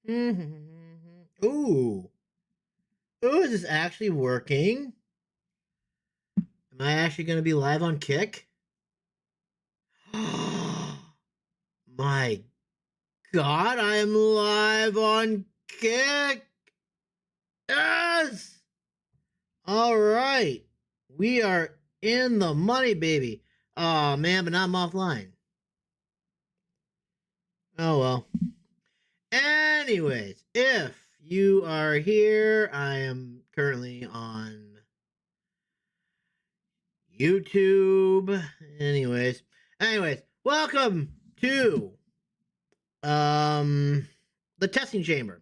Mm-hmm. Ooh. Ooh, is this actually working? Am I actually going to be live on Kick? My God, I am live on Kick! Yes! All right. We are in the money, baby. Oh, man, but I'm offline. Oh, well. Anyways, if you are here, I am currently on YouTube. Anyways, welcome to the testing chamber.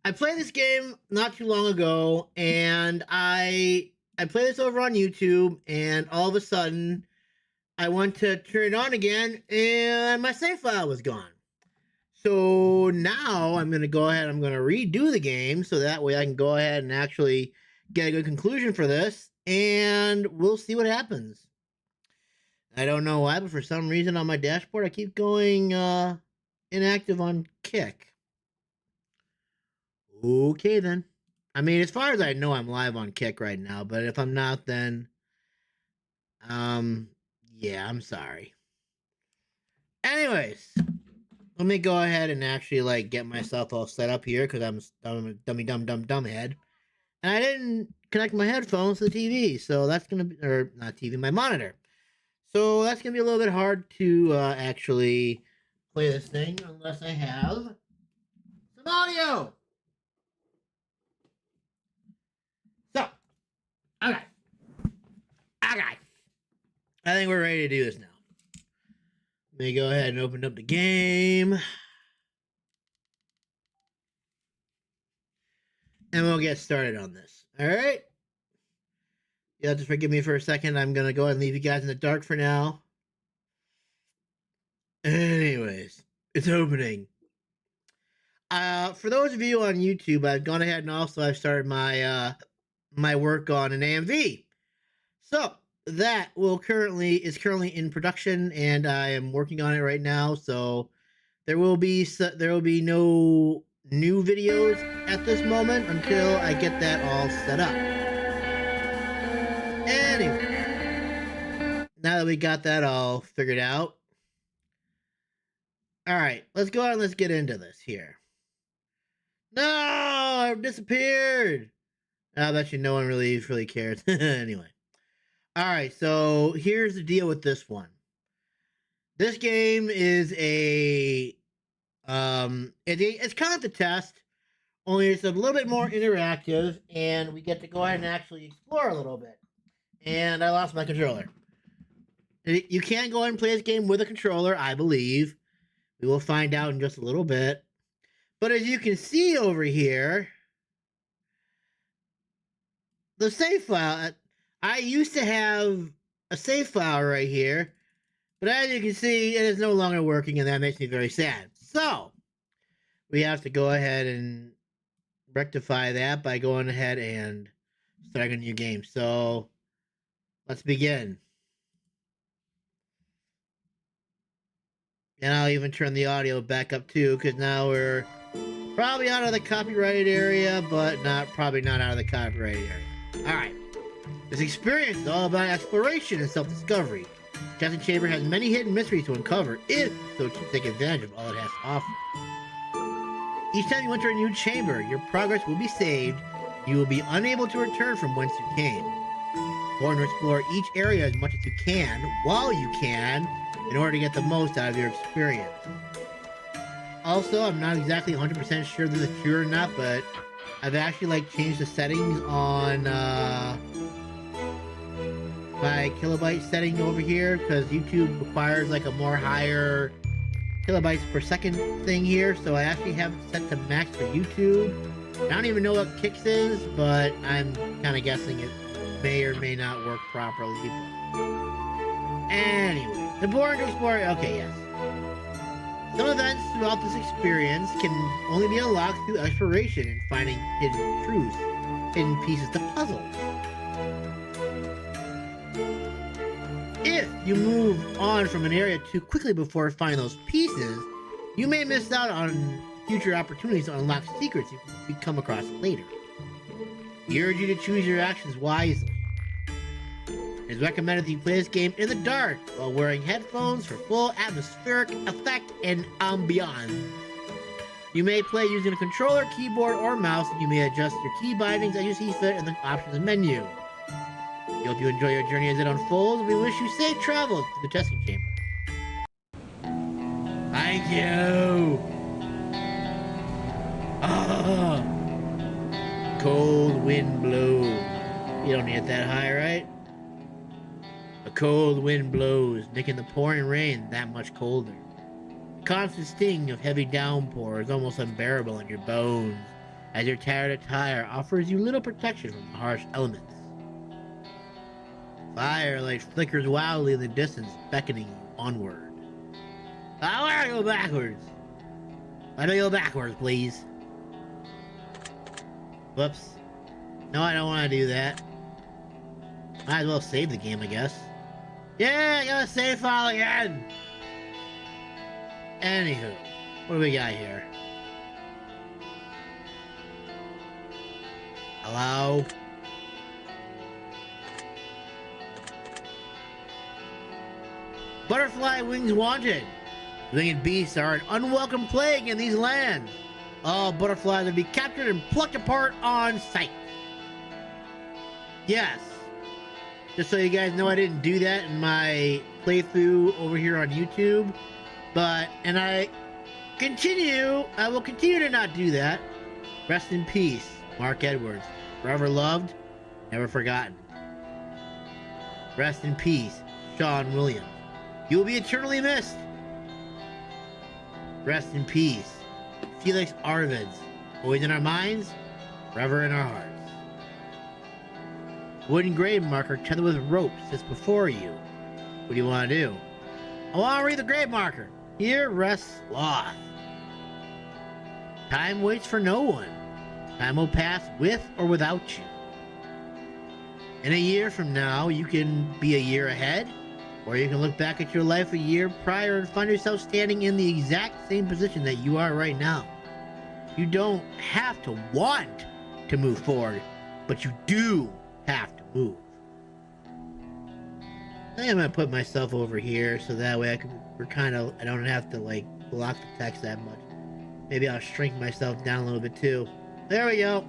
I played this game not too long ago, and I played this over on YouTube, and all of a sudden I went to turn it on again, and my save file was gone. So now I'm gonna go ahead. I'm gonna redo the game so that way I can go ahead and actually get a good conclusion for this, and we'll see what happens. I don't know why, but for some reason on my dashboard I keep going inactive on Kick. Okay then. I mean, as far as I know, I'm live on Kick right now, but if I'm not, then um, yeah, I'm sorry. Anyways, let me go ahead and actually like get myself all set up here because I'm a dumb head, and I didn't connect my headphones to the TV, so that's gonna be or not TV, my monitor. So that's gonna be a little bit hard to actually play this thing unless I have some audio. So, okay, okay. I think we're ready to do this now. Let me go ahead and open up the game. And we'll get started on this. All right? You'll have to forgive me for a second. I'm going to go ahead and leave you guys in the dark for now. Anyways, it's opening. For those of you on YouTube, I've gone ahead and also I've started my my work on an AMV. So that is currently in production, and I am working on it right now. So there will be no new videos at this moment until I get that all set up. Anyway, now that we got that all figured out, all right, let's go out and let's get into this here. No, I've disappeared. I bet you no one really cares. Anyway, all right, so here's the deal with this one. This game is it's kind of the test, only it's a little bit more interactive, and we get to go ahead and actually explore a little bit. And I lost my controller. You can go ahead and play this game with a controller, I believe. We will find out in just a little bit. But as you can see over here, the save file, I used to have a save file right here, but as you can see, it is no longer working, and that makes me very sad. So, we have to go ahead and rectify that by going ahead and starting a new game. So, let's begin. And I'll even turn the audio back up too, because now we're probably out of the copyrighted area, but probably not out of the copyrighted area. Alright. This experience is all about exploration and self-discovery. Testing Chamber has many hidden mysteries to uncover if so to take advantage of all it has to offer. Each time you enter a new chamber, your progress will be saved, and you will be unable to return from whence you came. Important to explore each area as much as you can, while you can, in order to get the most out of your experience. Also, I'm not exactly 100% sure this is true or not, but I've actually changed the settings on my kilobyte setting over here, because YouTube requires a more higher kilobytes per second thing here, so I actually have it set to max for YouTube. I don't even know what Kicks is, but I'm kind of guessing it may or may not work properly. Anyway, it's important to explore. Okay, yes. Some events throughout this experience can only be unlocked through exploration and finding hidden truths, hidden pieces to puzzle. If you move on from an area too quickly before finding those pieces, you may miss out on future opportunities to unlock secrets you come across later. We urge you to choose your actions wisely. It is recommended that you play this game in the dark while wearing headphones for full atmospheric effect and ambiance. You may play using a controller, keyboard, or mouse, and you may adjust your key bindings as you see fit in the options menu. We hope you enjoy your journey as it unfolds, and we wish you safe travels to the testing chamber. Thank you! Ah! Cold wind blows. You don't get that high, right? A cold wind blows, making the pouring rain that much colder. The constant sting of heavy downpour is almost unbearable in your bones, as your tattered attire offers you little protection from the harsh elements. Firelight flickers wildly in the distance, beckoning you onward. I want to go backwards. Let me go backwards, please. Whoops. No, I don't want to do that. Might as well save the game, I guess. Yeah, I gotta save file again! Anywho, what do we got here? Hello? Butterfly wings wanted. Winged beasts are an unwelcome plague in these lands. All butterflies are to be captured and plucked apart on sight. Yes. Just so you guys know, I didn't do that in my playthrough over here on YouTube. And I will continue to not do that. Rest in peace, Mark Edwards. Forever loved, never forgotten. Rest in peace, Sean Williams. You will be eternally missed. Rest in peace, Felix Arvids. Always in our minds, forever in our hearts. Wooden grave marker tethered with rope sits before you. What do you want to do? I want to read the grave marker. Here rests Sloth. Time waits for no one. Time will pass with or without you. In a year from now, you can be a year ahead, or you can look back at your life a year prior and find yourself standing in the exact same position that you are right now. You don't have to want to move forward, but you do have to move. I think I'm gonna put myself over here so that way I don't have to like block the text that much. Maybe I'll shrink myself down a little bit too. There we go.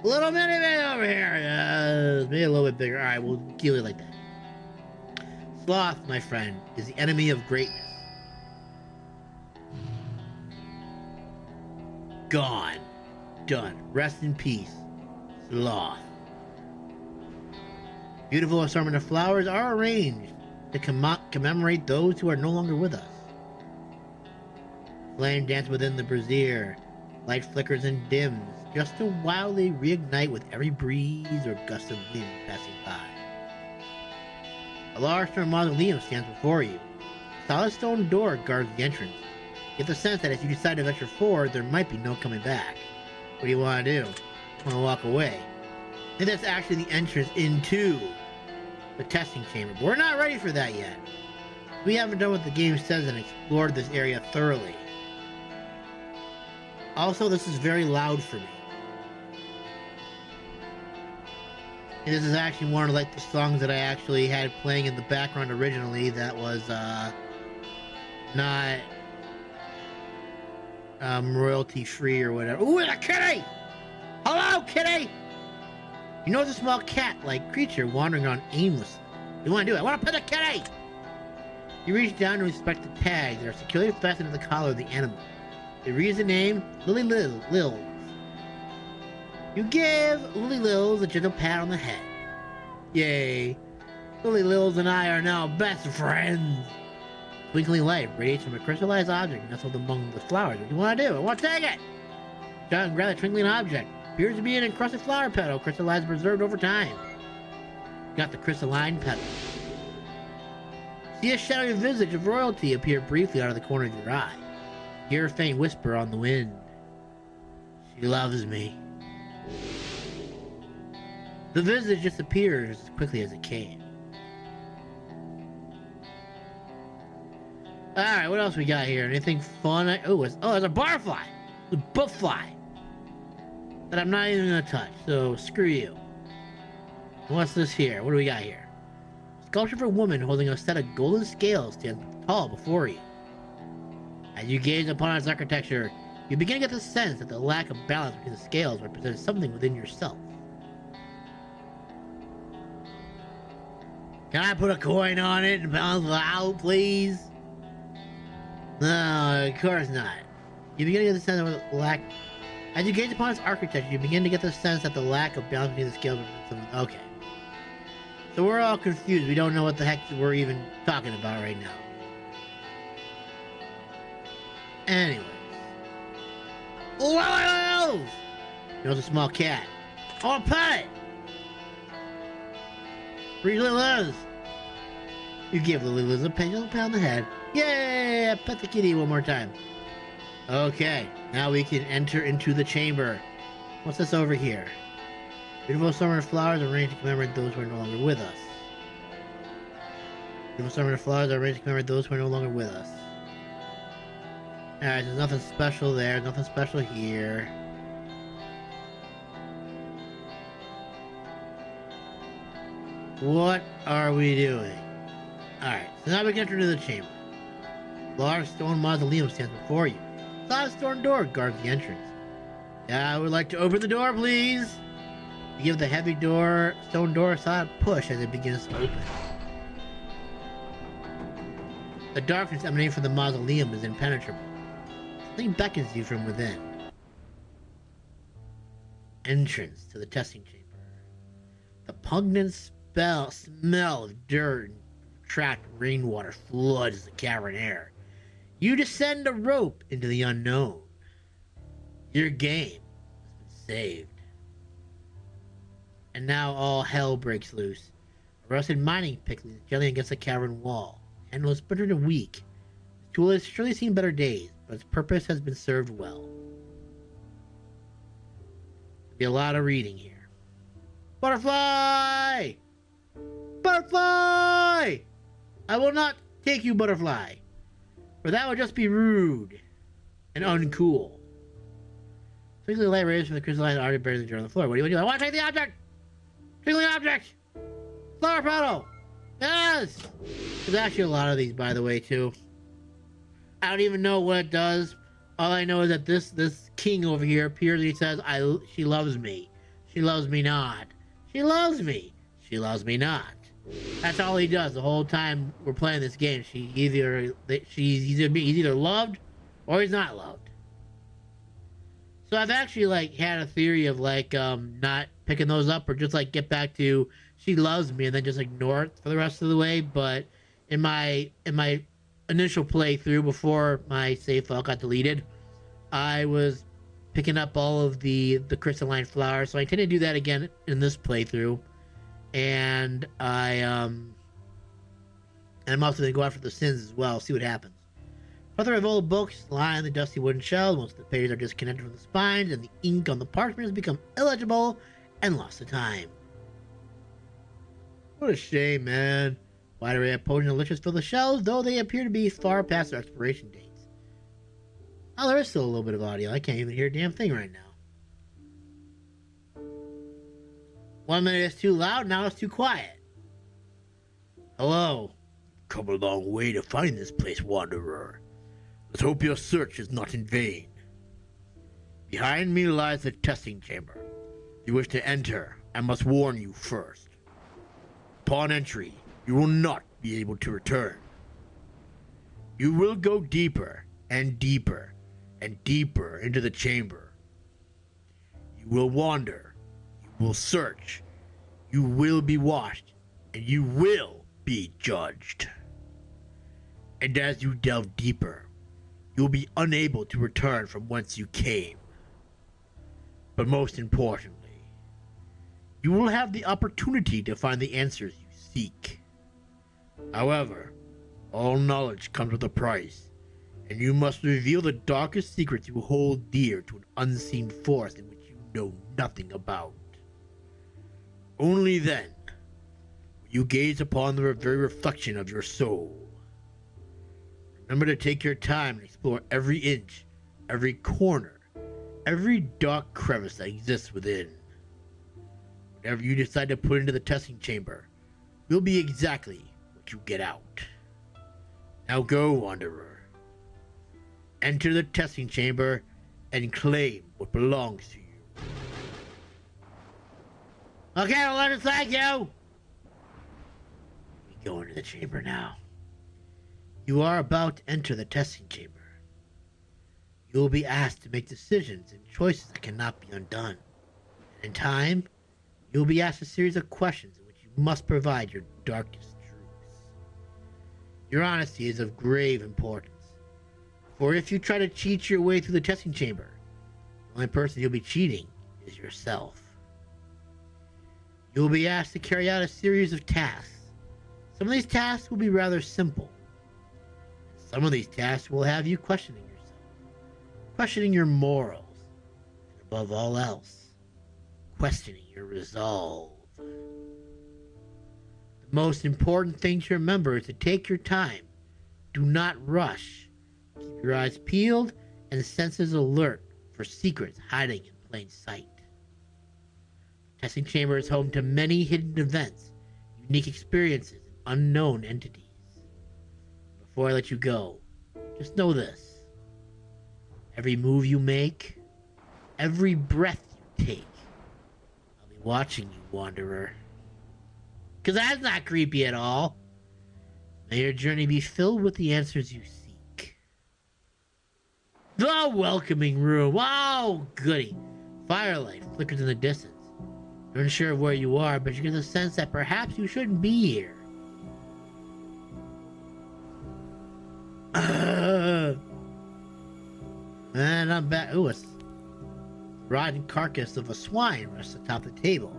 Little mini bit over here. Maybe a little bit bigger. Alright, we'll keep it like that. Sloth, my friend, is the enemy of greatness. Gone. Done. Rest in peace, Sloth. Beautiful assortment of flowers are arranged to commemorate those who are no longer with us. Flame dance within the brazier. Light flickers and dims, just to wildly reignite with every breeze or gust of wind passing by. A large stone mausoleum stands before you. A solid stone door guards the entrance. You get the sense that if you decide to venture forward, there might be no coming back. What do you want to do? Want to walk away? I think that's actually the entrance into the testing chamber, but we're not ready for that yet. We haven't done what the game says and explored this area thoroughly. Also, this is very loud for me. And this is actually one of like the songs that I actually had playing in the background originally that was not royalty free or whatever. Ooh, a kitty! Hello, kitty! You know, it's a small cat-like creature wandering around aimlessly. What do you want to do? I want to pet the kitty! You reach down to inspect the tags that are securely fastened to the collar of the animal. It reads the name Lily Lils. You give Lily Lils a gentle pat on the head. Yay! Lily Lils and I are now best friends! Twinkling light radiates from a crystallized object nestled among the flowers. What do you want to do? I want to take it! John grab the twinkling object. Appears to be an encrusted flower petal, crystallized and preserved over time. Got the crystalline petal. See a shadowy visage of royalty appear briefly out of the corner of your eye. Hear a faint whisper on the wind. She loves me. The visage disappears as quickly as it came. Alright, what else we got here? Anything fun? Oh, there's a barfly! It's a buffly! That I'm not even gonna touch, so screw you. What's this here? What do we got here? Sculpture of a woman holding a set of golden scales stands tall before you. As you gaze upon its architecture, you begin to get the sense that the lack of balance between the scales represents something within yourself. Can I put a coin on it and balance it out, please? No, of course not. You begin to get the sense of the lack. As you gaze upon its architecture, you begin to get the sense that the lack of balance between the scales represents something. Okay. So we're all confused. We don't know what the heck we're even talking about right now. Anyways. Whoa! You know, it's a small cat. I want to pet it! Free little Liz! You give Lily Liz a pat on the head. Yay! Pet the kitty one more time. Okay, now we can enter into the chamber. What's this over here? Beautiful summer flowers arranged to commemorate those who are no longer with us. Beautiful summer flowers arranged to commemorate those who are no longer with us. Alright, there's nothing special there, nothing special here. What are we doing? Alright, so now we can enter into the chamber. A large stone mausoleum stands before you. A solid stone door guards the entrance. I would like to open the door, please. You give the heavy stone door a solid push as it begins to open. The darkness emanating from the mausoleum is impenetrable. Something beckons you from within. Entrance to the testing chamber. The pungent smell of dirt and trapped rainwater floods the cavern air. You descend a rope into the unknown. Your game has been saved. And now all hell breaks loose. A rusted mining pick leans gently against the cavern wall. Handle is splintered and weak. The tool has surely seen better days, but its purpose has been served well. There'll be a lot of reading here. Butterfly! Butterfly! I will not take you, butterfly, for that would just be rude and uncool. Twinkling light rays from the crystalline already buried in the jar on the floor. What do you do? I want to take the object! Twinkling object! Flower petal! Yes! There's actually a lot of these, by the way, too. I don't even know what it does. All I know is that this king over here appears and he says, she loves me. She loves me not. She loves me. She loves me not. That's all he does the whole time we're playing this game. He's either loved or he's not loved. So I've actually like had a theory of like not picking those up or just like get back to she loves me and then just ignore it for the rest of the way. But in my initial playthrough before my save file got deleted, I was picking up all of the crystalline flowers. So I intend to do that again in this playthrough. And I'm also going to go after the sins as well, see what happens. Plethora of old books lie on the dusty wooden shelves. Most of the pages are disconnected from the spines, and the ink on the parchment has become illegible and lost to time. What a shame, man. Wide array of potions and liquors fill the shelves, though they appear to be far past their expiration dates. Oh, there is still a little bit of audio. I can't even hear a damn thing right now. 1 minute is too loud, now it's too quiet. Hello. Come a long way to find this place, wanderer. Let's hope your search is not in vain. Behind me lies the testing chamber. If you wish to enter, I must warn you first. Upon entry, you will not be able to return. You will go deeper and deeper and deeper into the chamber. You will wander. You will search. You will be watched. And you will be judged. And as you delve deeper, you will be unable to return from whence you came. But most importantly, you will have the opportunity to find the answers you seek. However, all knowledge comes with a price, and you must reveal the darkest secrets you hold dear to an unseen force in which you know nothing about. Only then will you gaze upon the very reflection of your soul. Remember to take your time and explore every inch, every corner, every dark crevice that exists within. Whatever you decide to put into the testing chamber will be exactly what you get out. Now go, Wanderer. Enter the testing chamber and claim what belongs to you. Okay, well, let us thank you. We go into the chamber now. You are about to enter the testing chamber. You will be asked to make decisions and choices that cannot be undone. And in time, you will be asked a series of questions in which you must provide your darkest truths. Your honesty is of grave importance. For if you try to cheat your way through the testing chamber, the only person you'll be cheating is yourself. You will be asked to carry out a series of tasks. Some of these tasks will be rather simple. Some of these tasks will have you questioning yourself, questioning your morals, and above all else, questioning your resolve. The most important thing to remember is to take your time. Do not rush. Keep your eyes peeled and senses alert for secrets hiding in plain sight. The testing chamber is home to many hidden events, unique experiences, and unknown entities. Before I let you go, just know this. Every move you make, every breath you take, I'll be watching you, Wanderer. Because that's not creepy at all. May your journey be filled with the answers you seek. The welcoming room. Oh, goody. Firelight flickers in the distance. You're unsure of where you are, but you get the sense that perhaps you shouldn't be here. And I'm back. Ooh, a rotten carcass of a swine rests atop the table.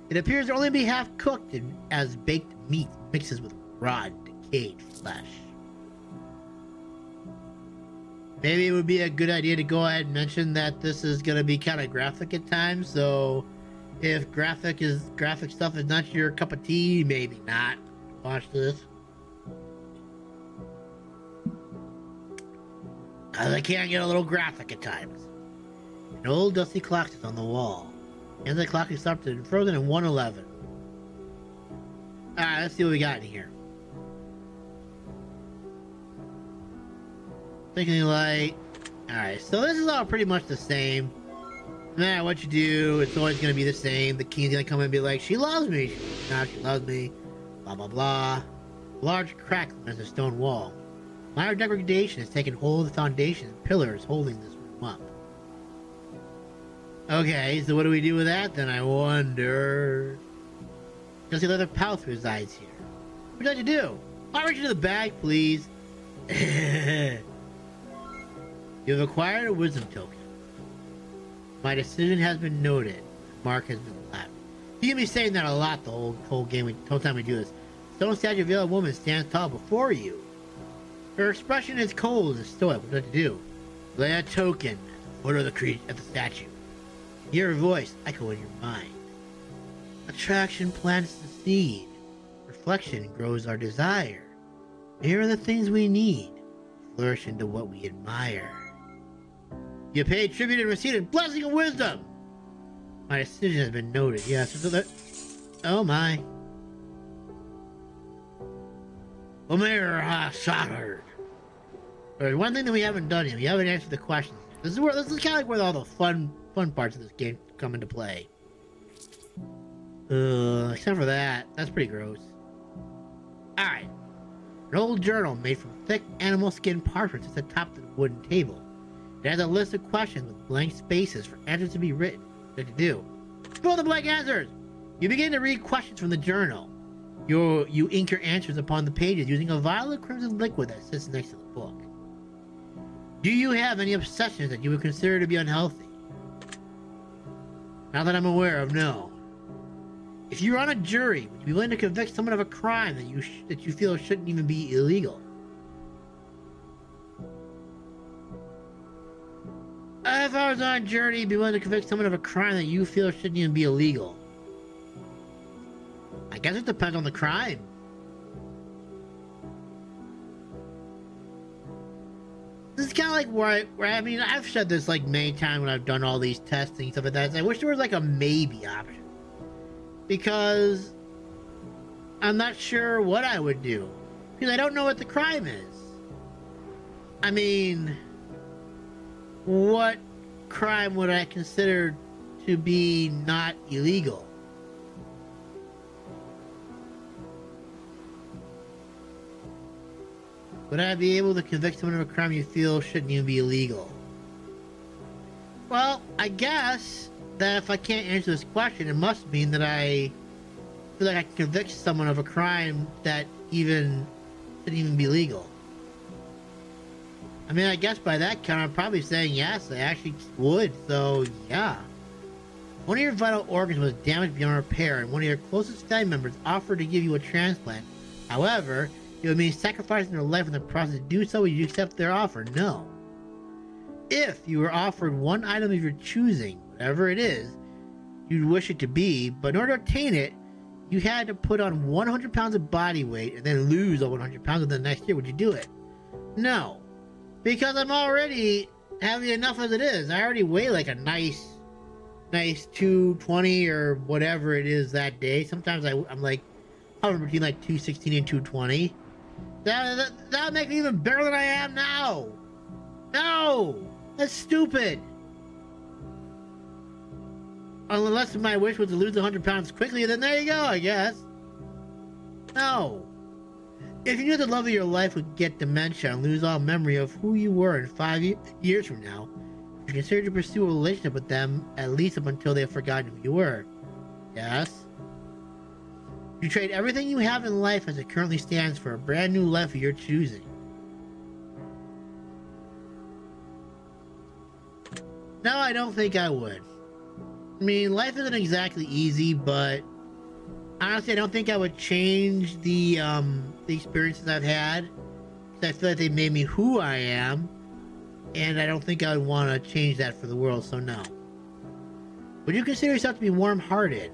It appears to only be half cooked and as baked meat mixes with raw, decayed flesh. Maybe it would be a good idea to go ahead and mention that this is going to be kind of graphic at times. So if graphic stuff is not your cup of tea, maybe not watch this. Cause I can get a little graphic at times. An old dusty clock is on the wall. And the clock is stopped and frozen at 1:11. Alright, let's see what we got in here. Thinking light. Alright, so this is all pretty much the same. No matter what you do, it's always gonna be the same. The king's gonna come in and be like, she loves me. She loves me. Blah blah blah. A large crack in the stone wall. Minor degradation has taken hold of the foundation and pillars holding this room up. Okay, so what do we do with that then, I wonder? Does the leather pouch resides here? What did you do? I'll reach into the bag, please. You have acquired a wisdom token. My decision has been noted. Mark has been slapped. You can be saying that a lot the whole game, the whole time we do this. Stone statue of a woman stands tall before you. Her expression is cold and stoic. What to do? Lay a token at the foot of the statue. Hear her voice echo in your mind. Attraction plants the seed. Reflection grows our desire. Here are the things we need. Flourish into what we admire. You pay tribute and receive a blessing of wisdom. My decision has been noted. Yes. Oh my. Omer ha-shattered. There's one thing that we haven't done yet. We haven't answered the questions. This is kind of like where all the fun parts of this game come into play. Except for that. That's pretty gross. Alright. An old journal made from thick animal skin parchment sits atop the wooden table. It has a list of questions with blank spaces for answers to be written. What to do? Fill the blank answers! You begin to read questions from the journal. You ink your answers upon the pages using a vial of crimson liquid that sits next to the book. Do you have any obsessions that you would consider to be unhealthy? Not that I'm aware of, no. If you were on a jury, would you be willing to convict someone of a crime that you feel shouldn't even be illegal? If I was on a jury, you'd be willing to convict someone of a crime that you feel shouldn't even be illegal. I guess it depends on the crime. is kind of like where I mean, I've said this like many times when I've done all these testing and stuff like that. I wish there was like a maybe option, because I'm not sure what I would do, because I don't know what the crime is. I mean, what crime would I consider to be not illegal? Would I be able to convict someone of a crime you feel shouldn't even be illegal? Well, I guess that if I can't answer this question, it must mean that I feel like I can convict someone of a crime that shouldn't even be legal. I mean, I guess by that count, I'm probably saying yes, I actually would, so yeah. One of your vital organs was damaged beyond repair, and one of your closest family members offered to give you a transplant. However, it would mean sacrificing their life in the process. To do so, would you accept their offer? No. If you were offered one item of your choosing, whatever it is you'd wish it to be, but in order to obtain it, you had to put on 100 pounds of body weight and then lose all 100 pounds within the next year, would you do it? No. Because I'm already heavy enough as it is. I already weigh like a nice 220 or whatever it is that day. Sometimes I'm like hovering between like 216 and 220. That would make me even bigger than I am now. No, that's stupid. Unless my wish was to lose 100 pounds quickly, then there you go, I guess. No. If you knew the love of your life would get dementia and lose all memory of who you were in 5 years from now, would you consider to pursue a relationship with them at least up until they have forgotten who you were? Yes. You trade everything you have in life as it currently stands for a brand new life of your choosing. No, I don't think I would. I mean, life isn't exactly easy, but honestly, I don't think I would change the experiences I've had, because I feel like they made me who I am, and I don't think I would want to change that for the world, so no. Would you consider yourself to be warm-hearted?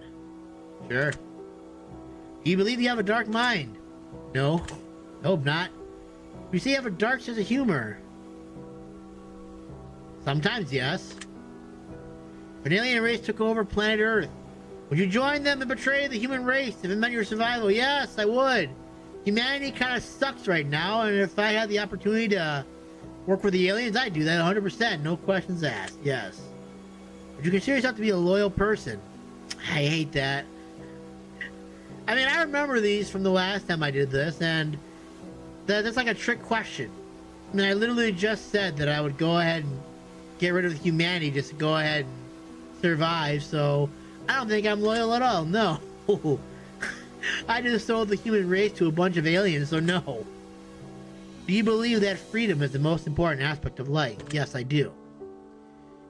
Sure. Do you believe you have a dark mind? No. Nope, not. You say you have a dark sense of humor? Sometimes, yes. If an alien race took over planet Earth, would you join them and betray the human race if it meant your survival? Yes, I would. Humanity kind of sucks right now, and if I had the opportunity to work with the aliens, I'd do that 100%. No questions asked. Yes. Would you consider yourself to be a loyal person? I hate that. I mean, I remember these from the last time I did this, and that's like a trick question. I mean, I literally just said that I would go ahead and get rid of humanity just to go ahead and survive, so I don't think I'm loyal at all. No. I just sold the human race to a bunch of aliens, so no. Do you believe that freedom is the most important aspect of life? Yes, I do.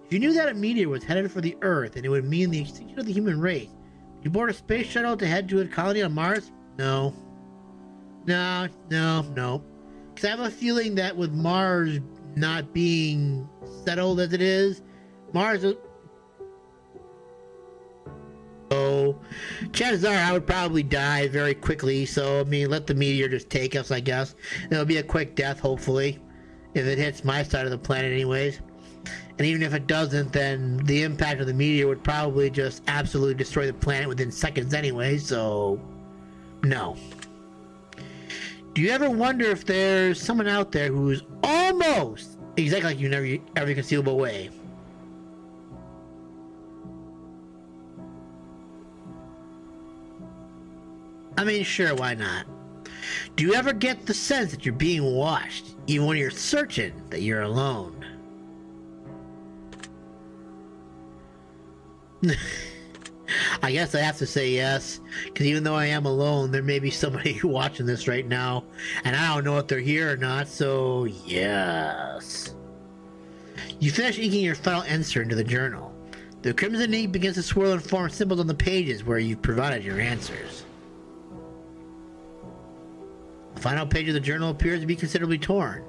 If you knew that a meteor was headed for the Earth and it would mean the extinction of the human race, would you board a space shuttle to head to a colony on Mars? No. No. Because I have a feeling that with Mars not being settled as it is, Mars... So, chances are I would probably die very quickly, so I mean, let the meteor just take us, I guess. It'll be a quick death, hopefully, if it hits my side of the planet anyways. And even if it doesn't, then the impact of the meteor would probably just absolutely destroy the planet within seconds anyway, so no. Do you ever wonder if there's someone out there who's almost exactly like you in every conceivable way? I mean, sure, why not? Do you ever get the sense that you're being watched, even when you're certain that you're alone? I guess I have to say yes, because even though I am alone, there may be somebody watching this right now, and I don't know if they're here or not, so yes. You finish inking your final answer into the journal. The crimson ink begins to swirl and form symbols on the pages where you've provided your answers. The final page of the journal appears to be considerably torn.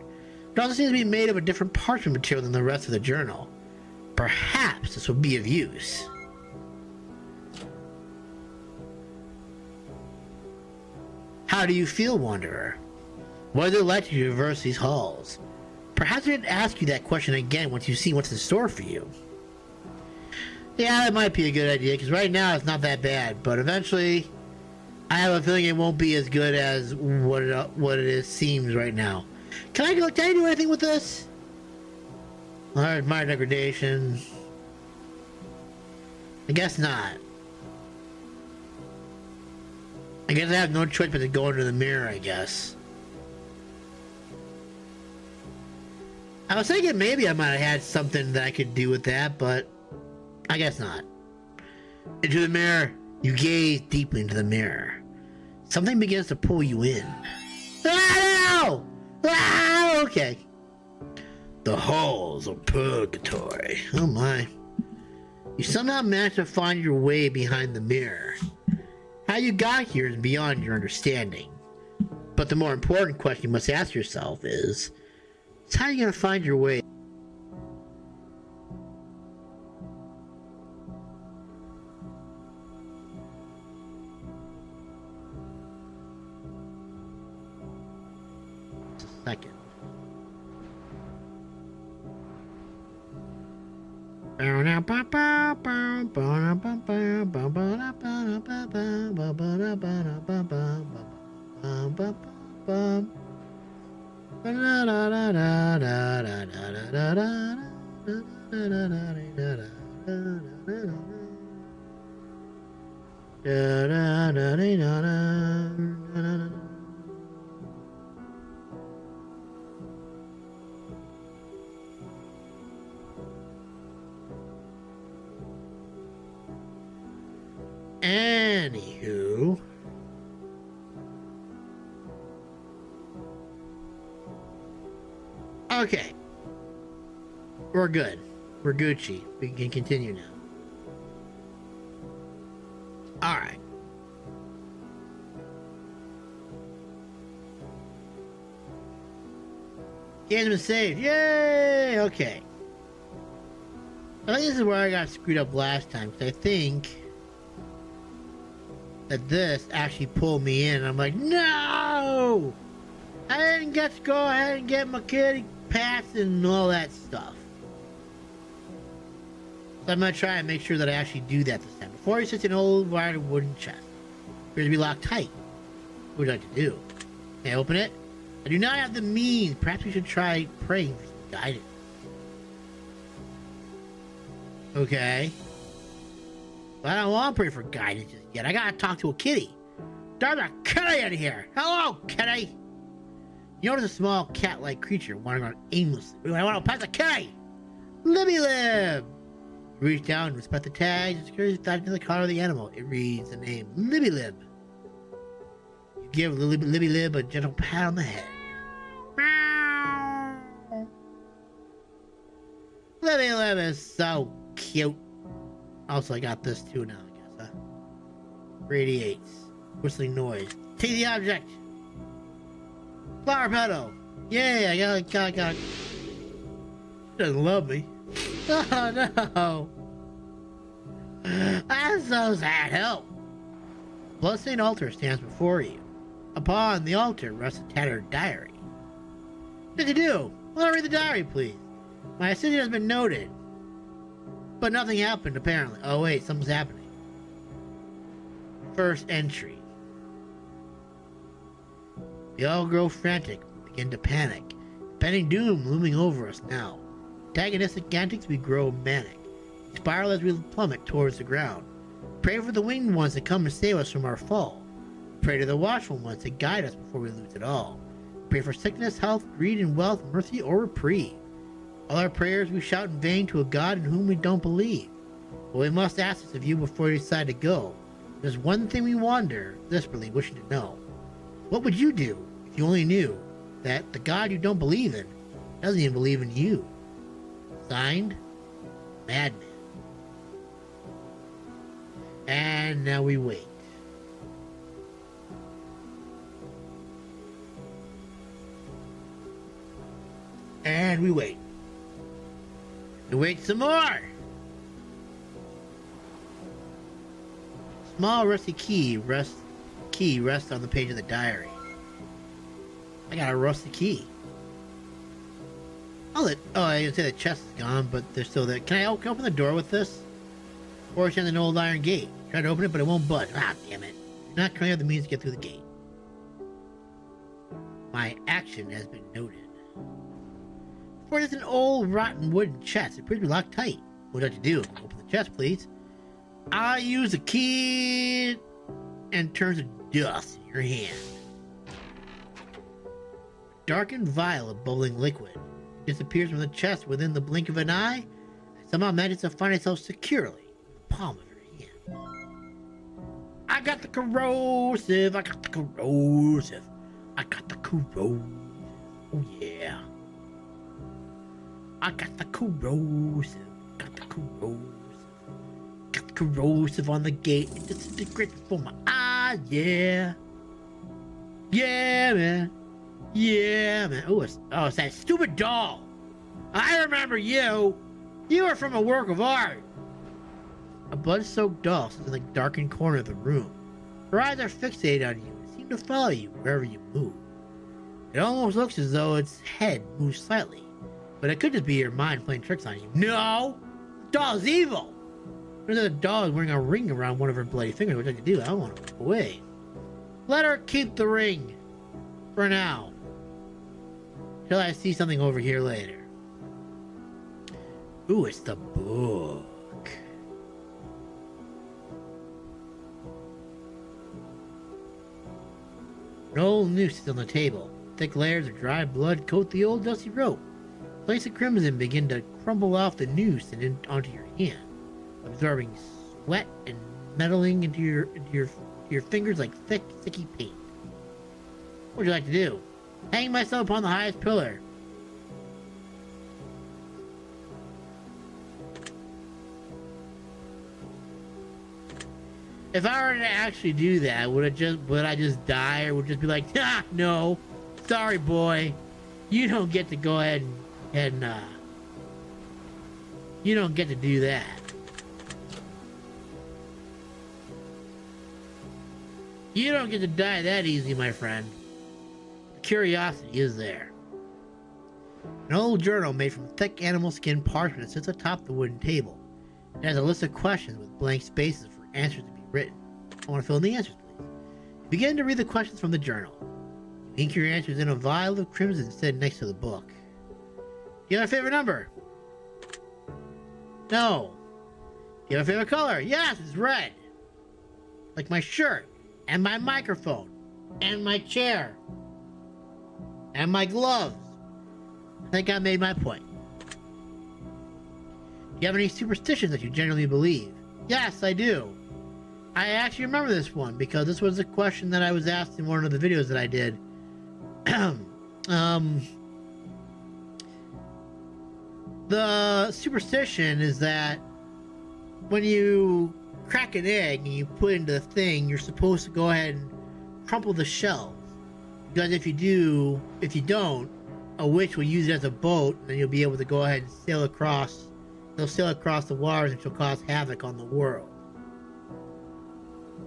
It also seems to be made of a different parchment material than the rest of the journal. Perhaps this would be of use. How do you feel, Wanderer? What is it like to traverse these halls? Perhaps I didn't ask you that question again once you see what's in store for you. Yeah, that might be a good idea, because right now it's not that bad, but eventually I have a feeling it won't be as good as what it is seems right now. Can I do anything with this? Alright, minor degradation. I guess not. I guess I have no choice but to go into the mirror, I guess. I was thinking maybe I might have had something that I could do with that, but I guess not. Into the mirror, you gaze deeply into the mirror. Something begins to pull you in. Ah, no! Ah, okay. The halls of purgatory. Oh my. You somehow managed to find your way behind the mirror. How you got here is beyond your understanding. But the more important question you must ask yourself is how are you going to find your way? Just a second. Anywho, okay, we're good. We're Gucci. We can continue now. All right. Game's been saved. Yay! Okay. I think this is where I got screwed up last time, because I think that this actually pulled me in. I'm like, no! I didn't get to go ahead and get my kitty pass and all that stuff. So I'm gonna try and make sure that I actually do that this time. Before he sits in an old wide wooden chest. Appears to be locked tight. What would you like to do? Can I open it? I do not have the means. Perhaps we should try praying for some guidance. Okay. But I don't want to pray for guidance just yet. I gotta talk to a kitty. There's a kitty in here. Hello, kitty. You notice a small cat-like creature wandering around aimlessly. I want to pet the kitty. Libby Lib. You reach down and inspect the tags. It's curious dive into the collar of the animal. It reads the name Libby Lib. You give Libby Lib a gentle pat on the head. Meow. Libby Lib is so cute. Also, I got this too now, I guess, huh? Radiates. Whistling noise. Take the object. Flower petal. Yay, I got. She doesn't love me. Oh no. I'm so sad. Help. Bloodstained altar stands before you. Upon the altar rests a tattered diary. What did you do? Well, read the diary, please. My acidity has been noted. But nothing happened, apparently. Oh wait, something's happening. First entry. We all grow frantic, we begin to panic. Impending doom looming over us now. Antagonistic antics, we grow manic. We spiral as we plummet towards the ground. Pray for the winged ones to come and save us from our fall. Pray to the watchful ones to guide us before we lose it all. Pray for sickness, health, greed, and wealth, mercy, or reprieve. All our prayers we shout in vain to a God in whom we don't believe. But we must ask this of you before we decide to go. There's one thing we wonder, desperately wishing to know. What would you do if you only knew that the God you don't believe in doesn't even believe in you? Signed, Madman. And now we wait. And we wait. We wait some more. Small rusty key rests on the page of the diary. I got a rusty key. I didn't say the chest is gone, but they're still there. Can I open the door with this? Or it's in an old iron gate. Try to open it, but it won't budge. Ah, damn it. You're not currently have the means to get through the gate. My action has been noted. For it's an old, rotten wooden chest. It appears to be locked tight. What would you like to do? Open the chest, please. I use the key and turns to dust in your hand. Darkened vial of bubbling liquid. It disappears from the chest within the blink of an eye, and somehow manages to find itself securely in the palm of your hand. I got the corrosive. I got the corrosive. I got the corrosive. Oh yeah. I got the corrosive. Got the corrosive. Got the corrosive on the gate. It disintegrates before my eyes. Yeah. Yeah, man. Yeah, man. Oh, it's that stupid doll. I remember you. You were from a work of art. A blood-soaked doll sits in the darkened corner of the room. Her eyes are fixated on you and seem to follow you wherever you move. It almost looks as though its head moves slightly, but it could just be your mind playing tricks on you. No! The doll's evil! The doll is wearing a ring around one of her bloody fingers. What I can do? I don't want to walk away. Let her keep the ring. For now. Till I see something over here later. Ooh, it's the book. An old noose is on the table. Thick layers of dry blood coat the old dusty rope. Flakes of crimson begin to crumble off the noose and onto your hand, absorbing sweat and meddling into your fingers like thick, sticky paint. What would you like to do? Hang myself upon the highest pillar. If I were to actually do that, would I just die, or would it just be like, ah, no, sorry, boy, you don't get to go ahead and you don't get to do that. You don't get to die that easy, my friend. Curiosity is there. An old journal made from thick animal skin parchment sits atop the wooden table. It has a list of questions with blank spaces for answers to be written. I want to fill in the answers, please. You begin to read the questions from the journal. You ink your answers in a vial of crimson set next to the book. Do you have a favorite number? No. Do you have a favorite color? Yes, it's red. Like my shirt, and my microphone, and my chair, and my gloves. I think I made my point. Do you have any superstitions that you generally believe? Yes, I do. I actually remember this one because this was a question that I was asked in one of the videos that I did. The superstition is that when you crack an egg and you put it into the thing, you're supposed to go ahead and crumple the shells. Because if you don't, a witch will use it as a boat, and then you'll be able to go ahead and sail across. They'll sail across the waters, and she'll cause havoc on the world.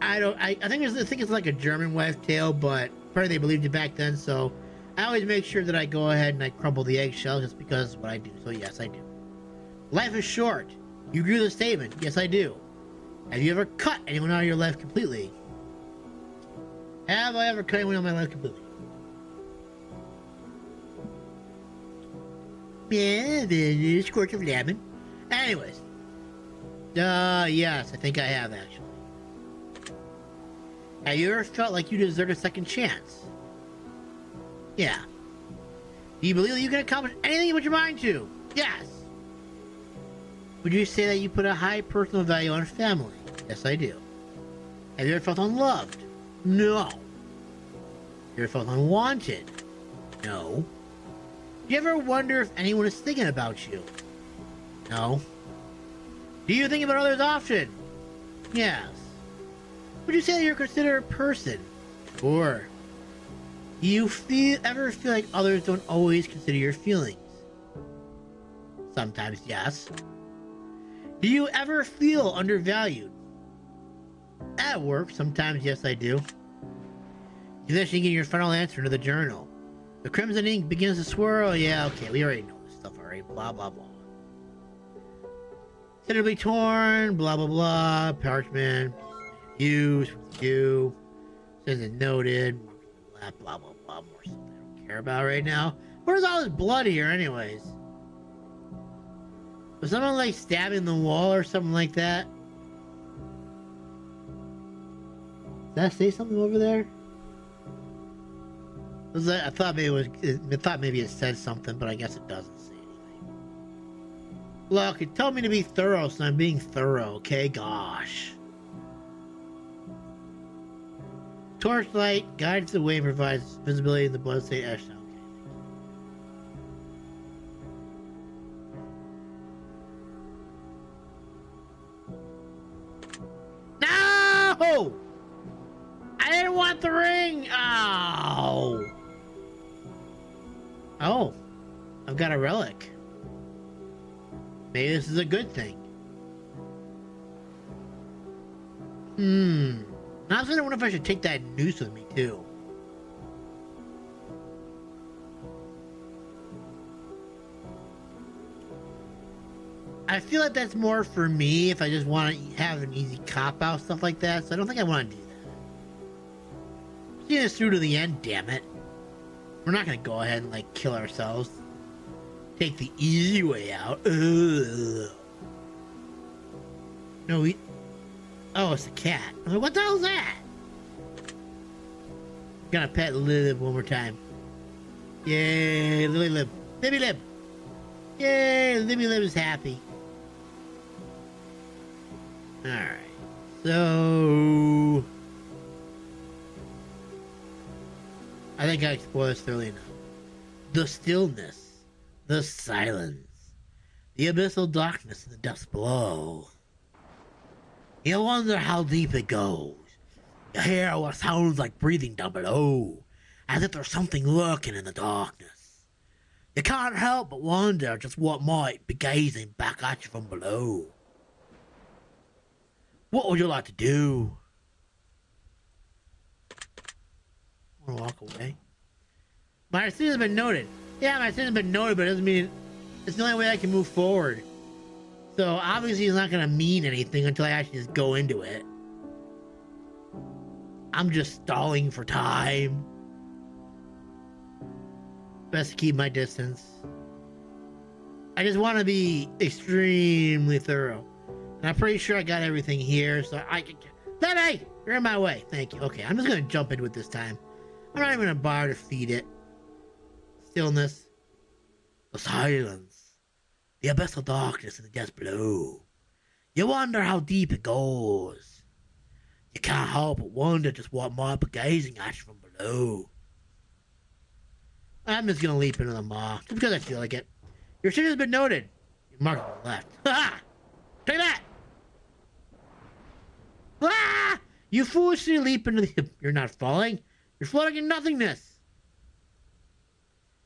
I think it's like a German wife tale, but apparently they believed it back then. So I always make sure that I go ahead and I crumble the eggshell just because of what I do. So yes, I do. Life is short. You agree with the statement? Yes, I do. Have you ever cut anyone out of your life completely? Have I ever cut anyone out of my life completely? Yeah, the squirt of lemon. Anyways. Yes, I think I have actually. Have you ever felt like you deserve a second chance? Yeah. Do you believe that you can accomplish anything you put your mind to? Yes. Would you say that you put a high personal value on family? Yes, I do. Have you ever felt unloved? No. Have you ever felt unwanted? No. Do you ever wonder if anyone is thinking about you? No. Do you think about others often? Yes. Would you say that you're considered a person? Sure. Do you ever feel like others don't always consider your feelings? Sometimes, yes. Do you ever feel undervalued? At work, sometimes, yes, I do. You finish inking your final answer into the journal. The crimson ink begins to swirl. Yeah, okay, we already know this. stuff already. Blah, blah, blah. Considerably torn, blah, blah, blah. Parchment. Use. You. Says it noted. Blah, blah, blah, blah. More stuff I don't care about right now. Where's all this blood here, anyways? Was someone, like, stabbing the wall or something like that? Did that say something over there? I thought maybe it said something, but I guess it doesn't say anything. Look, it told me to be thorough, so I'm being thorough, okay? Gosh. Torchlight guides the way and provides visibility in the blood-stained ash. Okay. No! I didn't want the ring! Oh! Oh, I've got a relic. Maybe this is a good thing. Now I was gonna wonder if I should take that noose with me too. I feel like that's more for me if I just want to have an easy cop out, stuff like that. So I don't think I want to do that. See this through to the end, damn it. We're not gonna go ahead and like kill ourselves. Take the easy way out. Ugh. No, oh, it's a cat. I'm like, what the hell's that? Gonna pet Lily one more time. Yay, Lily Lib. Libby Lib. Yay, Libby Lib is happy. Alright. So I think I explored this thoroughly enough. The stillness, the silence, the abyssal darkness in the depths below. You wonder how deep it goes. You hear what sounds like breathing down below, as if there's something lurking in the darkness. You can't help but wonder just what might be gazing back at you from below. What would you like to do? I want to walk away. My sin has been noted. Yeah, my sin has been noted, but it doesn't mean it's the only way I can move forward. So obviously it's not going to mean anything until I actually just go into it. I'm just stalling for time. Best to keep my distance. I just want to be extremely thorough. And I'm pretty sure I got everything here, so I can... Lily! You're in my way. Thank you. Okay, I'm just going to jump into it this time. I'm not even going to bother to feed it. Stillness. The silence. The abyssal darkness in the depths below. You wonder how deep it goes. You can't help but wonder just what might be gazing at you from below. I'm just going to leap into the maw, just because I feel like it. Your shit has been noted. You marked on the left. Ha! Take that! Ah! You foolishly leap into the... You're not falling. You're floating in nothingness.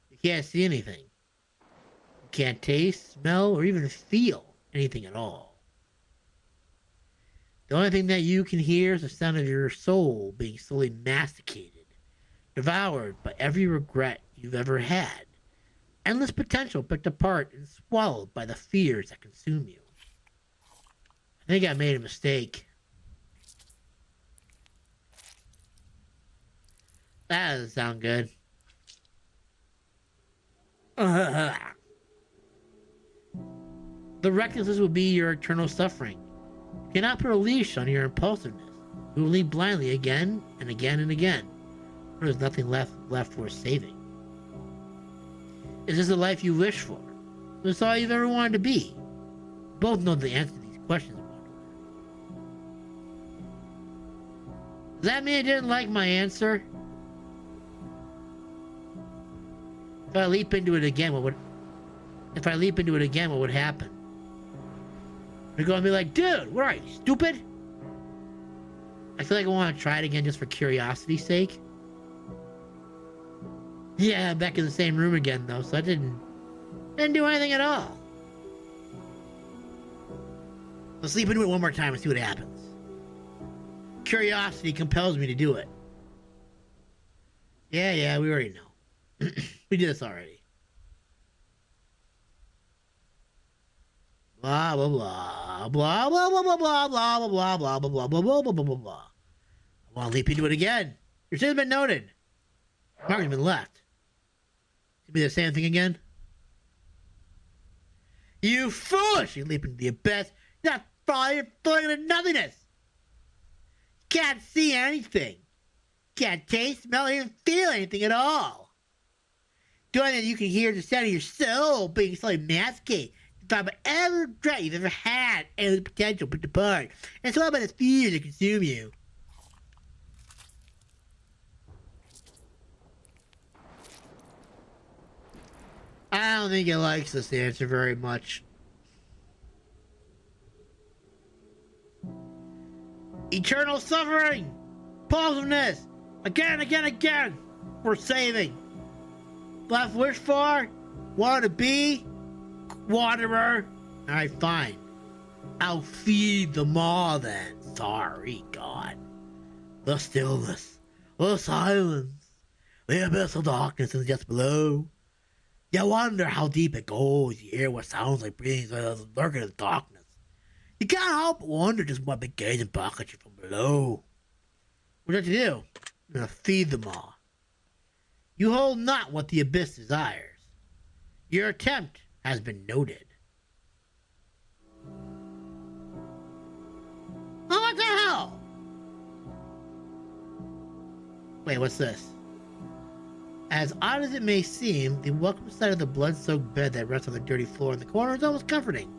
You can't see anything. You can't taste, smell, or even feel anything at all. The only thing that you can hear is the sound of your soul being slowly masticated, devoured by every regret you've ever had. Endless potential picked apart and swallowed by the fears that consume you. I think I made a mistake. That doesn't sound good. The recklessness will be your eternal suffering. You cannot put a leash on your impulsiveness. You will lead blindly again and again and again. There's nothing left for saving. Is this the life you wish for? Is this all you've ever wanted to be? You both know the answer to these questions. Does that mean I didn't like my answer? If I leap into it again, what would happen? You're gonna be like, dude, what are you, stupid? I feel like I want to try it again just for curiosity's sake. Yeah, back in the same room again though, so I didn't do anything at all. Let's leap into it one more time and see what happens. Curiosity compels me to do it. Yeah, we already know. We did this already. Blah blah blah blah blah blah blah blah blah blah blah blah blah blah blah blah blah blah blah. I want to leap into it again. Your sin has been noted. Mark has been left. Be the same thing again. You foolish! You leap into the abyss. You're not falling. You're falling into nothingness. Can't see anything. Can't taste, smell, or even feel anything at all. Doing that, you can hear the sound of your soul being slowly masticated. By every dread you've ever had and the potential put apart. And so about this fear to consume you. I don't think it likes this answer very much. Eternal suffering! Impulsiveness! Again, again, again! For saving. Last wish for? Want to be? Wanderer? Alright, fine. I'll feed the maw then. Sorry, God. The stillness. The silence. The abyssal darkness is just below. You wonder how deep it goes. You hear what sounds like breathing lurking in the darkness. You can't help but wonder just what big gazing back at you from below. What did you do? I'm gonna feed the maw. You hold not what the abyss desires. Your attempt has been noted. Oh, what the hell? Wait, what's this? As odd as it may seem, the welcome sight of the blood-soaked bed that rests on the dirty floor in the corner is almost comforting.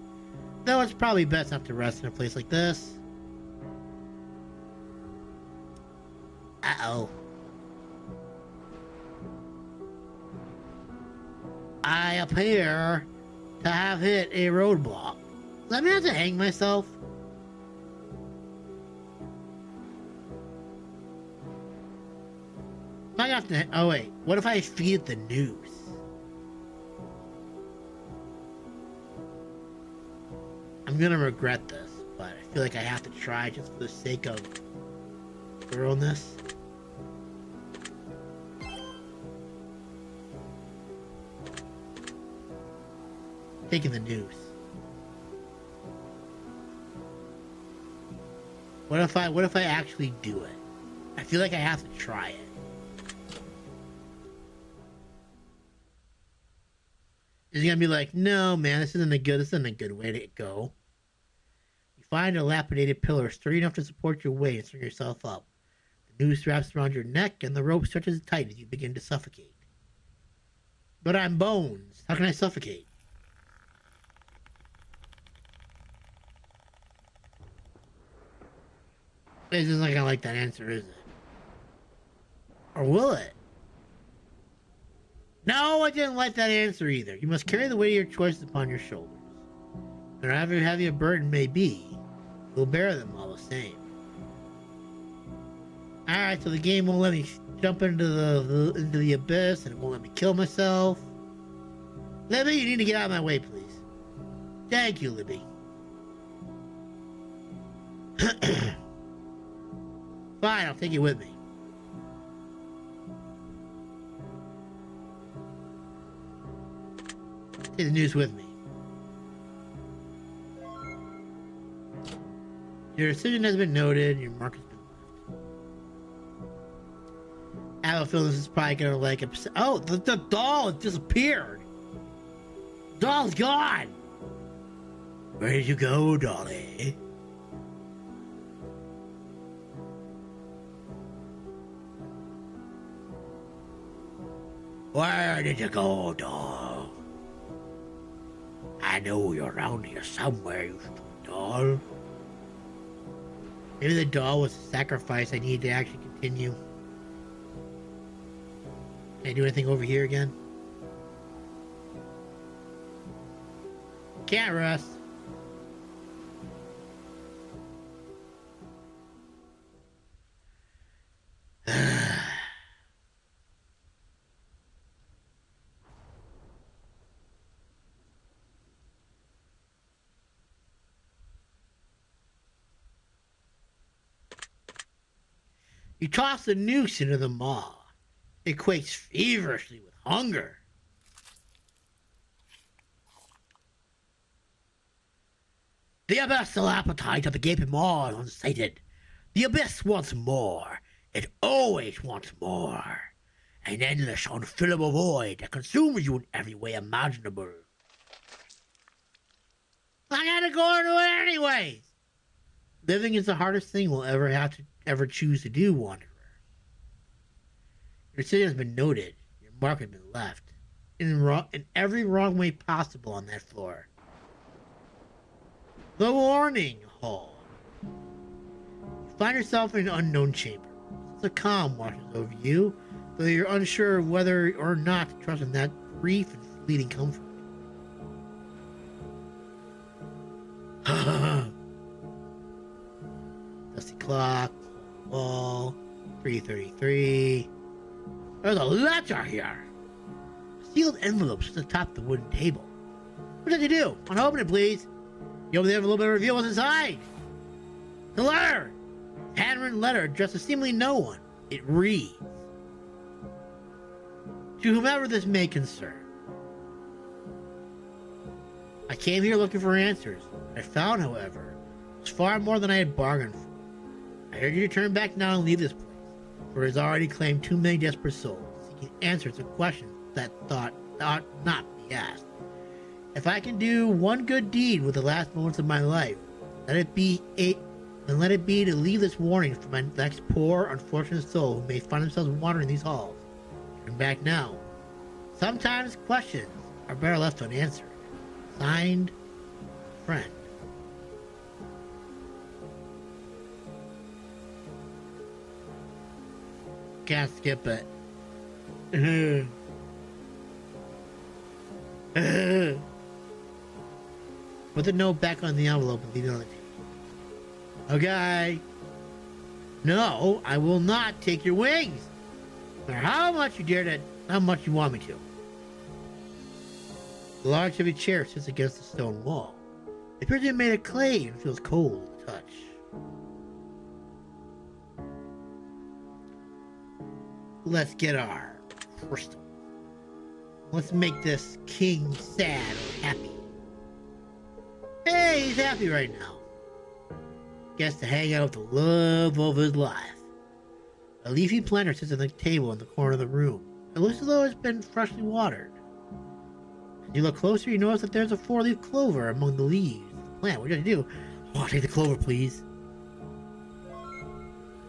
Though it's probably best not to rest in a place like this. Uh-oh. I appear to have hit a roadblock. Does that mean I have to hang myself? I have to. Oh wait, what if I feed the noose? I'm gonna regret this, but I feel like I have to try just for the sake of thoroughness. Taking the noose. What if I actually do it? I feel like I have to try it. Is he gonna be like, no man, this isn't a good way to go. You find a dilapidated pillar sturdy enough to support your weight and swing yourself up. The noose wraps around your neck and the rope stretches tight as you begin to suffocate. But I'm bones. How can I suffocate? It's just not gonna like that answer, is it? Or will it? No, I didn't like that answer either. You must carry the weight of your choices upon your shoulders. No matter how heavy a burden may be, you'll bear them all the same. Alright, so the game won't let me jump into the abyss, and it won't let me kill myself. Libby, you need to get out of my way, please. Thank you, Libby. Fine, I'll take you with me. Take the news with me. Your decision has been noted. Your mark has been left. I have a feeling this is probably gonna like upset. Oh, the doll has disappeared. The doll's gone. Where did you go, Dolly? Where did you go, doll? I know you're around here somewhere, you stupid doll. Maybe the doll was a sacrifice I need to actually continue. Can I do anything over here again? Can't rest. You toss the noose into the maw. It quakes feverishly with hunger. The abyssal appetite of the gaping maw is unsated. The abyss wants more. It always wants more. An endless, unfillable void that consumes you in every way imaginable. I gotta go into it anyways. Living is the hardest thing we'll ever choose to do, Wanderer. Your decision has been noted. Your mark has been left. In every wrong way possible on that floor. The warning hall. You find yourself in an unknown chamber. A calm washes over you, though you're unsure whether or not to trust in that brief and fleeting comfort. Dusty clock, wall, 3:33. There's a letter here. A sealed envelope sits at the top of the wooden table. What did you do? Unopen it, please. You open the envelope and reveal what's inside. The letter! Handwritten letter addressed to seemingly no one. It reads, to whomever this may concern. I came here looking for answers. What I found, however, was far more than I had bargained for. I urge you to turn back now and leave this place, for it has already claimed too many desperate souls, seeking answers to questions that ought not be asked. If I can do one good deed with the last moments of my life, let it be to leave this warning for my next poor, unfortunate soul who may find themselves wandering these halls. Turn back now. Sometimes questions are better left unanswered. Signed, Friend. Can't skip it. Put the note back on the envelope and leave it on the table. Okay. No, I will not take your wings. No matter how much you want me to. The large heavy chair sits against the stone wall. It appears to be made of clay and feels cold to touch. Let's get our crystal. Let's make this king sad or happy. Hey, he's happy right now. Gets to hang out with the love of his life. A leafy planter sits on the table in the corner of the room. It looks as though it's been freshly watered. As you look closer, you notice that there's a 4-leaf clover among the leaves of the plant. What do you do? Oh, I'll take the clover, please.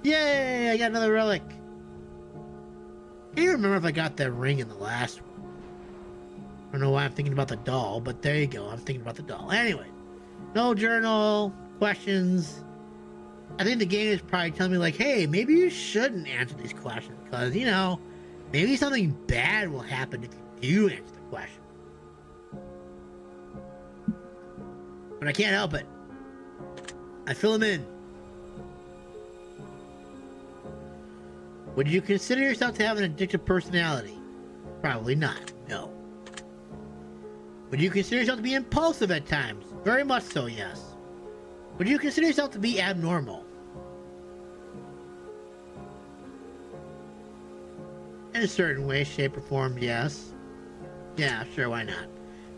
Yay! I got another relic. Can't even remember if I got that ring in the last one. I don't know why I'm thinking about the doll, but there you go. I'm thinking about the doll. Anyway, no journal, questions. I think the game is probably telling me, like, hey, maybe you shouldn't answer these questions because, you know, maybe something bad will happen if you do answer the question. But I can't help it. I fill them in. Would you consider yourself to have an addictive personality? Probably not, no. Would you consider yourself to be impulsive at times? Very much so, yes. Would you consider yourself to be abnormal? In a certain way, shape, or form, yes. Yeah, sure, why not?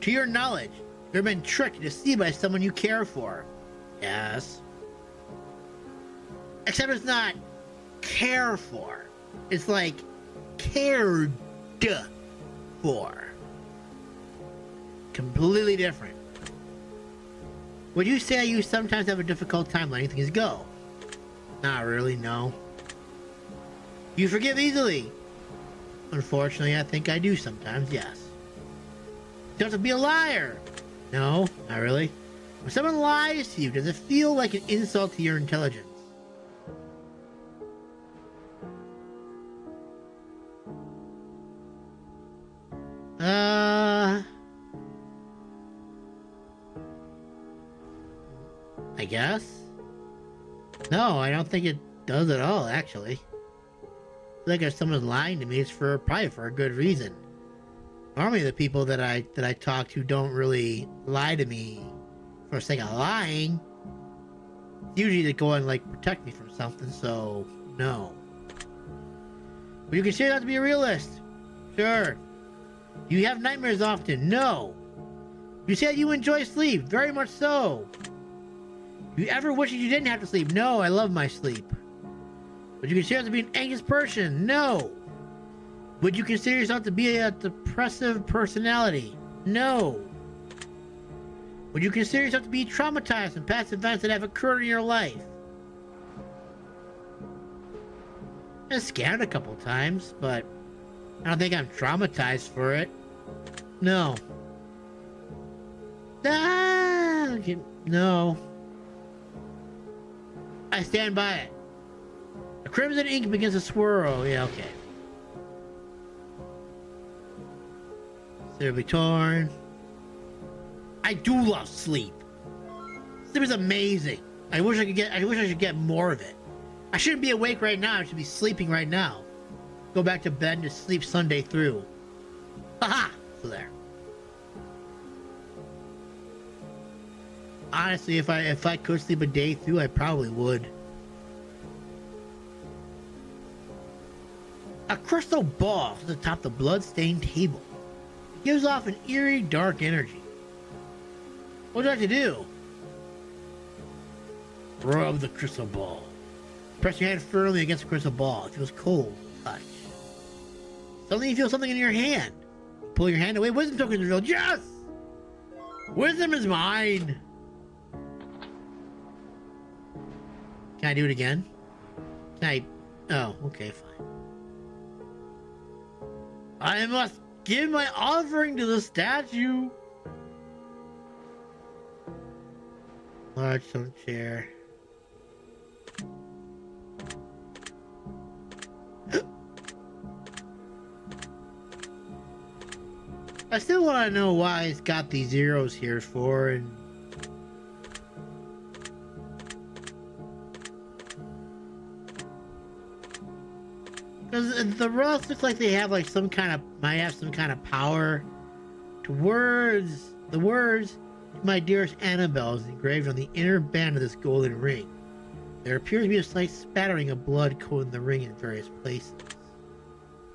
To your knowledge, you've been tricked and deceived by someone you care for. Yes. Except it's not care for. It's like cared for. Completely different. Would you say you sometimes have a difficult time letting things go? Not really, no. You forgive easily? Unfortunately, I think I do sometimes, yes. You have to be a liar? No, not really. When someone lies to you, does it feel like an insult to your intelligence? I guess? No, I don't think it does at all, actually. I feel like if someone's lying to me, it's probably for a good reason. Normally the people that I talk to don't really lie to me for the sake of lying. It's usually to go and, like, protect me from something, so no. But you consider that to be a realist? Sure. You have nightmares often? No. You said you enjoy sleep? Very much so. You ever wish that you didn't have to sleep? No, I love my sleep. Would you consider yourself to be an anxious person? No. Would you consider yourself to be a depressive personality? No. Would you consider yourself to be traumatized from past events that have occurred in your life? I've been scared a couple times, but I don't think I'm traumatized for it. No. No. I stand by it. The crimson ink begins to swirl. Yeah, okay. It'll be torn. I do love sleep. Sleep is amazing. I wish I could get more of it. I shouldn't be awake right now. I should be sleeping right now. Go back to bed and just sleep Sunday through. Haha! So there. Honestly, if I could sleep a day through, I probably would. A crystal ball sits atop the blood-stained table. It gives off an eerie, dark energy. What would you like to do? Rub the crystal ball. Press your hand firmly against the crystal ball. It feels cold. Touch. Suddenly you feel something in your hand. Pull your hand away. Wisdom token is revealed. Yes! Wisdom is mine. Can I do it again? Can I? Oh, okay, fine. I must give my offering to the statue. Large stone chair. I still want to know why it's got these zeros here for, and because the rocks look like they have like might have some kind of power. The words, my dearest Annabelle, is engraved on the inner band of this golden ring. There appears to be a slight spattering of blood coating the ring in various places.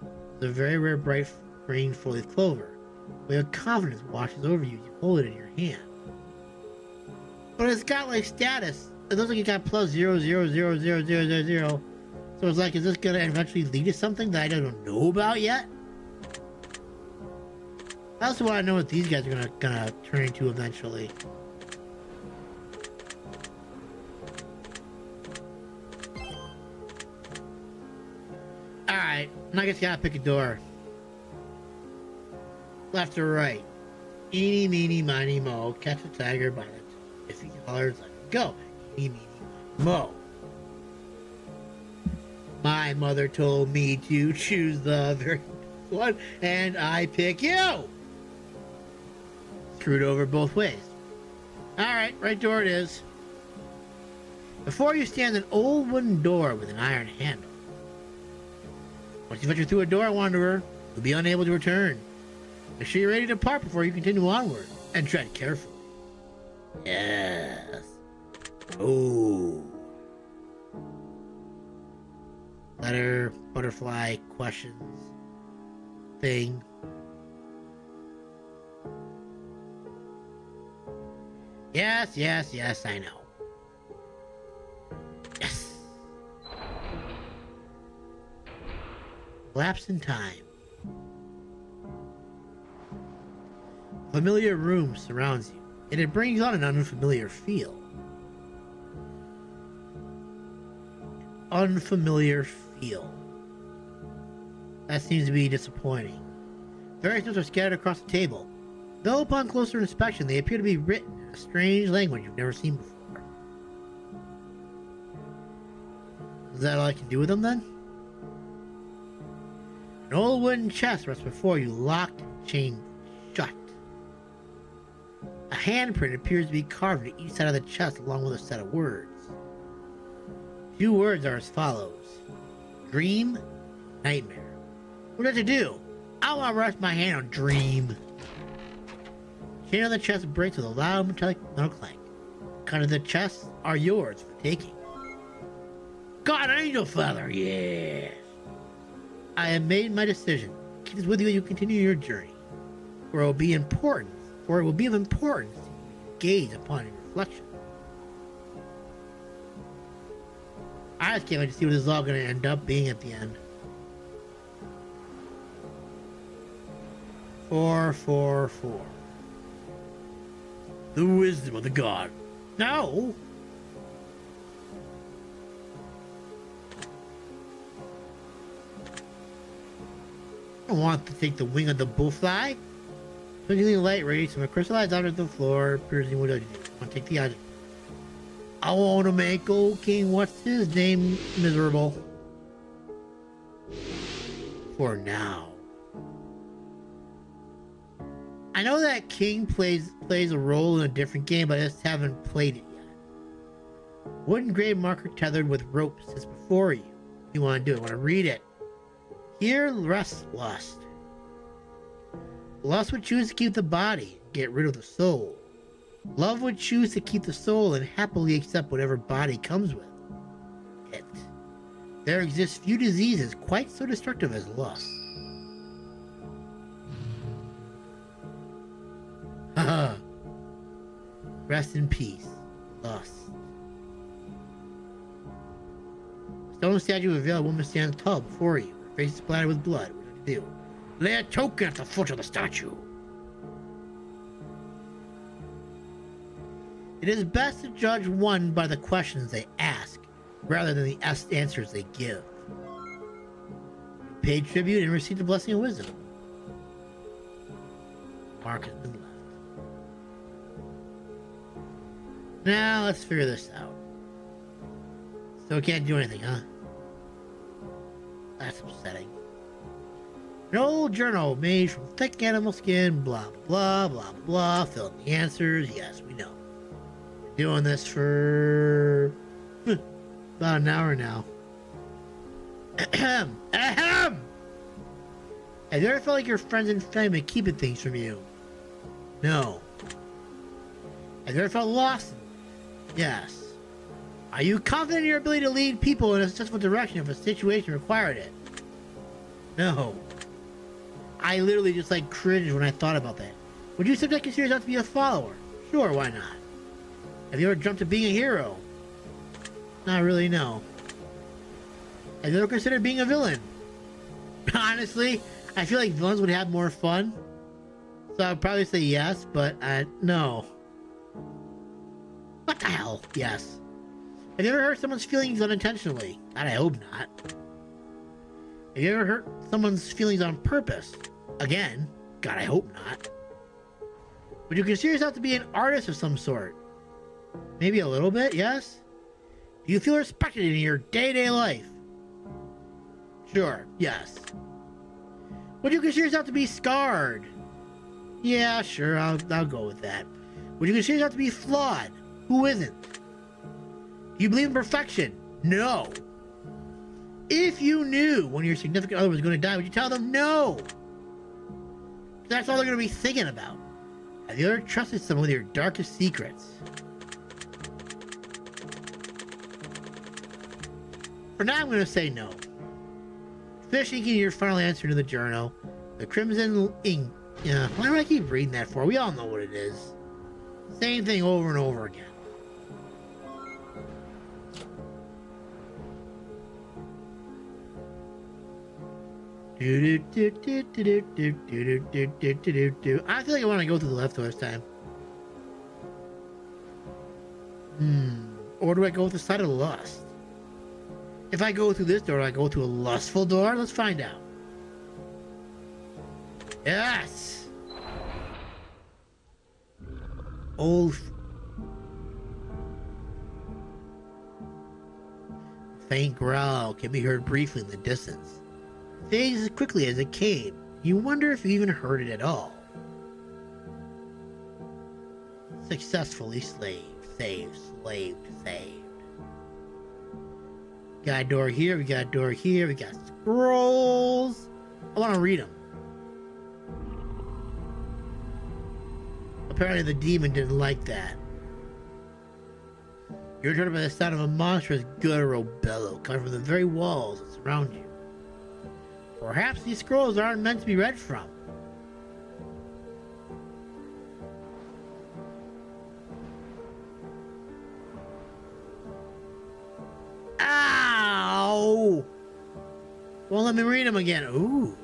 It's a very rare bright green four-leaf clover. A wave of confidence washes over you as you hold it in your hand. But it's got like status. It looks like it got plus 0.0000000. So it's like, is this gonna eventually lead to something that I don't know about yet? I also want to know what these guys are gonna turn into eventually. Alright, now I guess you gotta pick a door. Left or right? Eeny, meeny, miny, mo. Catch a tiger by the iffy colors. Let it go. Eeny, meeny, miny, mo. My mother told me to choose the very one, and I pick you. Screwed over both ways. Alright, right door it is. Before you stands an old wooden door with an iron handle. Once you venture through a door, wanderer, you'll be unable to return. Make sure you're ready to depart before you continue onward, and tread carefully. Yes. Oh. Letter, butterfly, questions, thing. Yes, yes, yes, I know. Yes. Lapse in time. A familiar room surrounds you, and it brings on an unfamiliar feel. Unfamiliar feel. That seems to be disappointing. Various notes are scattered across the table. Though upon closer inspection, they appear to be written in a strange language you've never seen before. Is that all I can do with them then? An old wooden chest rests before you, locked and chained shut. A handprint appears to be carved to each side of the chest along with a set of words. Few words are as follows. Dream, nightmare. What did you do? I want to rest my hand on dream. Chain on the chest breaks with a loud metal clank. Kind of the chests are yours for taking. God, angel feather, yes. I have made my decision. Keep this with you as you continue your journey. For it will be of importance to gaze upon your reflection. I just can't wait to see what this is all going to end up being at the end. 444. The wisdom of the god. No! I want to take the wing of the bullfly. Twinkling light rays from a crystallized out of the floor. Piercing what I do. I want to take the item. I want to make old King, what's his name, miserable. For now. I know that King plays a role in a different game, but I just haven't played it yet. Wooden grave marker tethered with rope sits before you. You want to do it. Want to read it. Here rests lust. Lust would choose to keep the body, get rid of the soul. Love would choose to keep the soul and happily accept whatever body comes with it. There exists few diseases quite so destructive as lust. Haha. Rest in peace, lust. Stone statue of a woman stands tall before you. Her face is splattered with blood. What do you do? Lay a token at the foot of the statue. It is best to judge one by the questions they ask, rather than the answers they give. You paid tribute and received the blessing of wisdom. Mark has been left. Now let's figure this out. Still can't do anything, huh? That's upsetting. An old journal made from thick animal skin, blah, blah, blah, blah, blah. Fill in the answers. Yes, we know. Been doing this for about an hour now. Ahem. Ahem! Have you ever felt like your friends and family keeping things from you? No. Have you ever felt lost? Yes. Are you confident in your ability to lead people in a successful direction if a situation required it? No. I literally just like cringed when I thought about that. Would you sometimes consider yourself to be a follower? Sure, why not? Have you ever jumped to being a hero? Not really, no. Have you ever considered being a villain? Honestly, I feel like villains would have more fun. So I'd probably say yes, but no. What the hell? Yes. Have you ever hurt someone's feelings unintentionally? God, I hope not. Have you ever hurt someone's feelings on purpose? Again, God, I hope not. Would you consider yourself to be an artist of some sort? Maybe a little bit, yes? Do you feel respected in your day-to-day life? Sure, yes. Would you consider yourself to be scarred? Yeah, sure, I'll go with that. Would you consider yourself to be flawed? Who isn't? Do you believe in perfection? No. If you knew when your significant other was going to die, would you tell them no? That's all they're going to be thinking about. Have you ever trusted someone with your darkest secrets? For now, I'm going to say no. Finish inking your final answer to the journal. The crimson ink. Yeah, why do I keep reading that for? We all know what it is. Same thing over and over again. I feel like I want to go through the leftovers time. Or do I go with the side of lust? If I go through this door, do I go through a lustful door? Let's find out. Yes! Old... faint growl can be heard briefly in the distance. Fades as quickly as it came. You wonder if you even heard it at all. Successfully saved. We got a door here, we got a door here, we got scrolls. I want to read them. Apparently the demon didn't like that. You're turned by the sound of a monstrous guttural bellow coming from the very walls that surround you. Perhaps these scrolls aren't meant to be read from. Ah! Won't let me read them again. Ooh.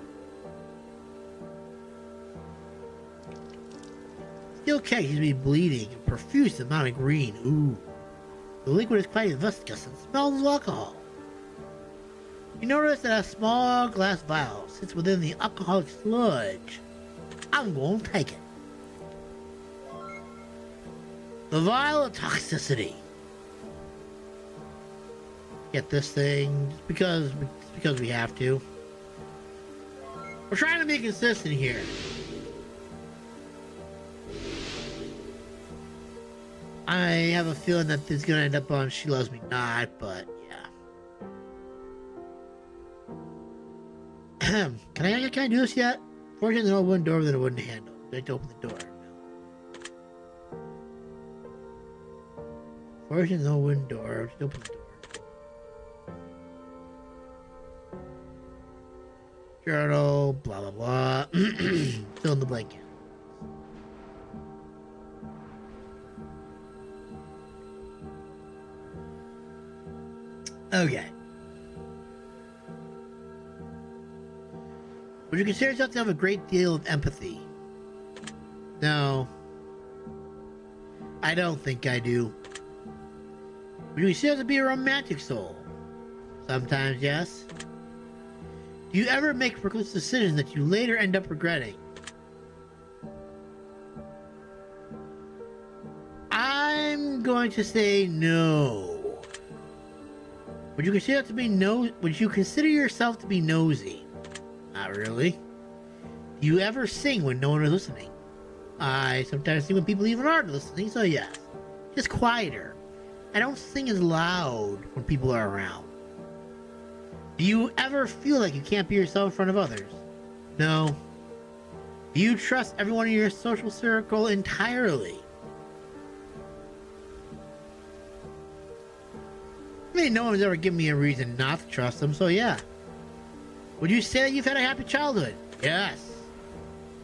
Steel keg seems to be bleeding and profuse amount of green. Ooh. The liquid is quite viscous and smells of alcohol. You notice that a small glass vial sits within the alcoholic sludge. I'm going to take it. The vial of toxicity. Get this thing just because we have to. We're trying to be consistent here. I have a feeling that this is gonna end up on She Loves Me Not, but yeah. Can I do this yet? Fortunately, no wooden door with a wooden handle. I have to open the door. Fortunately, no wooden door. Just open the door. Journal, blah blah blah. Fill in the blanket. Okay. Would you consider yourself to have a great deal of empathy? No. I don't think I do. Would you consider yourself to be a romantic soul? Sometimes, yes. Do you ever make reckless decisions that you later end up regretting? I'm going to say no. Would you consider yourself to be nosy? Not really. Do you ever sing when no one is listening? I sometimes sing when people even aren't listening, so yes. Just quieter. I don't sing as loud when people are around. Do you ever feel like you can't be yourself in front of others? No. Do you trust everyone in your social circle entirely? I mean, no one's ever given me a reason not to trust them, so yeah. Would you say that you've had a happy childhood? Yes.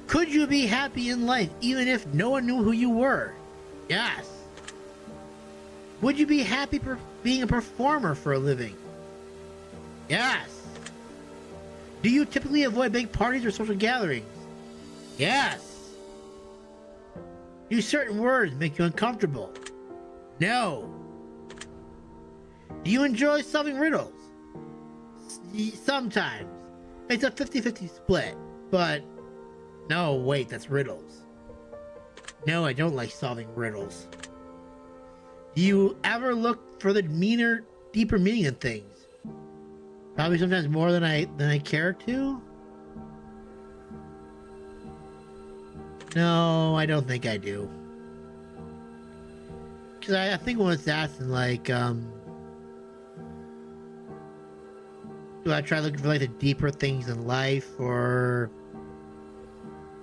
Could you be happy in life even if no one knew who you were? Yes. Would you be happy being a performer for a living? Yes. Do you typically avoid big parties or social gatherings? Yes. Do certain words make you uncomfortable? No. Do you enjoy solving riddles? Sometimes. It's a 50-50 split, but no, wait, that's riddles. No, I don't like solving riddles. Do you ever look for the deeper meaning in things? Probably sometimes more than I care to. No, I don't think I do. Because I think when it's asking like, do I try looking for like the deeper things in life or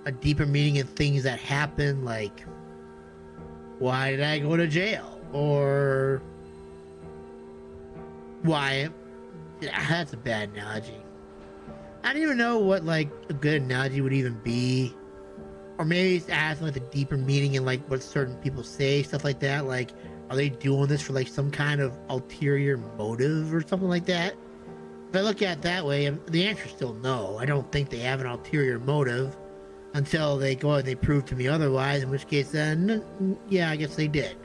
a deeper meaning in things that happen? Like, why did I go to jail? Or why? That's a bad analogy. I don't even know what like a good analogy would even be. Or maybe it's asking like the deeper meaning in like what certain people say, stuff like that. Like, are they doing this for like some kind of ulterior motive or something like that? If I look at it that way, the answer is still no. I don't think they have an ulterior motive until they go and they prove to me otherwise, in which case then, yeah, I guess they did.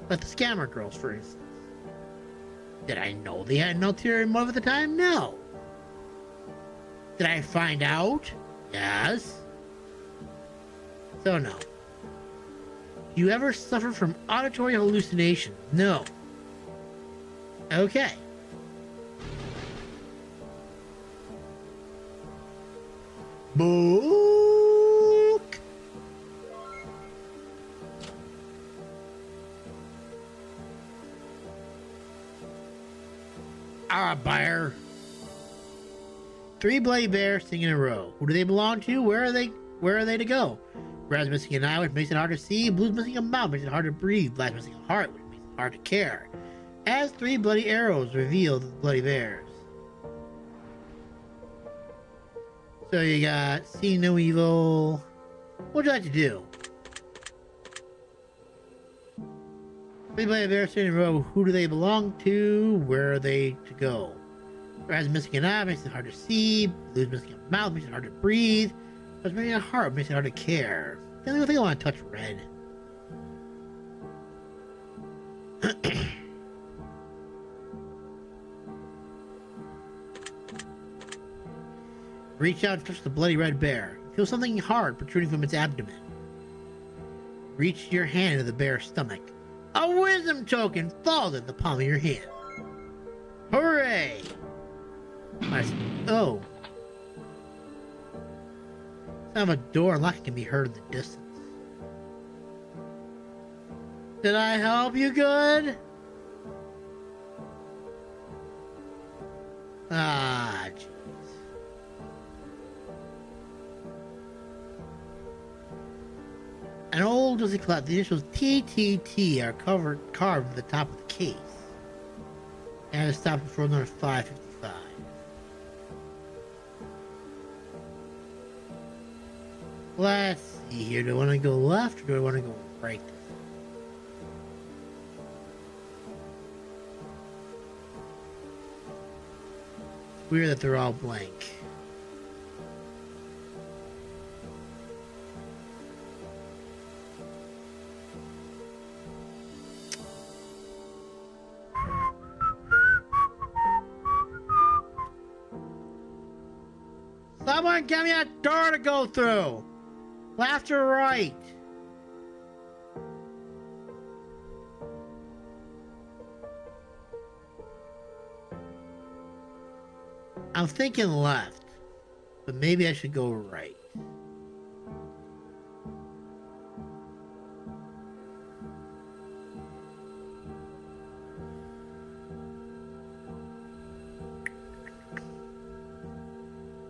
Like the scammer girls, for instance. Did I know they had an ulterior motive at the time? No. Did I find out? Yes. So no. Do you ever suffer from auditory hallucination? No. Okay. Book. Alright, buyer. 3 bloody bears singing in a row. Who do they belong to? Where are they to go? Red's missing an eye, which makes it hard to see. Blue's missing a mouth, which makes it hard to breathe. Black's missing a heart, which makes it hard to care. As 3 bloody arrows reveal the bloody bears. So you got see no evil. What would you like to do? 3 bloody bears sitting in a row. Who do they belong to? Where are they to go? Red missing an eye makes it hard to see. Blue's missing a mouth makes it hard to breathe. Red's missing a heart makes it hard to care. The only thing I want to touch red. Reach out and touch the bloody red bear. Feel something hard protruding from its abdomen. Reach your hand into the bear's stomach. A wisdom token falls in the palm of your hand. Hooray! Oh. Sound of a door unlocking can be heard in the distance. Did I help you good? Ah, jeez. An old dusty cloth, the initials TTT are carved at the top of the case. And it stopped before number 555. Let's see here. Do I want to go left or do I want to go right? It's weird that they're all blank. Someone give me a door to go through. Left or right? I'm thinking left, but maybe I should go right.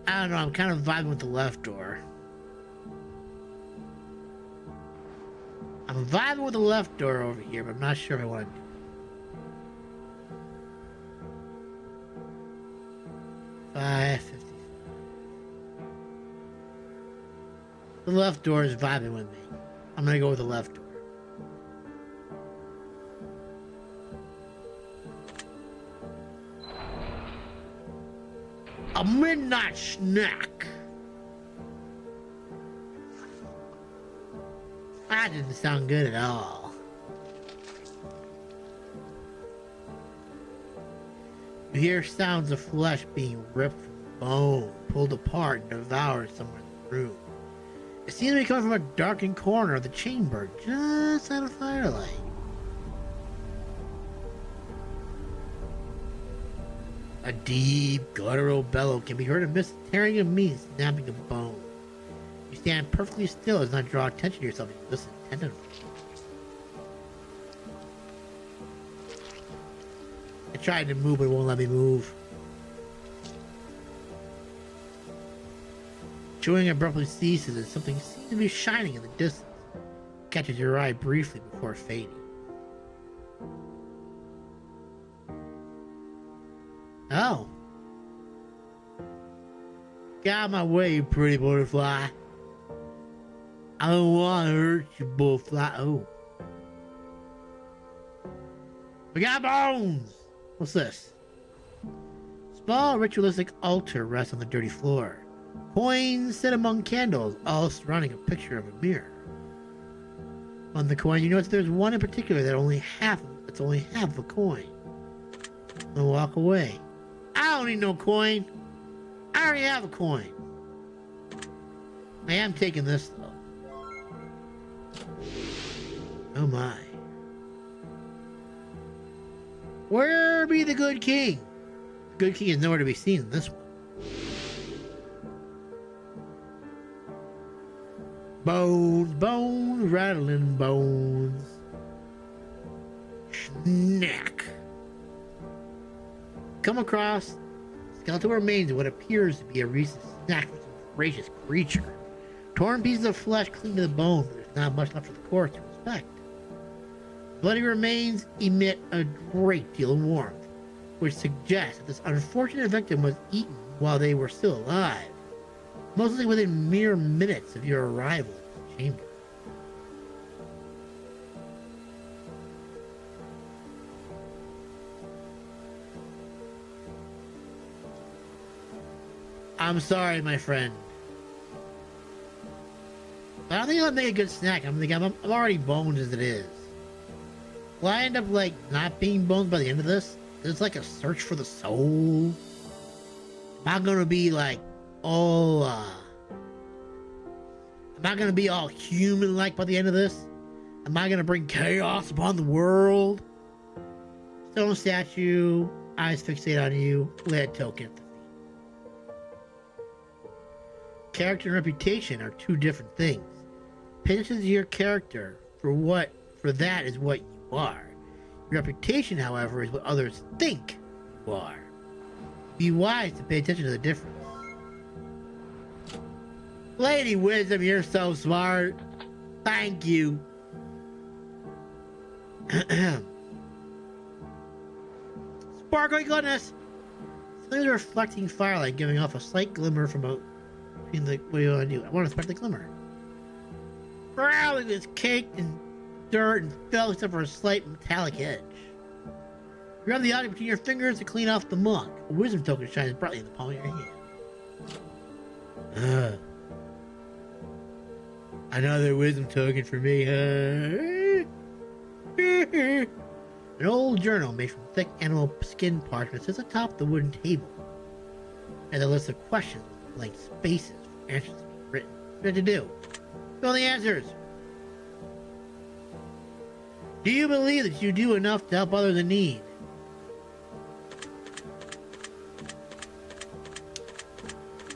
I don't know, I'm kind of vibing with the left door. I'm vibing with the left door over here, but I'm not sure if I want to do it. The left door is vibing with me. I'm gonna go with the left door. A midnight snack. That didn't sound good at all. You hear sounds of flesh being ripped from bone, pulled apart, and devoured somewhere in the room. It seems to be coming from a darkened corner of the chamber, just out of firelight. A deep, guttural bellow can be heard amidst the tearing of meat, snapping of bone. You stand perfectly still as not draw attention to yourself and you listen attentively. I tried to move, but it won't let me move. Chewing abruptly ceases and something seems to be shining in the distance. It catches your eye briefly before fading. Oh. Get out of my way, you pretty butterfly. I don't want to hurt you, butterfly. Oh. We got bones! What's this? Small ritualistic altar rests on the dirty floor. Coins set among candles, all surrounding a picture of a mirror. On the coin, you notice there's one in particular that's only half of a coin. And walk away. I don't need no coin. I already have a coin. I am taking this though. Oh my. Where be the good king? The good king is nowhere to be seen in this one. Bones, bones, rattling bones. Snack. Come across skeletal remains of what appears to be a recent snack from some voracious creature. Torn pieces of flesh cling to the bone, but there's not much left of the corpse to inspect. Bloody remains emit a great deal of warmth, which suggests that this unfortunate victim was eaten while they were still alive, mostly within mere minutes of your arrival at the chamber. I'm sorry, my friend. I don't think I'll make a good snack. I'm already boned as it is. Will I end up like not being boned by the end of this? There's like a search for the soul. Am I gonna be like all am I gonna be all human like by the end of this? Am I gonna bring chaos upon the world? Stone statue, eyes fixate on you, lead token at the feet. Character and reputation are two different things. Pay attention to your character for that is what you are. Your reputation, however, is what others think you are. Be wise to pay attention to the difference. Lady Wisdom, you're so smart. Thank you. Sparkling goodness! Something's reflecting firelight, giving off a slight glimmer from a... What do you want to do? I want to spark the glimmer. Ground is caked in dirt and fell except for a slight metallic edge. Grab the object between your fingers to clean off the muck. A wisdom token shines brightly in the palm of your hand. Another wisdom token for me. An old journal made from thick animal skin parchment sits atop the wooden table. And a list of questions with blank spaces for answers to be written. What to do? Fill the answers. Do you believe that you do enough to help others in need?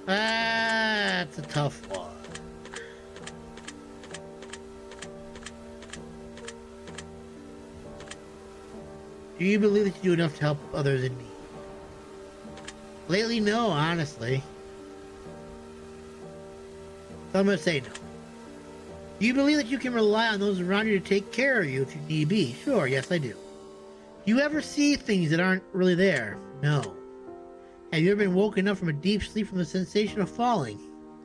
That's a tough one. Do you believe that you do enough to help others in need? Lately, no, honestly. So I'm gonna say no. Do you believe that you can rely on those around you to take care of you if you need be? Sure, yes I do. Do you ever see things that aren't really there? No. Have you ever been woken up from a deep sleep from the sensation of falling?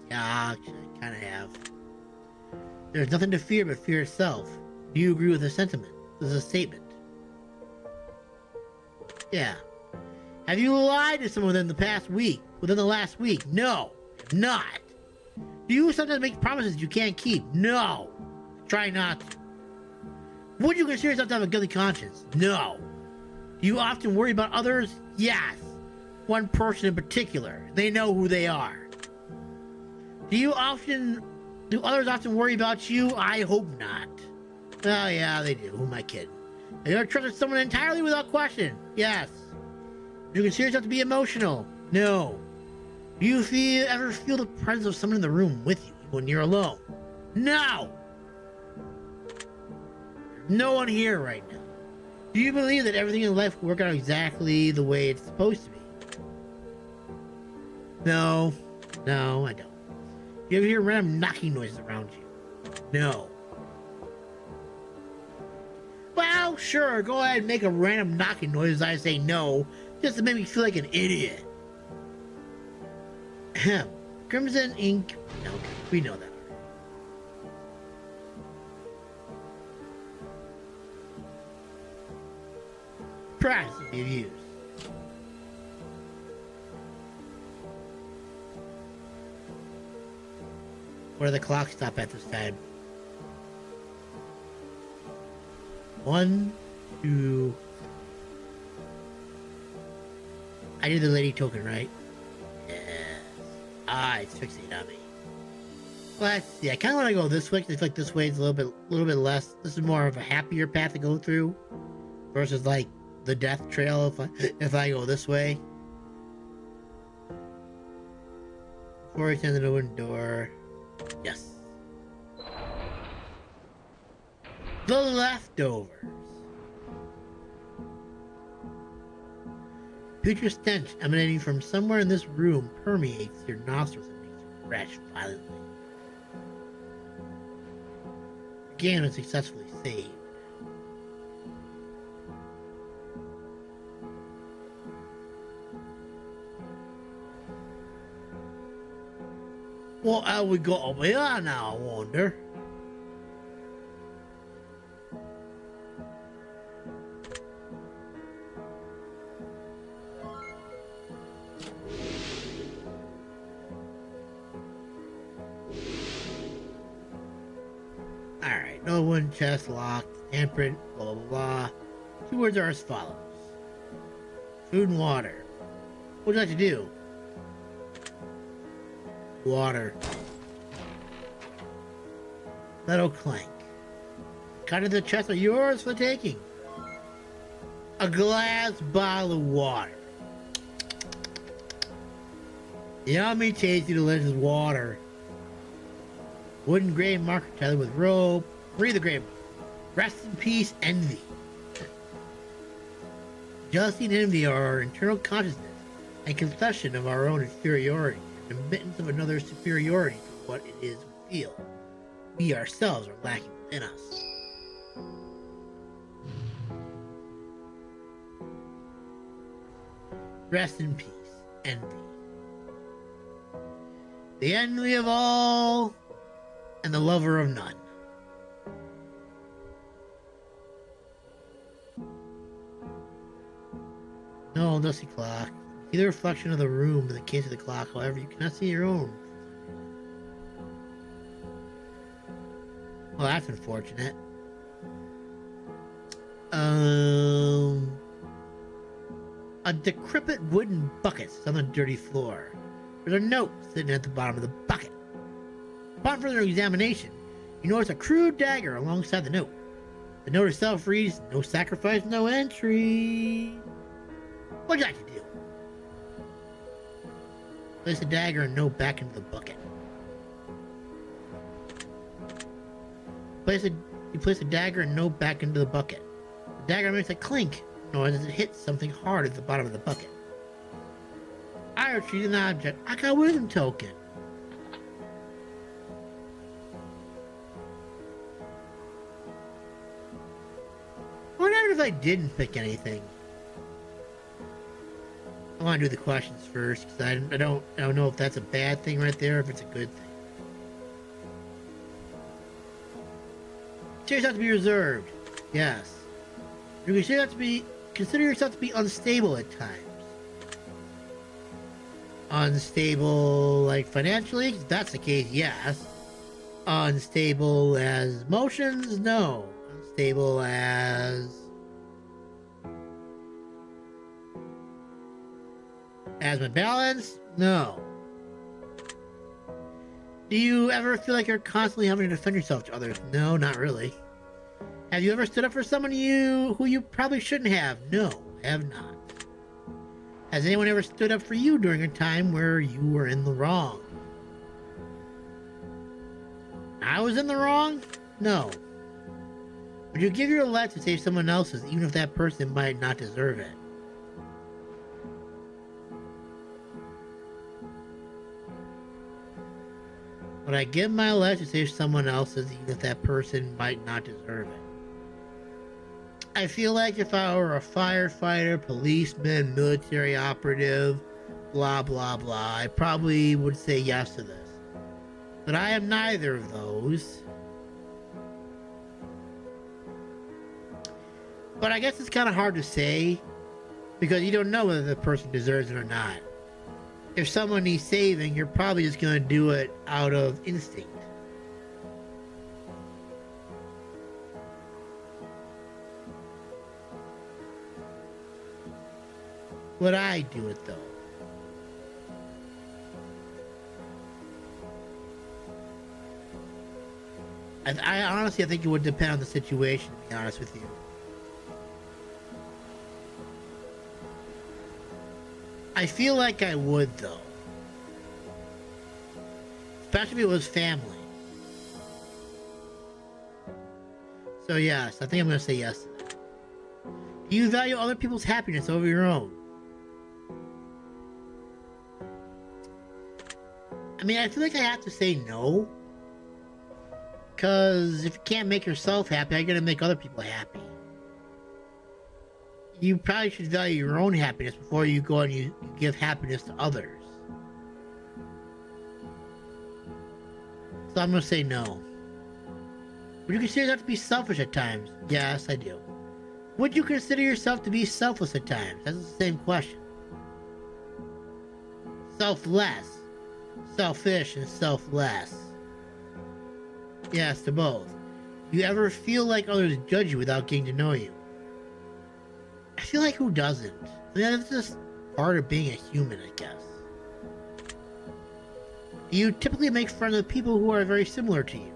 Yeah, I kind of have. There's nothing to fear but fear itself. Do you agree with the sentiment? This is a statement. Yeah. Have you lied to someone within the last week? No, not. Do you sometimes make promises you can't keep? No. Try not to. Would you consider yourself to have a guilty conscience? No. Do you often worry about others? Yes. One person in particular. They know who they are. Do others often worry about you? I hope not. Oh yeah, they do. Who am I kidding? Have you ever trusted someone entirely without question? Yes. Do you consider yourself to be emotional? No. Do you ever feel the presence of someone in the room with you when you're alone? No! No one here right now. Do you believe that everything in life will work out exactly the way it's supposed to be? No. No, I don't. Do you ever hear random knocking noises around you? No. Well, sure, go ahead and make a random knocking noise as I say no, just to make me feel like an idiot. Ahem. Crimson ink. No, we know that. Practice to be used. Where do the clocks stop at this time? 1, 2. I did the lady token, right? Yes. Ah, it's fixated on me. Let's see. I kind of want to go this way because I feel like this way is a little bit less. This is more of a happier path to go through, versus like the death trail. If I go this way. Before I stand in the wooden door. Yes. The leftovers. Putrid stench emanating from somewhere in this room permeates your nostrils and makes you retch violently. The game is successfully saved. What have we got over here now, I wonder? No one chest locked, handprint, blah blah blah. Two words are as follows. Food and water. What would you like to do? Water. Metal clank. Cut of the chest are yours for the taking. A glass bottle of water. Yummy, tasty, delicious water. Wooden grave marker tethered with rope. Breathe the grave. Rest in peace, envy. Jealousy and envy are our internal consciousness and confession of our own inferiority, and admittance of another's superiority to what it is we feel. We ourselves are lacking within us. Rest in peace, envy. The envy of all and the lover of none. No, dusty clock. See the reflection of the room in the case of the clock, however, you cannot see your own. Well, that's unfortunate. A decrepit wooden bucket sits on the dirty floor. There's a note sitting at the bottom of the bucket. Upon further examination, you notice a crude dagger alongside the note. The note itself reads, "No sacrifice, no entry." What would you like to do? Place the dagger and note back into the bucket. You place the dagger and note back into the bucket. The dagger makes a clink noise as it hits something hard at the bottom of the bucket. I retrieve an object. I got a wisdom token. What happened if I didn't pick anything? I want to do the questions first because I don't know if that's a bad thing right there or if it's a good thing. Consider yourself to be reserved. Yes. You consider yourself to be unstable at times. Unstable, like financially? If that's the case, yes. Unstable as emotions? No. Unstable as my balance? No. Do you ever feel like you're constantly having to defend yourself to others? No, not really. Have you ever stood up for someone who you probably shouldn't have? No, I have not. Has anyone ever stood up for you during a time where you were in the wrong? I was in the wrong? No. Would you give your life to save someone else's, even if that person might not deserve it? Would I give my life to save someone else's, even if that person might not deserve it? I feel like if I were a firefighter, policeman, military operative, blah blah blah, I probably would say yes to this. But I am neither of those. But I guess it's kind of hard to say because you don't know whether the person deserves it or not. If someone needs saving, you're probably just going to do it out of instinct. Would I do it though? I honestly, I think it would depend on the situation, to be honest with you. I feel like I would though. Especially if it was family. So yes, I think I'm going to say yes to that. Do you value other people's happiness over your own? I mean, I feel like I have to say no. Because if you can't make yourself happy, how are you going to make other people happy? You probably should value your own happiness before you go and you give happiness to others. So I'm going to say no. Would you consider yourself to be selfish at times? Yes, I do. Would you consider yourself to be selfless at times? That's the same question. Selfless, selfish, and selfless. Yes, to both. You ever feel like others judge you without getting to know you? I feel like who doesn't? That's just part of being a human, I guess. Do you typically make friends with people who are very similar to you?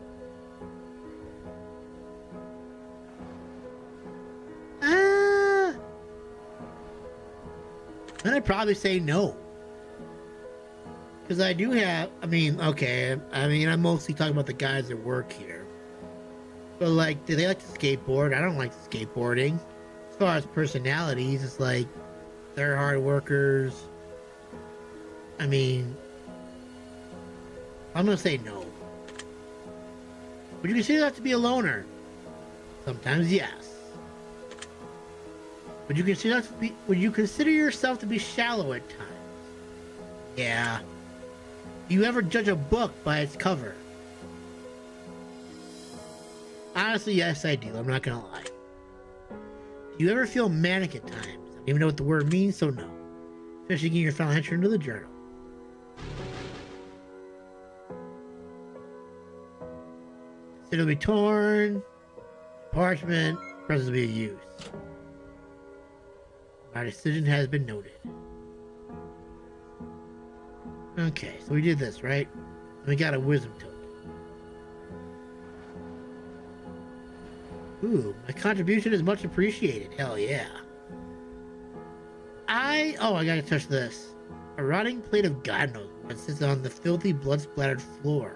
Then I'd probably say no. Because I do have, I'm mostly talking about the guys that work here. But, like, do they like to skateboard? I don't like skateboarding. As far as personalities, it's like, they're hard workers. I mean, I'm going to say no. Would you consider that to be a loner? Sometimes, yes. Would you consider yourself to be shallow at times? Yeah. Do you ever judge a book by its cover? Honestly, yes, I do. I'm not gonna lie. Do you ever feel manic at times? I don't even know what the word means, so no. Especially getting your final entry into the journal. It'll be torn. Parchment. Presents will be used. My decision has been noted. Okay, so we did this, right? We got a wisdom token. Ooh, my contribution is much appreciated. Hell yeah. I gotta touch this. A rotting plate of God knows what sits on the filthy, blood-splattered floor.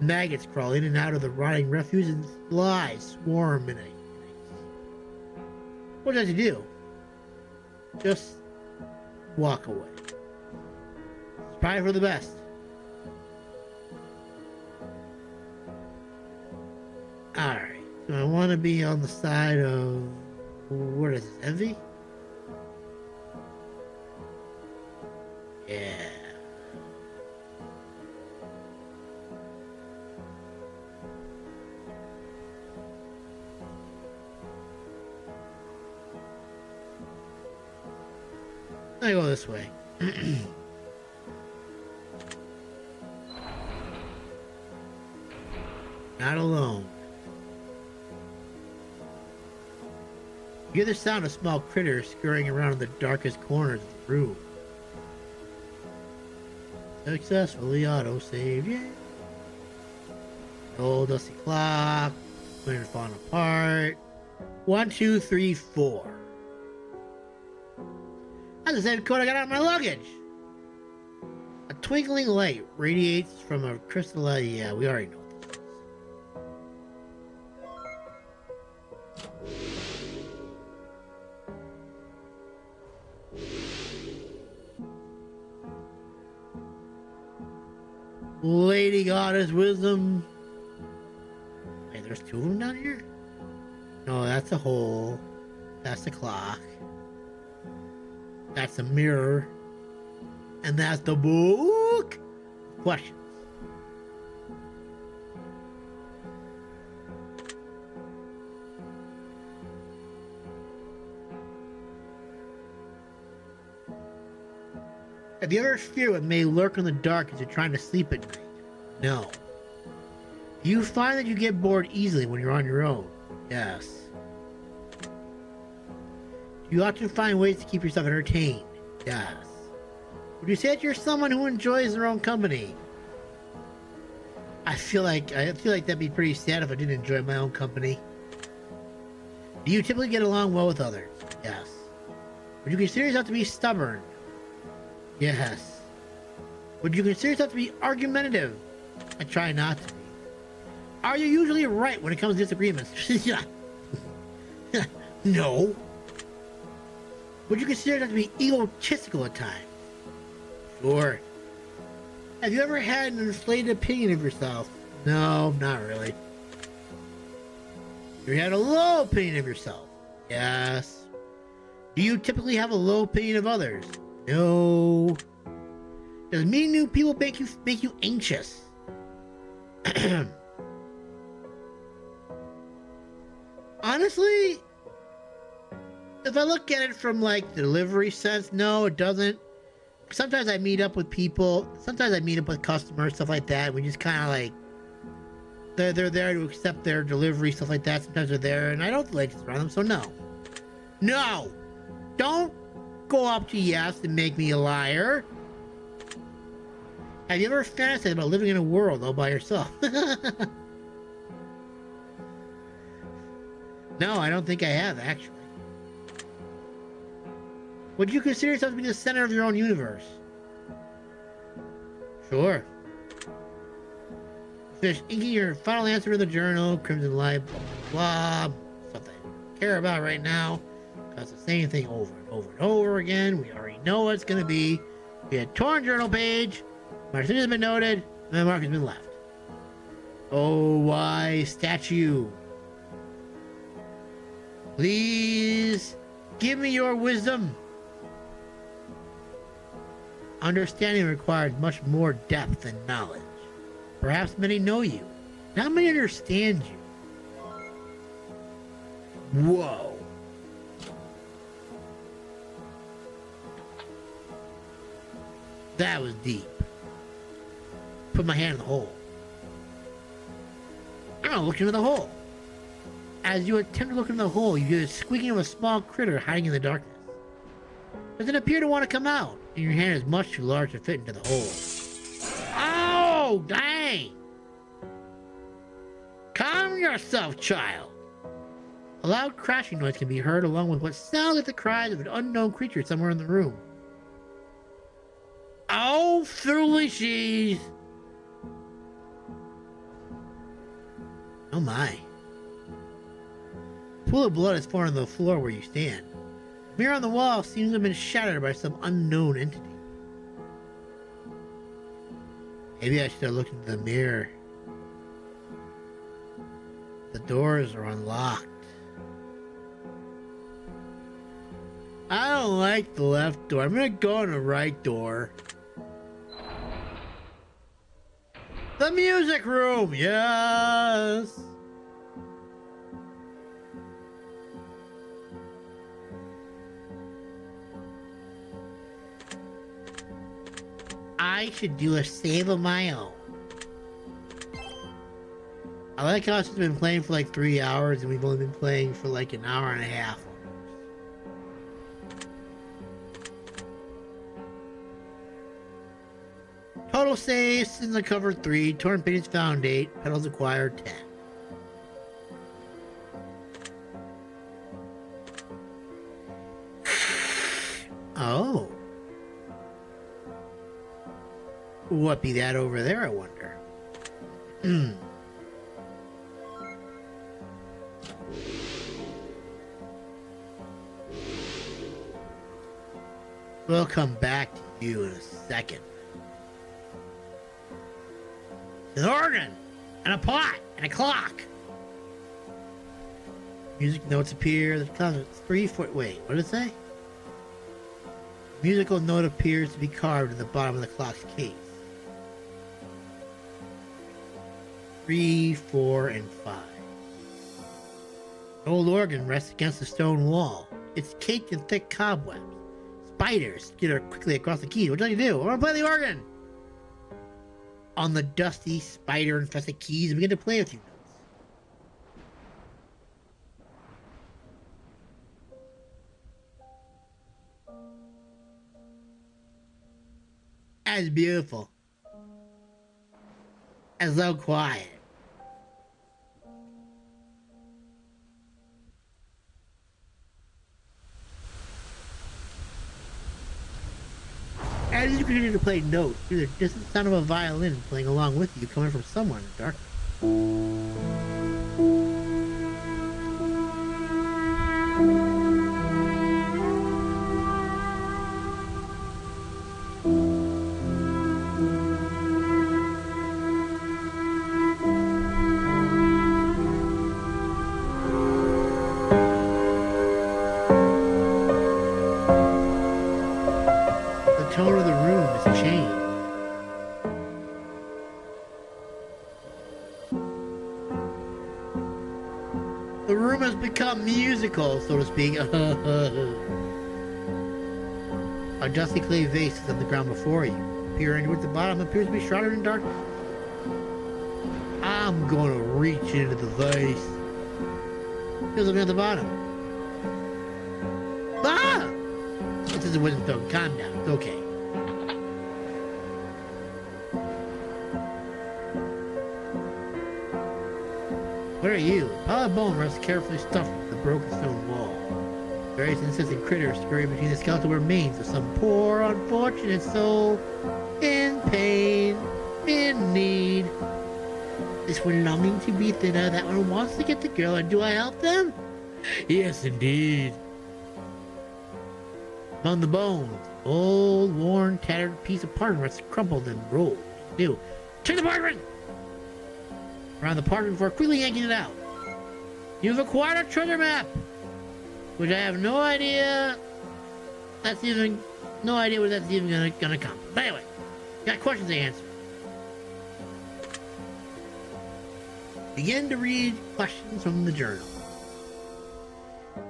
Maggots crawl in and out of the rotting refuse and flies swarm in it. What does he do? Just walk away. It's probably for the best. Alright, so I want to be on the side of... what is this, envy? Yeah. I go this way. Not alone. You hear the sound of small critters scurrying around in the darkest corners of the room. Successfully auto-saved, yeah. The old dusty clock, when it's falling apart. 1, 2, 3, 4. That's the same code I got out of my luggage. A twinkling light radiates from a crystal. Yeah, we already know what this is. Lady Goddess Wisdom. Wait, there's two of them down here? No, that's a hole. That's the clock. That's a mirror. And that's the book. Questions. Have you ever feared what may lurk in the dark as you're trying to sleep at night? No. Do you find that you get bored easily when you're on your own? Yes. Do you often find ways to keep yourself entertained? Yes. Would you say that you're someone who enjoys their own company? I feel like that'd be pretty sad if I didn't enjoy my own company. Do you typically get along well with others? Yes. Would you consider yourself to be stubborn? Yes. Would you consider yourself to be argumentative? I try not to be. Are you usually right when it comes to disagreements? No. Would you consider yourself to be egotistical at times? Sure. Have you ever had an inflated opinion of yourself? No, not really. You had a low opinion of yourself? Yes. Do you typically have a low opinion of others? No. Does meeting new people make you anxious? Honestly, if I look at it from like the delivery sense, no, it doesn't. Sometimes I meet up with people. Sometimes I meet up with customers, stuff like that. We just kind of like They're there to accept their delivery, stuff like that. Sometimes they're there, and I don't like to surround them, so no. No! Don't go up to yes and make me a liar. Have you ever fantasized about living in a world all by yourself? No, I don't think I have, actually. Would you consider yourself to be the center of your own universe? Sure. Finish inking your final answer to the journal, Crimson Light, blah, blah, blah. Something I don't care about right now. Because it's the same thing over and over and over again. We already know what it's going to be. We had torn journal page. My decision has been noted. And the mark has been left. Oh, why statue? Please give me your wisdom. Understanding requires much more depth than knowledge. Perhaps many know you. Not many understand you. Whoa. That was deep. Put my hand in the hole. I'm gonna look into the hole. As you attempt to look into the hole, you hear the squeaking of a small critter hiding in the darkness. Doesn't appear to want to come out, and your hand is much too large to fit into the hole. Oh, dang! Calm yourself, child! A loud crashing noise can be heard along with what sounds like the cries of an unknown creature somewhere in the room. Oh, foolishies! Oh my. A pool of blood is formed on the floor where you stand. The mirror on the wall seems to have been shattered by some unknown entity. Maybe I should have looked into the mirror. The doors are unlocked. I don't like the left door. I'm gonna go in the right door. The music room, yes! I should do a save of my own. I like how it's been playing for like 3 hours and we've only been playing for like an hour and a half. Total saves in the cover 3, torn pages found 8, petals acquired 10. Oh. What be that over there, I wonder? We'll come back to you in a second. An organ, and a pot, and a clock. Music notes appear. The clock is 3 foot. Wait, what did it say? Musical note appears to be carved in the bottom of the clock's case. 3, 4, and 5. An old organ rests against the stone wall. It's caked in thick cobwebs. Spiders skitter quickly across the keys. What do you do? I want to play the organ. On the dusty, spider-infested keys, and begin to play a few notes. As beautiful. As so quiet. As you continue to play notes, you hear the distant sound of a violin playing along with you, coming from somewhere in the darkness. The tone of the room has changed. The room has become musical, so to speak. A dusty clay vase is on the ground before you. Peering towards the bottom appears to be shrouded in darkness. I'm gonna reach into the vase. Feels like at the bottom. Ah! This is a wisdom stone. Calm down. It's okay. What are you? A pile of bone rests carefully stuffed with the broken stone wall. Various insistent critters scurry between the skeletal remains of some poor, unfortunate soul in pain, in need. This one longing to be thinner, that one wants to get the girl, and do I help them? Yes, indeed. Among the bones, old, worn, tattered piece of parchment rests crumpled and rolled. New. Take the parchment! Around the parchment before quickly yanking it out. You've acquired a treasure map! Which I have no idea where that's even gonna come. But anyway, got questions to answer. Begin to read questions from the journal.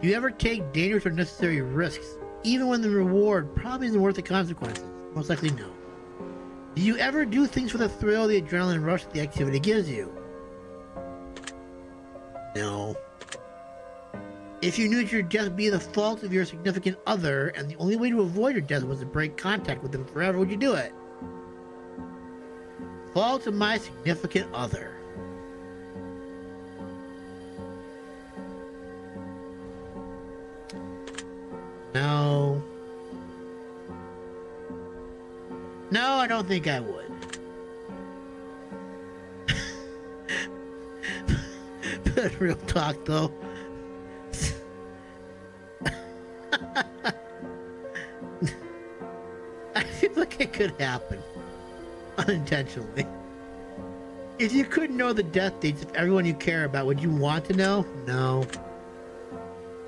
Do you ever take dangerous or necessary risks, even when the reward probably isn't worth the consequences? Most likely no. Do you ever do things for the thrill, the adrenaline rush that the activity gives you? No. If you knew that your death would be the fault of your significant other, and the only way to avoid your death was to break contact with them forever, would you do it? Fault of my significant other. No. No, I don't think I would. But real talk, though. I feel like it could happen. Unintentionally. If you could know the death dates of everyone you care about, would you want to know? No.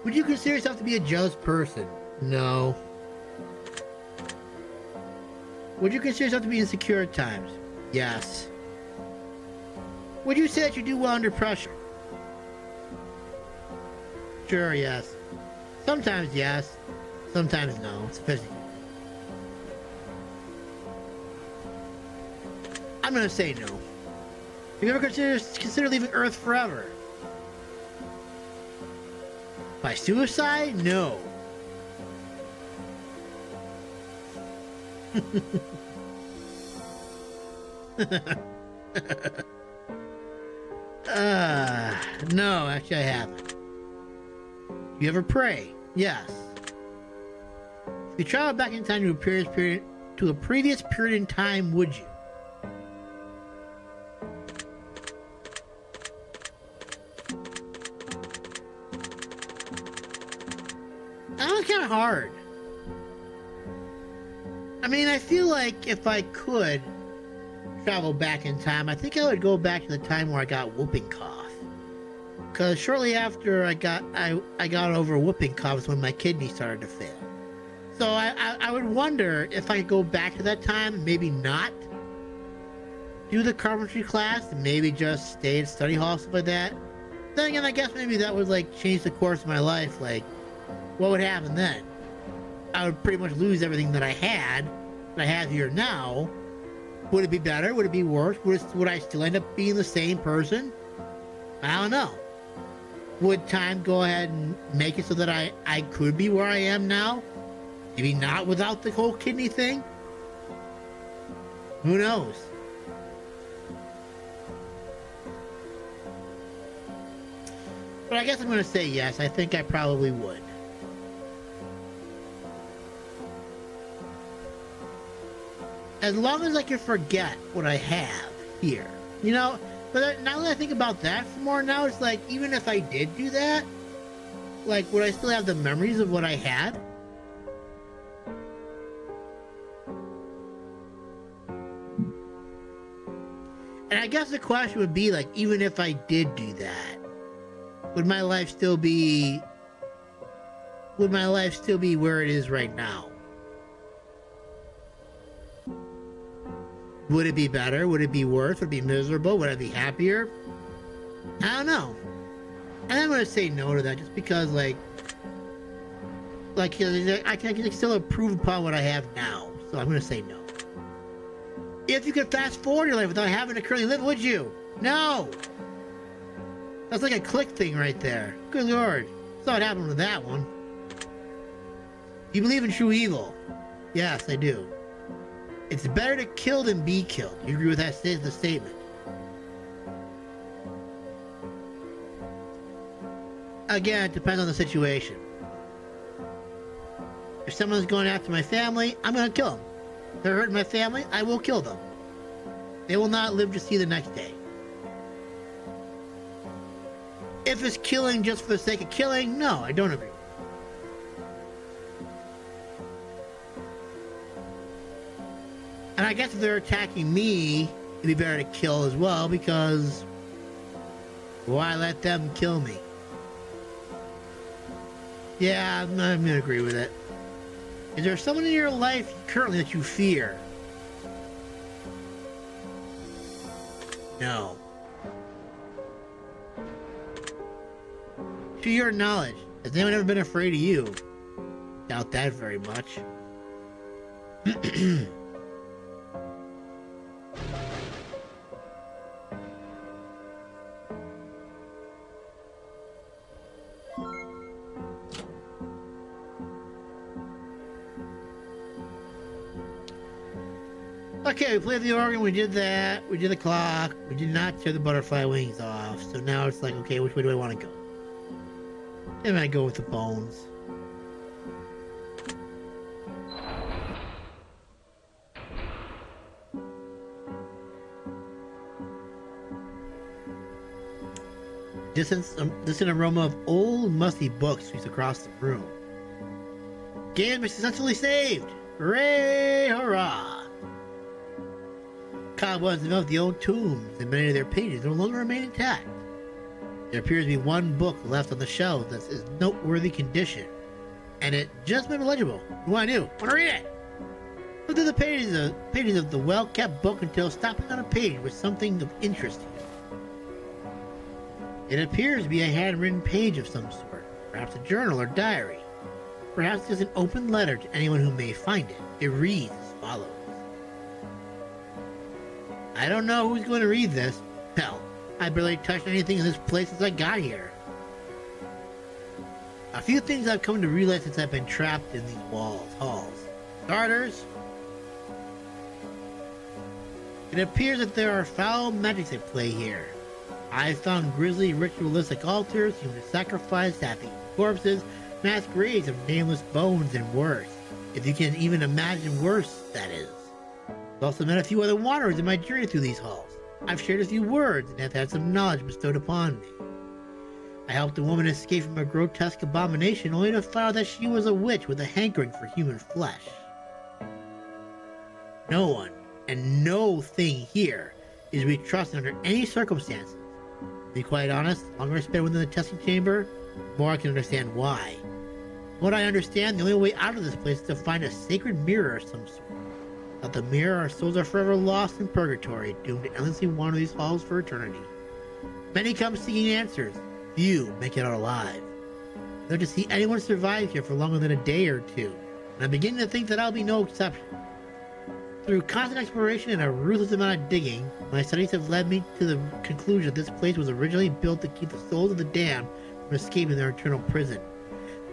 Would you consider yourself to be a jealous person? No. Would you consider yourself to be insecure at times? Yes. Would you say that you do well under pressure? Sure, yes. Sometimes yes. Sometimes no. It's physical. I'm gonna say no. Have you ever consider leaving Earth forever? By suicide? No. No, actually I haven't. You ever pray? Yes. If you travel back in time to a previous period in time, would you? That was kind of hard. I mean, I feel like if I could travel back in time, I think I would go back to the time where I got whooping cough. Because shortly after I got over whooping cough is when my kidney started to fail. So I would wonder if I could go back to that time, maybe not do the carpentry class, and maybe just stay at study hall, stuff like that. Then again, I guess maybe that would like change the course of my life. Like, what would happen then? I would pretty much lose everything that I have here now. Would it be better? Would it be worse? Would I still end up being the same person? I don't know. Would time go ahead and make it so that I could be where I am now? Maybe not without the whole kidney thing? Who knows? But I guess I'm going to say yes. I think I probably would. As long as I can forget what I have here. You know, but now that I think about that more now, it's like, even if I did do that, like, would I still have the memories of what I had? And I guess the question would be, like, even if I did do that, would my life still be where it is right now? Would it be better? Would it be worse? Would it be miserable? Would I be happier? I don't know. And I'm going to say no to that just because, like I can still improve upon what I have now. So I'm going to say no. If you could fast forward your life without having to currently live, would you? No! That's like a click thing right there. Good lord. Saw what happened with that one. You believe in true evil? Yes, I do. It's better to kill than be killed. You agree with that the statement? Again, it depends on the situation. If someone's going after my family, I'm going to kill them. If they're hurting my family, I will kill them. They will not live to see the next day. If it's killing just for the sake of killing, no, I don't agree. And I guess if they're attacking me, it'd be better to kill as well, because why let them kill me? Yeah, I'm gonna agree with it. Is there someone in your life currently that you fear? No. To your knowledge, has anyone ever been afraid of you? Doubt that very much. Okay, we played the organ, we did that, we did the clock, we did not tear the butterfly wings off, so now it's like, okay, which way do I want to go? And I go with the bones. Distant aroma of old musty books sweeps across the room. Game is successfully saved! Hooray! Hurrah! Cobwebs of the old tombs, and many of their pages no longer remain intact. There appears to be one book left on the shelf that is in noteworthy condition, and it just may be legible. What do? I want to read it! Look through the pages of the well-kept book until stopping on a page with something of interest to you. It appears to be a handwritten page of some sort, perhaps a journal or diary. Perhaps it's an open letter to anyone who may find it. It reads as follows. I don't know who's going to read this. Hell, I barely touched anything in this place since I got here. A few things I've come to realize since I've been trapped in these halls. Starters, it appears that there are foul magics at play here. I've found grisly ritualistic altars, human sacrifice, happy corpses, masquerades of nameless bones, and worse. If you can even imagine worse, that is. I've also met a few other wanderers in my journey through these halls. I've shared a few words and have had some knowledge bestowed upon me. I helped a woman escape from a grotesque abomination only to find out that she was a witch with a hankering for human flesh. No one and no thing here is to be trusted under any circumstances. To be quite honest, the longer I spend within the testing chamber, the more I can understand why. From what I understand, the only way out of this place is to find a sacred mirror of some sort. Without the mirror, our souls are forever lost in purgatory, doomed to endlessly wander these halls for eternity. Many come seeking answers. Few make it out alive. I'd love to see anyone survive here for longer than a day or two, and I'm beginning to think that I'll be no exception. Through constant exploration and a ruthless amount of digging, my studies have led me to the conclusion that this place was originally built to keep the souls of the damned from escaping their eternal prison.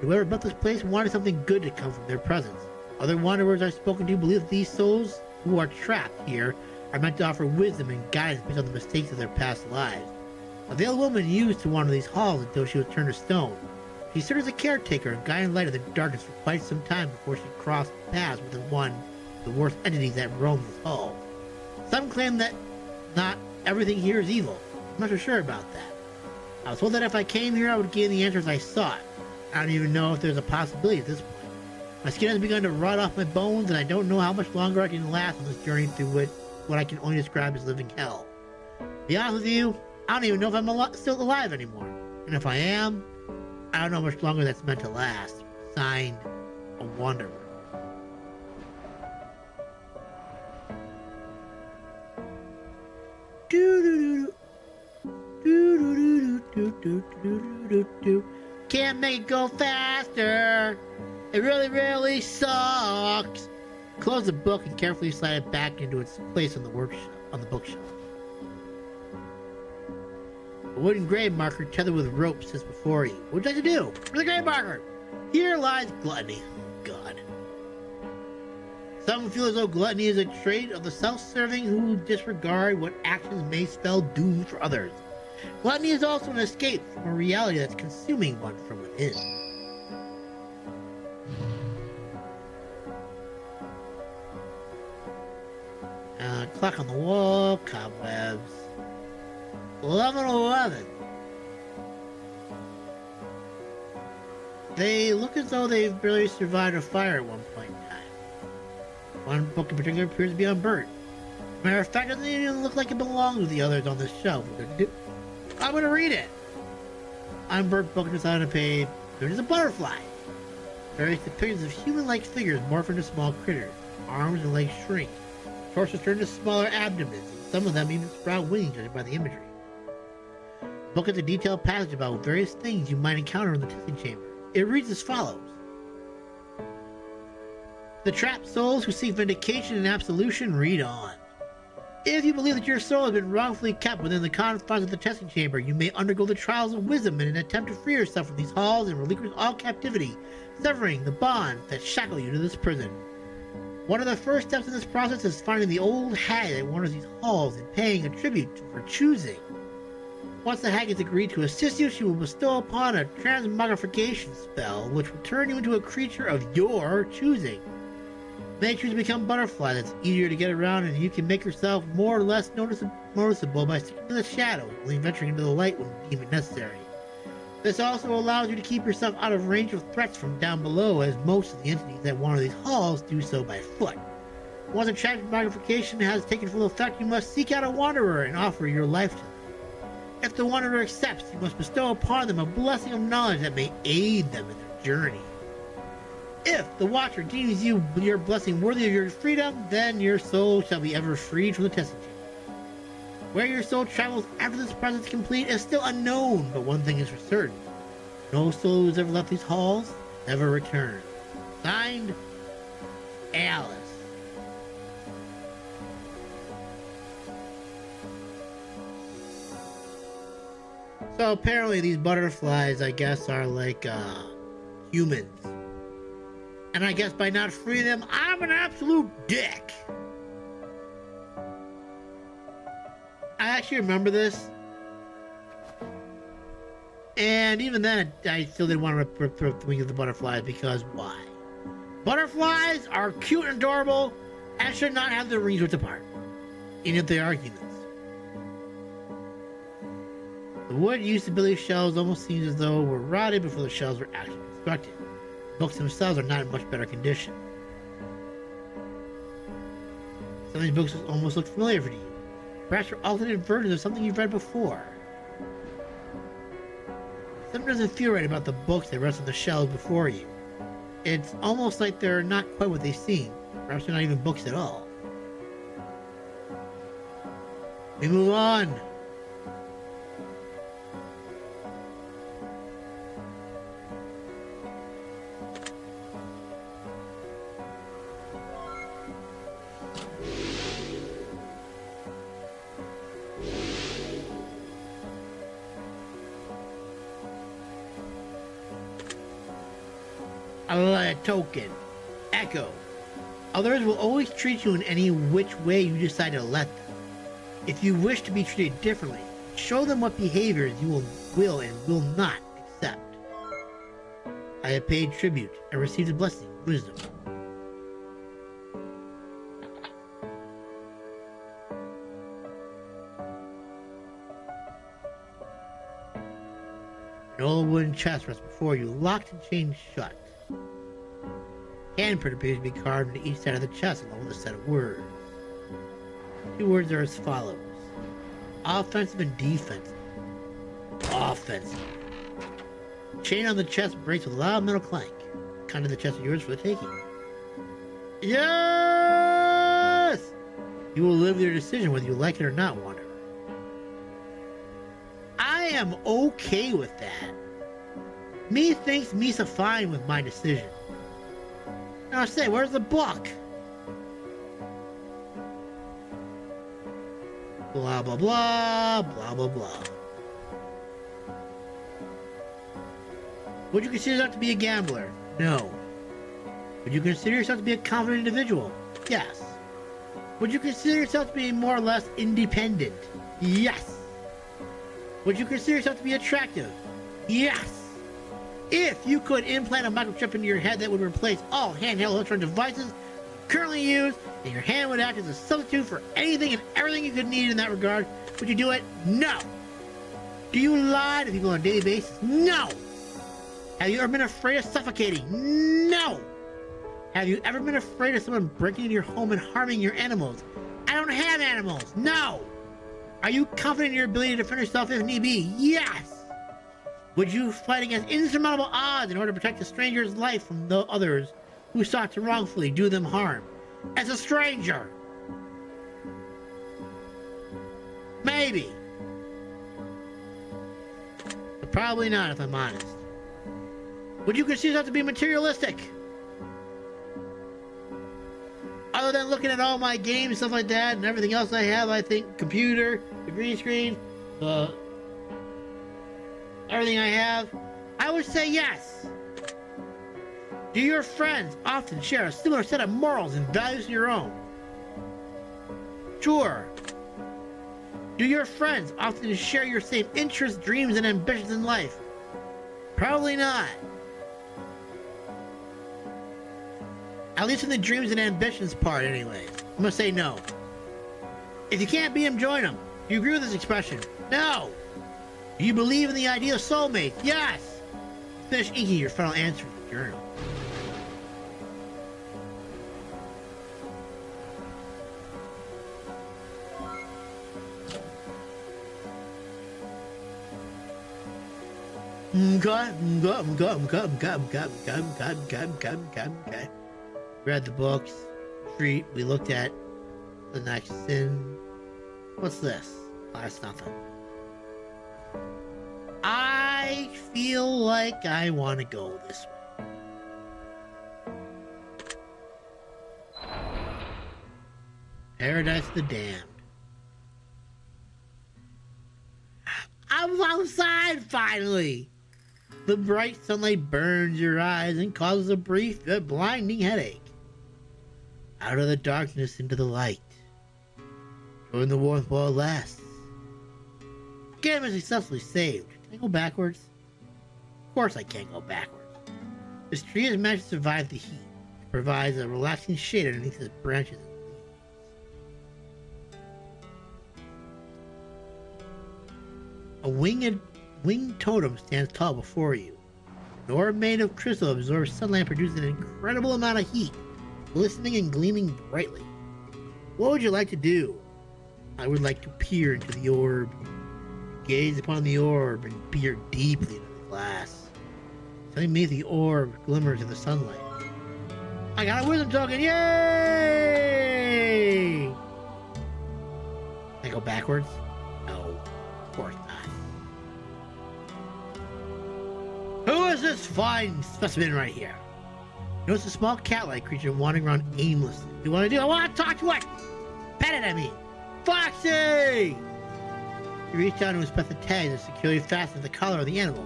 Whoever built this place wanted something good to come from their presence. Other wanderers I've spoken to believe that these souls who are trapped here are meant to offer wisdom and guidance based on the mistakes of their past lives. A veiled woman used to wander these halls until she was turned to stone. She served as a caretaker and guiding light of the darkness for quite some time before she crossed paths with one of the worst entities that roam these halls. Some claim that not everything here is evil. I'm not so sure about that. I was told that if I came here I would gain the answers I sought. I don't even know if there's a possibility at this point. My skin has begun to rot off my bones, and I don't know how much longer I can last on this journey through what I can only describe as living hell. To be honest with you, I don't even know if I'm still alive anymore. And if I am, I don't know how much longer that's meant to last. Signed, a wanderer. Can't make it go faster. It really, really sucks. Close the book and carefully slide it back into its place on the bookshelf. A wooden grave marker tethered with rope sits before you. What would you like to do? For the grave marker! Here lies gluttony. God. Some feel as though gluttony is a trait of the self-serving who disregard what actions may spell doom for others. Gluttony is also an escape from a reality that's consuming one from within. Clock on the wall, cobwebs. 11:11. They look as though they've barely survived a fire at one point in time. One book in particular appears to be unburnt. Matter of fact, it doesn't even look like it belongs with the others on this shelf. I'm going to read it. Unburnt book is on a page. There's a butterfly. Various depictions of human-like figures morph into small critters. Arms and legs shrink. Torsos turn to smaller abdomens. And some of them even sprout wings, judged by the imagery. The book has a detailed passage about various things you might encounter in the testing chamber. It reads as follows. The trapped souls who seek vindication and absolution, read on. If you believe that your soul has been wrongfully kept within the confines of the testing chamber, you may undergo the trials of wisdom in an attempt to free yourself from these halls and relinquish all captivity, severing the bonds that shackle you to this prison. One of the first steps in this process is finding the old hag that wanders these halls and paying a tribute to her choosing. Once the hag has agreed to assist you, she will bestow upon a transmogrification spell, which will turn you into a creature of your choosing. You may choose to become butterfly. That's easier to get around, and you can make yourself more or less noticeable by sticking to the shadows, only venturing into the light when deemed necessary. This also allows you to keep yourself out of range of threats from down below, as most of the entities that wander these halls do so by foot. Once a transmogrification has taken full effect, you must seek out a wanderer and offer your life to them. If the wanderer accepts, you must bestow upon them a blessing of knowledge that may aid them in their journey. If the watcher deems you your blessing worthy of your freedom, then your soul shall be ever freed from the testing chamber. Where your soul travels after this process is complete is still unknown, but one thing is for certain. No soul who's ever left these halls ever returned. Signed, Alice. So apparently these butterflies, I guess, are like humans. And I guess by not freeing them, I'm an absolute dick. I actually remember this. And even then, I still didn't want to rip the wings of the butterflies, because why? Butterflies are cute and adorable and should not have their wings ripped apart, even if they are humans. The wood used to build these shells almost seems as though were rotted before the shells were actually constructed. The books themselves are not in much better condition. Some of these books almost look familiar to you. Perhaps they're alternate versions of something you've read before. Something doesn't feel right about the books that rest on the shelves before you. It's almost like they're not quite what they seem. Perhaps they're not even books at all. We move on. A token. Echo. Others will always treat you in any which way you decide to let them. If you wish to be treated differently, show them what behaviors you will and will not accept. I have paid tribute and received a blessing, wisdom. An old wooden chest rests before you, locked and chained shut. Handprint appears to be carved into each side of the chest along with a set of words. The words are as follows. Offensive and defensive. Offensive. Chain on the chest breaks with a loud metal clank. Kind of the chest of yours for the taking. Yes! You will live with your decision whether you like it or not, Wanderer. I am okay with that. Me thinks me's fine with my decision. Now say, where's the book? Blah, blah, blah, blah, blah, blah. Would you consider yourself to be a gambler? No. Would you consider yourself to be a confident individual? Yes. Would you consider yourself to be more or less independent? Yes. Would you consider yourself to be attractive? Yes. If you could implant a microchip into your head that would replace all handheld electronic devices currently used, and your hand would act as a substitute for anything and everything you could need in that regard, would you do it? No. Do you lie to people on a daily basis? No. Have you ever been afraid of suffocating? No. Have you ever been afraid of someone breaking into your home and harming your animals? I don't have animals. No. Are you confident in your ability to defend yourself if need be? Yes. Would you fight against insurmountable odds in order to protect a stranger's life from the others who sought to wrongfully do them harm? As a stranger? Maybe. But probably not, if I'm honest. Would you consider yourself to be materialistic? Other than looking at all my games, stuff like that, and everything else I have, I think computer, the green screen, everything I have, I would say yes. Do your friends often share a similar set of morals and values to your own? Sure. Do your friends often share your same interests, dreams, and ambitions in life? Probably not. At least in the dreams and ambitions part, anyway. I'm gonna say no. If you can't beat them, join them. Do you agree with this expression? No. Do you believe in the idea of soulmates? Yes. Finish inking your final answer in the journal. Okay. Read the books. Treat. We looked at the next sin. What's this? Oh, that's nothing. I feel like I want to go this way. Paradise of the Damned. I'm outside finally. The bright sunlight burns your eyes and causes a brief but blinding headache. Out of the darkness into the light. Join the warmth while it lasts. Game is successfully saved. Can I go backwards? Of course I can't go backwards. This tree has managed to survive the heat. It provides a relaxing shade underneath its branches and leaves. A winged totem stands tall before you. An orb made of crystal absorbs sunlight and produces an incredible amount of heat, glistening and gleaming brightly. What would you like to do? I would like to peer into the orb. Gaze upon the orb and peer deeply into the glass. Something beneath the orb glimmers in the sunlight. I got a wisdom token! Yay! Can I go backwards? No, of course not. Who is this fine specimen right here? Notice a small cat-like creature wandering around aimlessly. What do you want to do? I want to talk to it! Pet it, I mean! Foxy! He reached down to inspect the tag that securely fastened to the collar of the animal.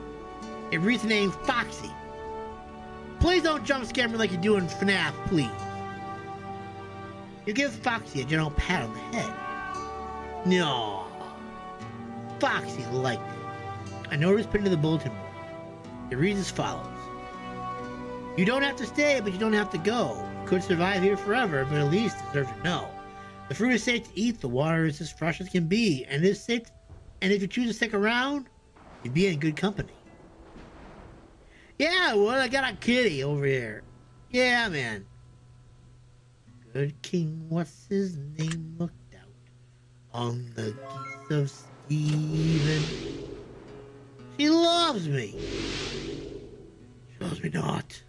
It reads the name Foxy. Please don't jump scare me like you do in FNAF, please. You give Foxy a gentle pat on the head. No. Foxy liked it. A note was put into the bulletin board. It reads as follows. You don't have to stay, but you don't have to go. You could survive here forever, but at least deserve to know. The fruit is safe to eat, the water is as fresh as can be, and it is safe. And if you choose to stick around, you'd be in good company. Yeah, well, I got a kitty over here. Yeah, man. Good king, what's his name, looked out on the geese of Stephen. She loves me. She loves me not.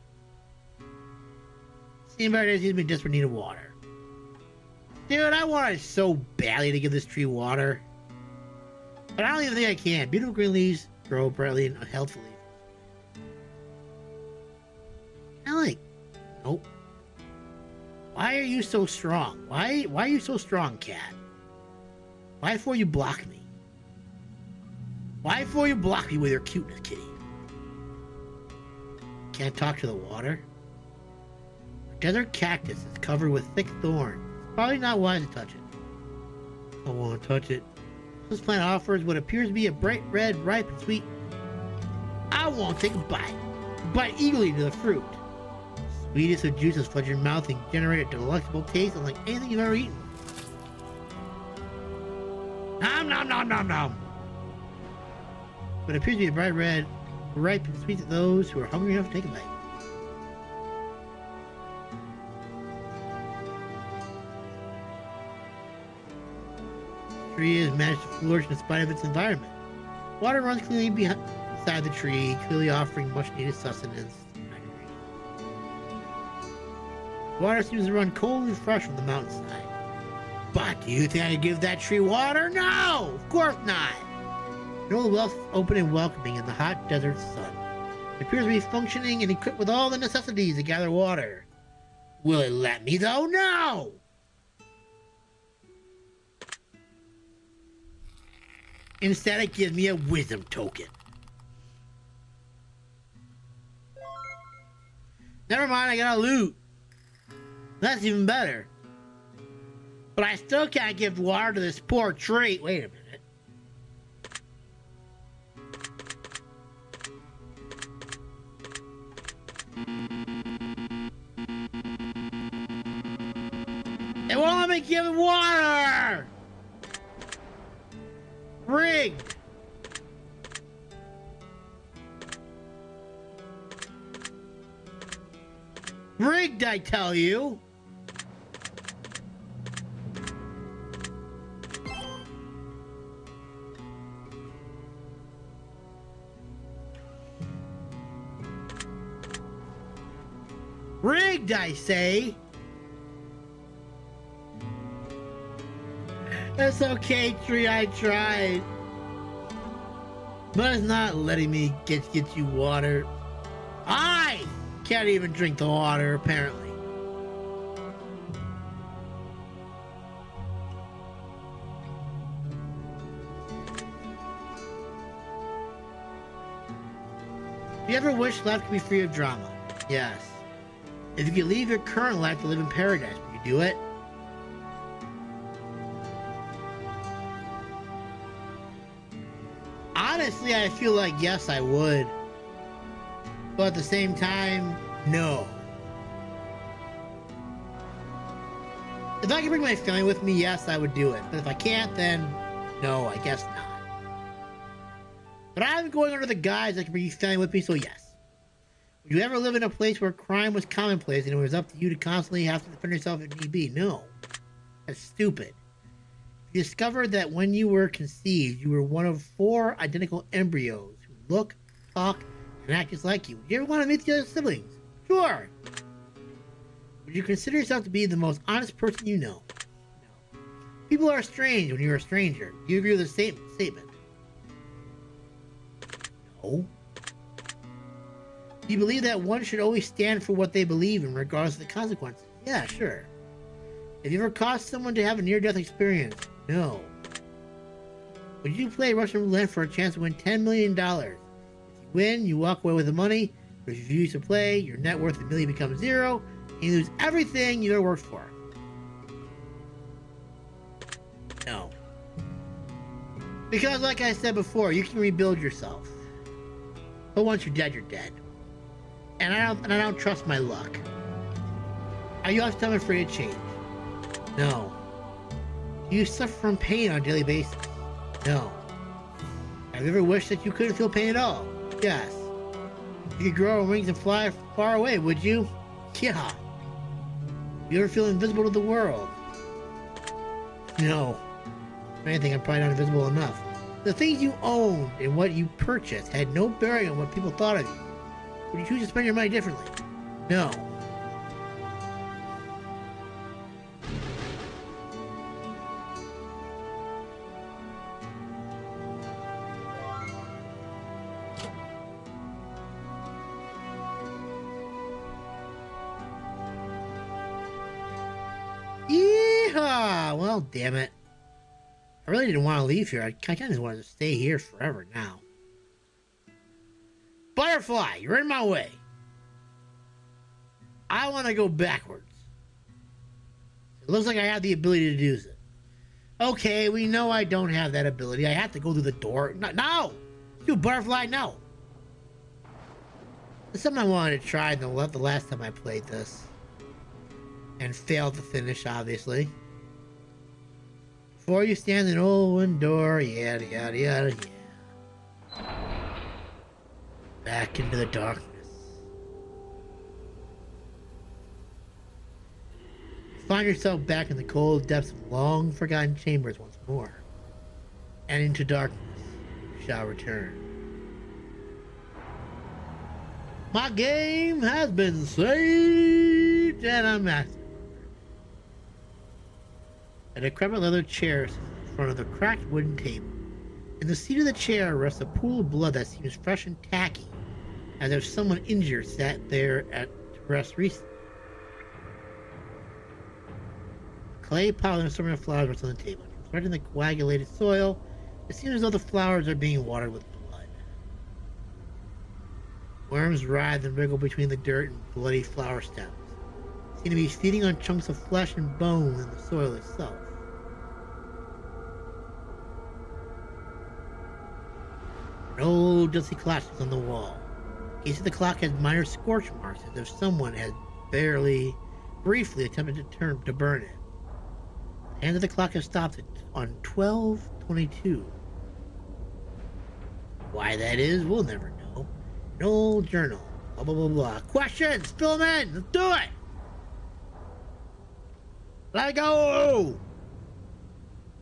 Seeing better days, he's been desperate need of water. Dude, I wanted so badly to give this tree water. But I don't even think I can. Beautiful green leaves grow brightly and healthfully. Nope. Why are you so strong? Why are you so strong, cat? Why for you block me? Why for you block me with your cuteness, kitty? Can't talk to the water? A desert cactus is covered with thick thorns. It's probably not wise to touch it. I won't touch it. This plant offers what appears to be a bright red, ripe, and sweet. I won't take a bite. Bite eagerly into the fruit. Sweetest of juices flood your mouth and generate a delectable taste unlike anything you've ever eaten. Nom nom nom nom nom. But it appears to be a bright red, ripe, and sweet to those who are hungry enough to take a bite. The tree has managed to flourish in spite of its environment. Water runs cleanly beside the tree, clearly offering much needed sustenance. Water seems to run cold and fresh from the mountainside. But do you think I could give that tree water? No! Of course not! The old well is open and welcoming in the hot desert sun. It appears to be functioning and equipped with all the necessities to gather water. Will it let me though? No! Instead, it gives me a wisdom token. Never mind, I got a loot. That's even better. But I still can't give water to this poor tree. Wait a minute. It won't let me give it water! Rigged! Rigged, I tell you! Rigged, I say! That's okay, tree, I tried. But it's not letting me get you water. I can't even drink the water, apparently. Do you ever wish life could be free of drama? Yes. If you could leave your current life to live in paradise, would you do it? Honestly, I feel like yes, I would. But at the same time, no. If I could bring my family with me, yes, I would do it. But if I can't, then no, I guess not. But I'm going under the guise I can bring your family with me, so yes. Would you ever live in a place where crime was commonplace and it was up to you to constantly have to defend yourself if need be? No. That's stupid. You discovered that when you were conceived, you were one of 4 identical embryos who look, talk, and act just like you. Would you ever want to meet the other siblings? Sure. Would you consider yourself to be the most honest person you know? No. People are strange when you're a stranger. Do you agree with the statement? No. Do you believe that one should always stand for what they believe in regardless of the consequences? Yeah, sure. Have you ever caused someone to have a near-death experience? No. Would you play Russian roulette for a chance to win $10 million? If you win, you walk away with the money. But if you refuse to play, your net worth of $1 million becomes 0, and you lose everything you ever worked for. No. Because like I said before, you can rebuild yourself. But once you're dead, you're dead. And I don't trust my luck. Are you often afraid of change? No. Do you suffer from pain on a daily basis? No. Have you ever wished that you couldn't feel pain at all? Yes. You could grow wings and fly far away, would you? Yeah. You ever feel invisible to the world? No. If anything, I'm probably not invisible enough. The things you owned and what you purchased had no bearing on what people thought of you. Would you choose to spend your money differently? No. Yeehaw! Well, damn it. I really didn't want to leave here. I kind of just wanted to stay here forever now. Butterfly, you're in my way. I want to go backwards. It looks like I have the ability to do this. Okay, we know I don't have that ability. I have to go through the door. No! You butterfly, no! It's something I wanted to try the last time I played this. And failed to finish, obviously. Before you stand an open door, yada yada yada, yeah. Back into the darkness. Find yourself back in the cold depths of long forgotten chambers once more. And into darkness you shall return. My game has been saved and I'm active. A decrepit leather chair sits in front of the cracked wooden table. In the seat of the chair rests a pool of blood that seems fresh and tacky, as if someone injured sat there at rest recently. A clay pot and a assortment of flowers rests on the table. Confronting the coagulated soil, it seems as though the flowers are being watered with blood. Worms writhe and wriggle between the dirt and bloody flower stems, seem to be feeding on chunks of flesh and bone in the soil itself. An old dusty clock is on the wall. You see the clock has minor scorch marks as if someone had briefly attempted to burn it. The hands of the clock have stopped on 12:22. Why that is, we'll never know. An old journal. Blah blah blah blah. Questions! Fill them in! Let's do it! Let go!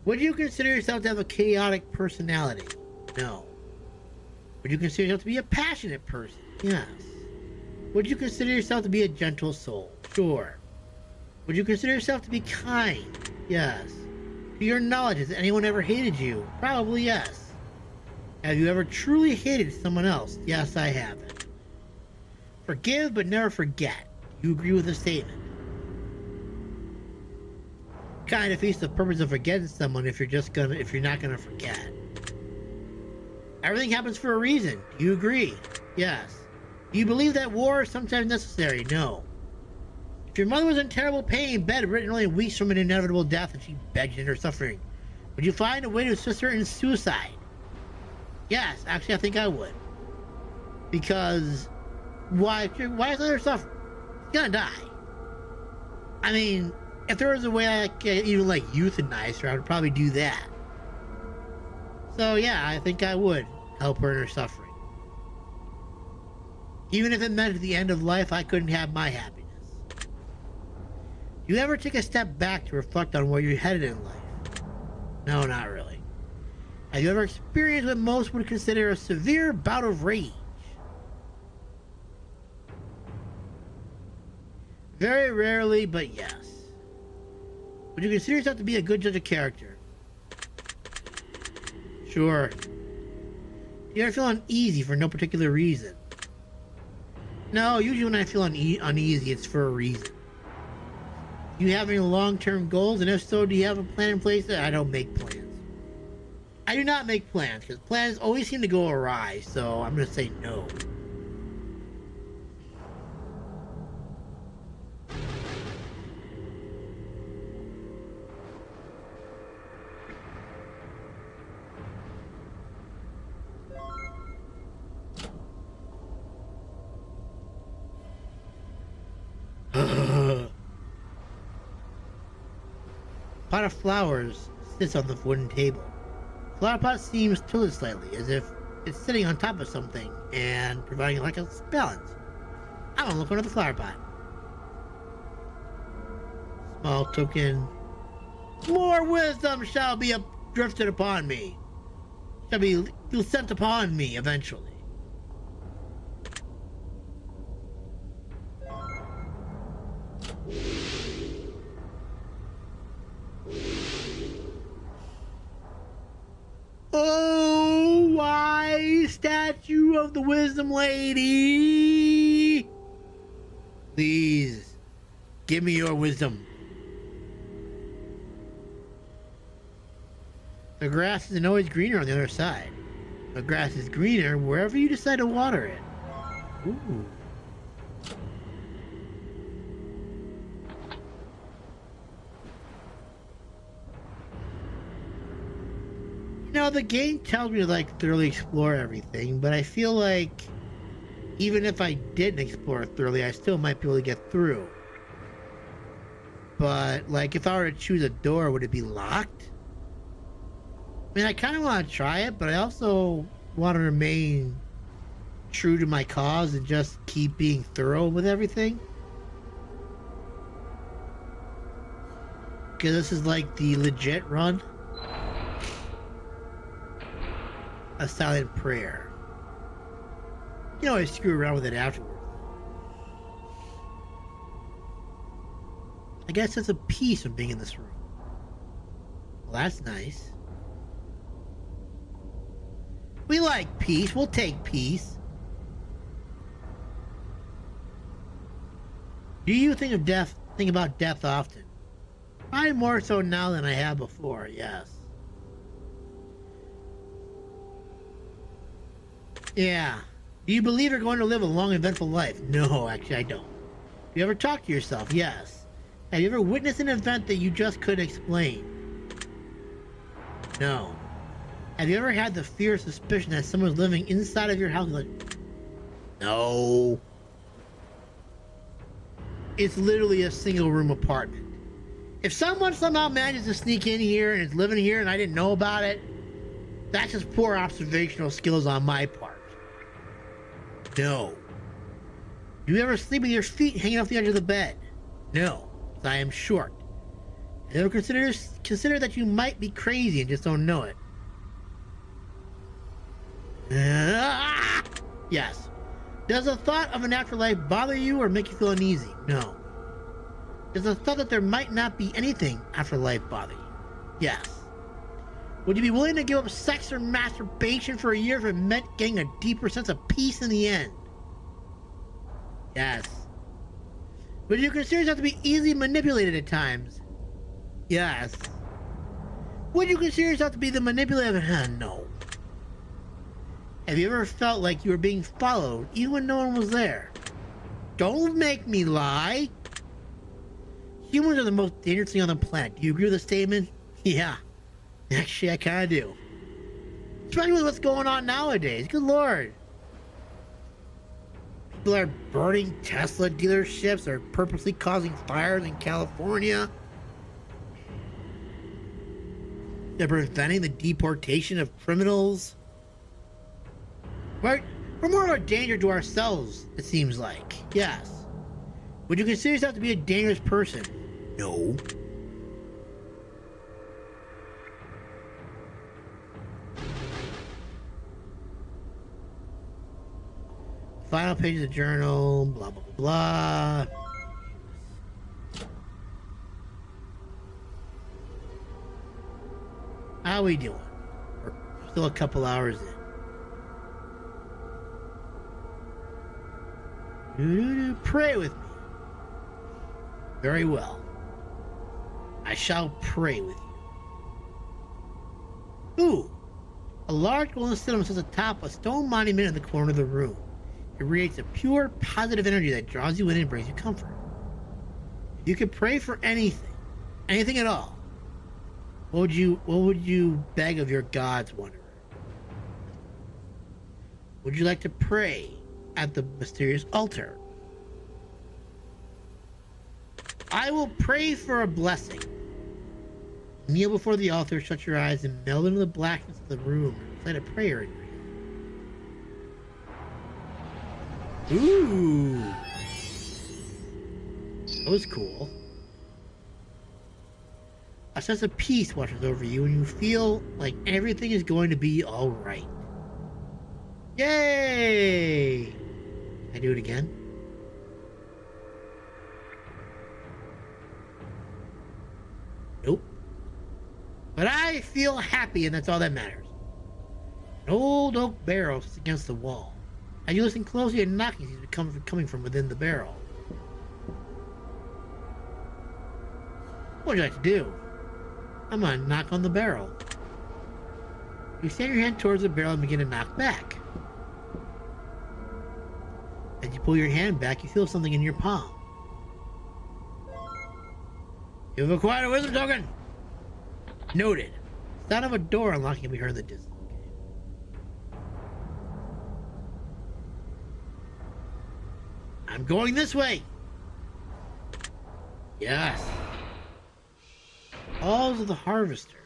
Would you consider yourself to have a chaotic personality? No. Would you consider yourself to be a passionate person? Yes. Would you consider yourself to be a gentle soul? Sure. Would you consider yourself to be kind? Yes. To your knowledge, has anyone ever hated you? Probably yes. Have you ever truly hated someone else? Yes, I haven't. Forgive but never forget. You agree with the statement? Kind of defeats the purpose of forgetting someone if you're not gonna forget. Everything happens for a reason. Do you agree? Yes. Do you believe that war is sometimes necessary? No. If your mother was in terrible pain, bedridden only weeks from an inevitable death, and she begged in her suffering, would you find a way to assist her in suicide? Yes, actually, I think I would. Because why is her suffering? She's gonna die. I mean, if there was a way I could even euthanize her, I would probably do that. So yeah, I think I would help her in her suffering. Even if it meant at the end of life I couldn't have my happiness. Do you ever take a step back to reflect on where you're headed in life? No, not really. Have you ever experienced what most would consider a severe bout of rage? Very rarely, but yes. Would you consider yourself to be a good judge of character? Sure. Do you ever feel uneasy for no particular reason? No, usually when I feel uneasy, it's for a reason. Do you have any long-term goals? And if so, do you have a plan in place? I don't make plans. I do not make plans, because plans always seem to go awry, so I'm going to say no. Pot of flowers sits on the wooden table. Flower pot seems tilted slightly, as if it's sitting on top of something and providing like a balance. I want to look under the flower pot. Small token. More wisdom shall be drifted upon me. Shall be sent upon me eventually. Oh, wise statue of the wisdom lady. Please, give me your wisdom. The grass isn't always greener on the other side. The grass is greener wherever you decide to water it. Ooh. Well, the game tells me to like thoroughly explore everything, but I feel like even if I didn't explore it thoroughly, I still might be able to get through. But like if I were to choose a door, would it be locked? I mean, I kind of want to try it, but I also want to remain true to my cause and just keep being thorough with everything. Because this is like the legit run. A silent prayer. You know, I screw around with it afterwards. I guess there's a peace of being in this room. Well, that's nice. We like peace. We'll take peace. Do you think about death often? Probably more so now than I have before, yes. Yeah. Do you believe you're going to live a long, eventful life? No, actually, I don't. Do you ever talk to yourself? Yes. Have you ever witnessed an event that you just couldn't explain? No. Have you ever had the fear or suspicion that someone's living inside of your house? Like, no. It's literally a single room apartment. If someone somehow manages to sneak in here and is living here and I didn't know about it, that's just poor observational skills on my part. No. Do you ever sleep with your feet hanging off the edge of the bed? No, because I am short. Have you ever consider that you might be crazy and just don't know it? Yes. Does the thought of an afterlife bother you or make you feel uneasy? No. Does the thought that there might not be anything after life bother you? Yes. Would you be willing to give up sex or masturbation for a year if it meant getting a deeper sense of peace in the end? Yes. Would you consider yourself to be easily manipulated at times? Yes. Would you consider yourself to be the manipulative? No. Have you ever felt like you were being followed even when no one was there? Don't make me lie. Humans are the most dangerous thing on the planet. Do you agree with the statement? Yeah. Actually, I kind of do. Especially with what's going on nowadays. Good Lord. People are burning Tesla dealerships or purposely causing fires in California. They're preventing the deportation of criminals. Right? We're more of a danger to ourselves, it seems like. Yes. Would you consider yourself to be a dangerous person? No. Final page of the journal, blah, blah, blah. How we doing? We're still a couple hours in. Pray with me. Very well. I shall pray with you. Ooh! A large golden cinema sits atop a stone monument in the corner of the room. It radiates a pure, positive energy that draws you in and brings you comfort. If you could pray for anything, anything at all, what would you beg of your gods, Wanderer? Would you like to pray at the mysterious altar? I will pray for a blessing. Kneel before the altar, shut your eyes, and meld into the blackness of the room. Recite a prayer in your hand. Ooh. That was cool. A sense of peace washes over you, and you feel like everything is going to be alright. Yay! Can I do it again? Nope. But I feel happy, and that's all that matters. An old oak barrel sits against the wall. As you listen closely, a knocking seems to be coming from within the barrel. What would you like to do? I'm gonna knock on the barrel. You extend your hand towards the barrel and begin to knock back. As you pull your hand back, you feel something in your palm. You've acquired a wisdom token. Noted. sound of a door unlocking can be heard in the distance. I'm going this way. Yes. Halls of the Harvester.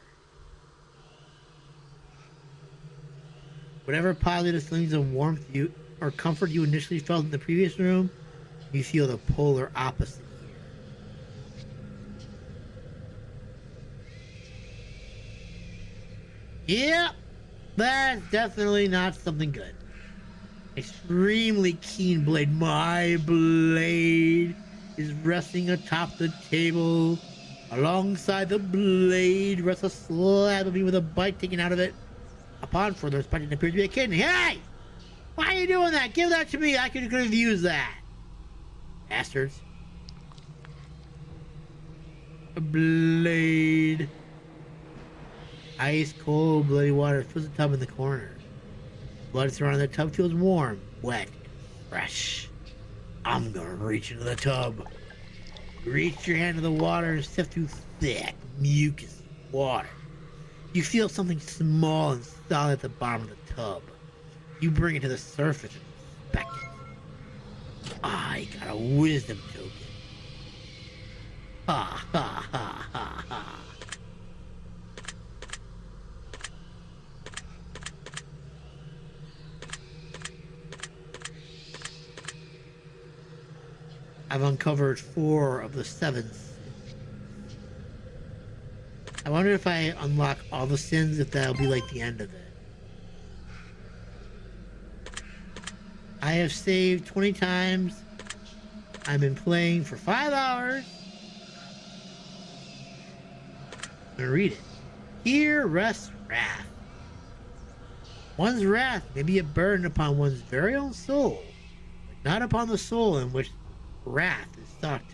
Whatever positive feelings of warmth you or comfort you initially felt in the previous room, you feel the polar opposite here. Yep, that's definitely not something good. Extremely keen blade. My blade is resting atop the table. Alongside the blade rests a slab of meat with a bite taken out of it. Upon further inspection, it appears to be a kidney. Hey! Why are you doing that? Give that to me. I could have used that. Bastards. A blade. Ice cold bloody water fills the tub in the corner. Blood surrounding the tub feels warm, wet, fresh. I'm gonna reach into the tub. Reach your hand to the water and sift through thick, mucus water. You feel something small and solid at the bottom of the tub. You bring it to the surface and inspect it. I got a wisdom token. Ha ha ha ha ha. I've uncovered 4 of the 7. I wonder if I unlock all the sins, if that'll be like the end of it. I have saved 20 times. I've been playing for 5 hours. I'm gonna read it. Here rests wrath. One's wrath may be a burden upon one's very own soul, but not upon the soul in which wrath is sucked.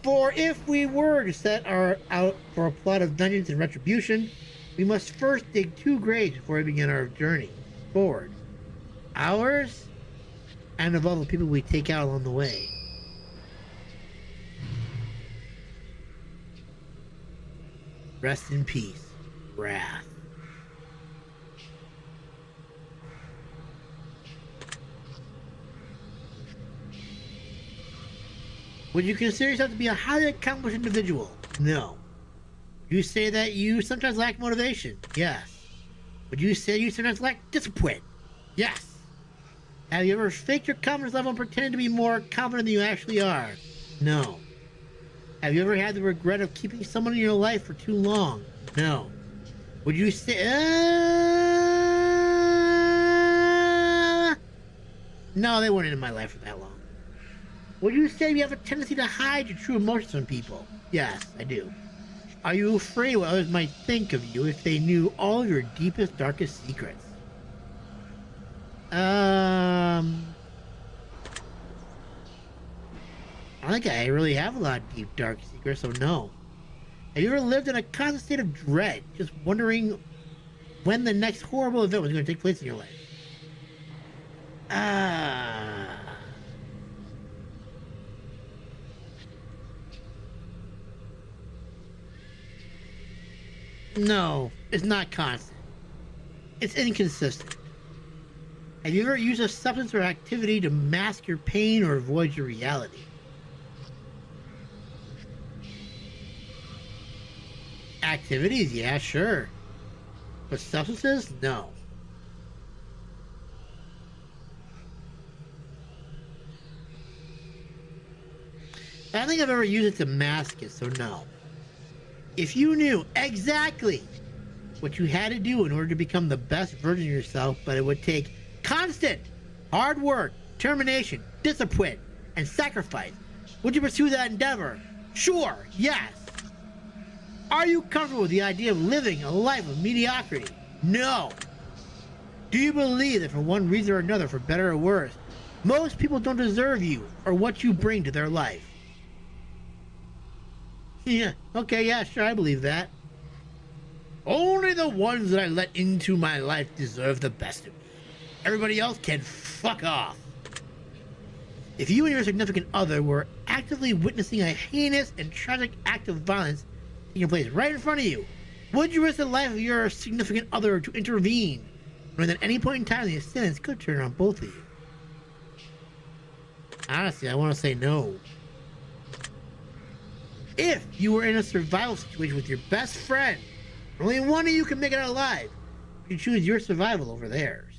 For if we were to set out for a plot of dungeons and retribution, we must first dig 2 graves before we begin our journey forward. Ours, and of all the people we take out along the way. Rest in peace, wrath. Would you consider yourself to be a highly accomplished individual? No. Would you say that you sometimes lack motivation? Yes. Would you say you sometimes lack discipline? Yes. Have you ever faked your confidence level and pretended to be more confident than you actually are? No. Have you ever had the regret of keeping someone in your life for too long? No. Would you say... No, they weren't in my life for that long. Would you say you have a tendency to hide your true emotions from people? Yes, I do. Are you afraid what others might think of you if they knew all of your deepest, darkest secrets? I don't think I really have a lot of deep, dark secrets, so no. Have you ever lived in a constant state of dread, just wondering when the next horrible event was going to take place in your life? No, it's not constant. It's inconsistent. Have you ever used a substance or activity to mask your pain or avoid your reality? Activities, yeah, sure. But substances, no. I don't think I've ever used it to mask it, so no. If you knew exactly what you had to do in order to become the best version of yourself, but it would take constant hard work, determination, discipline, and sacrifice, would you pursue that endeavor? Sure, yes. Are you comfortable with the idea of living a life of mediocrity? No. Do you believe that for one reason or another, for better or worse, most people don't deserve you or what you bring to their life? Yeah, okay, yeah, sure, I believe that. Only the ones that I let into my life deserve the best of me. Everybody else can fuck off. If you and your significant other were actively witnessing a heinous and tragic act of violence taking place right in front of you, Would you risk the life of your significant other to intervene when at any point in time the sentence could turn on both of you? Honestly, I want to say no. If you were in a survival situation with your best friend, only one of you can make it out alive, you choose your survival over theirs.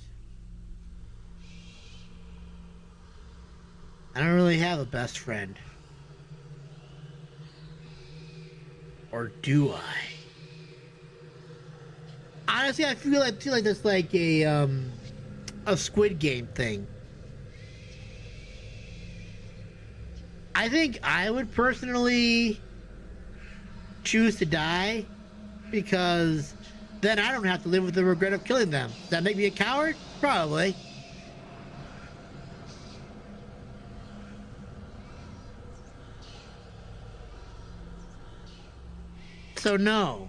I don't really have a best friend. Or do I? Honestly, I feel like that's like a Squid Game thing. I think I would personally choose to die because then I don't have to live with the regret of killing them. Does that make me a coward? Probably. So no,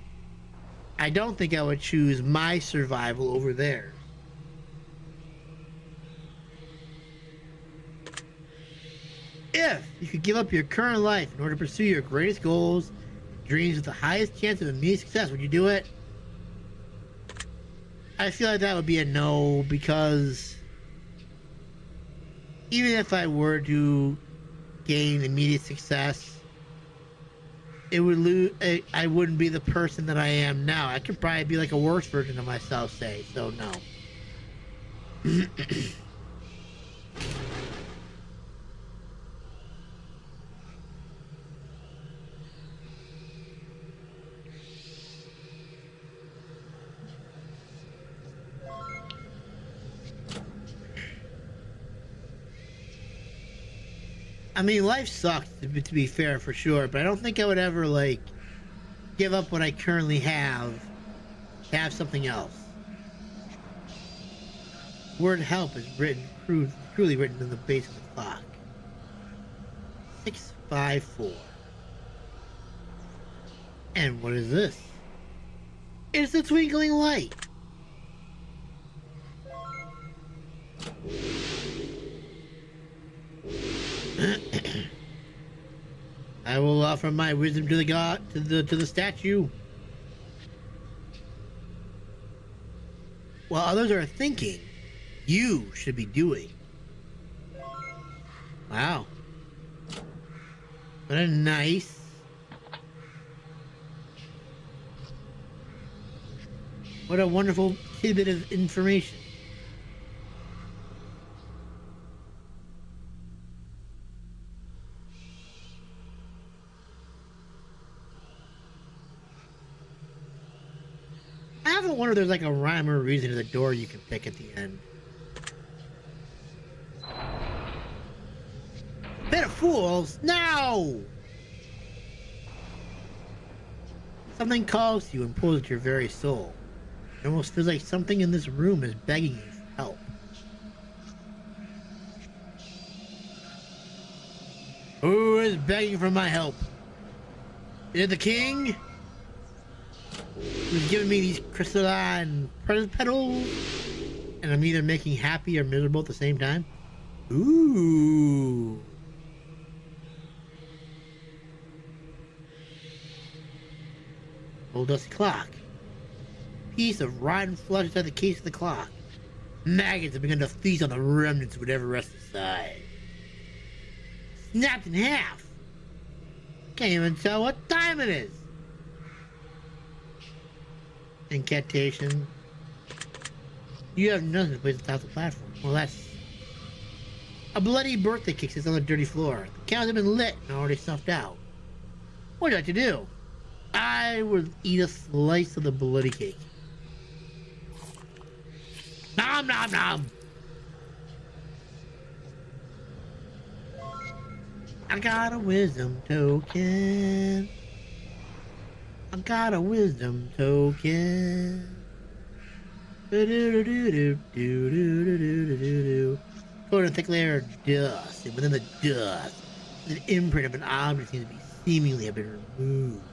I don't think I would choose my survival over theirs. If you could give up your current life in order to pursue your greatest goals, dreams with the highest chance of immediate success, would you do it? I feel like that would be a no, because even if I were to gain immediate success, it would lose. I wouldn't be the person that I am now. I could probably be like a worse version of myself, say. So no. I mean, life sucks, to be fair, for sure, but I don't think I would ever, like, give up what I currently have to have something else. Word help is written, truly written in the base of the clock. 654. And what is this? It's a twinkling light. I will offer my wisdom to the god, to the statue. While others are thinking, you should be doing. Wow. What a nice. What a wonderful tidbit of information. I often wonder if there's like a rhyme or reason to the door you can pick at the end. Bit of fools, no! Something calls to you and pulls at your very soul. It almost feels like something in this room is begging you for help. Who is begging for my help? Is it the king? Who's giving me these crystalline present petals? And I'm either making happy or miserable at the same time? Ooh. Old dusty clock. Piece of rotten flesh inside the case of the clock. Maggots have begun to feast on the remnants of whatever rests inside. Snapped in half. Can't even tell what time it is. Incantation. You have nothing to place on top of the platform. Well, that's... A bloody birthday cake sits on the dirty floor. The candles have been lit and already snuffed out. What would you like to do? I would eat a slice of the bloody cake. Nom nom nom! I got a wisdom token. I got a wisdom token. Coated in a thick layer of dust, and within the dust, an imprint of an object seems to be seemingly have been removed.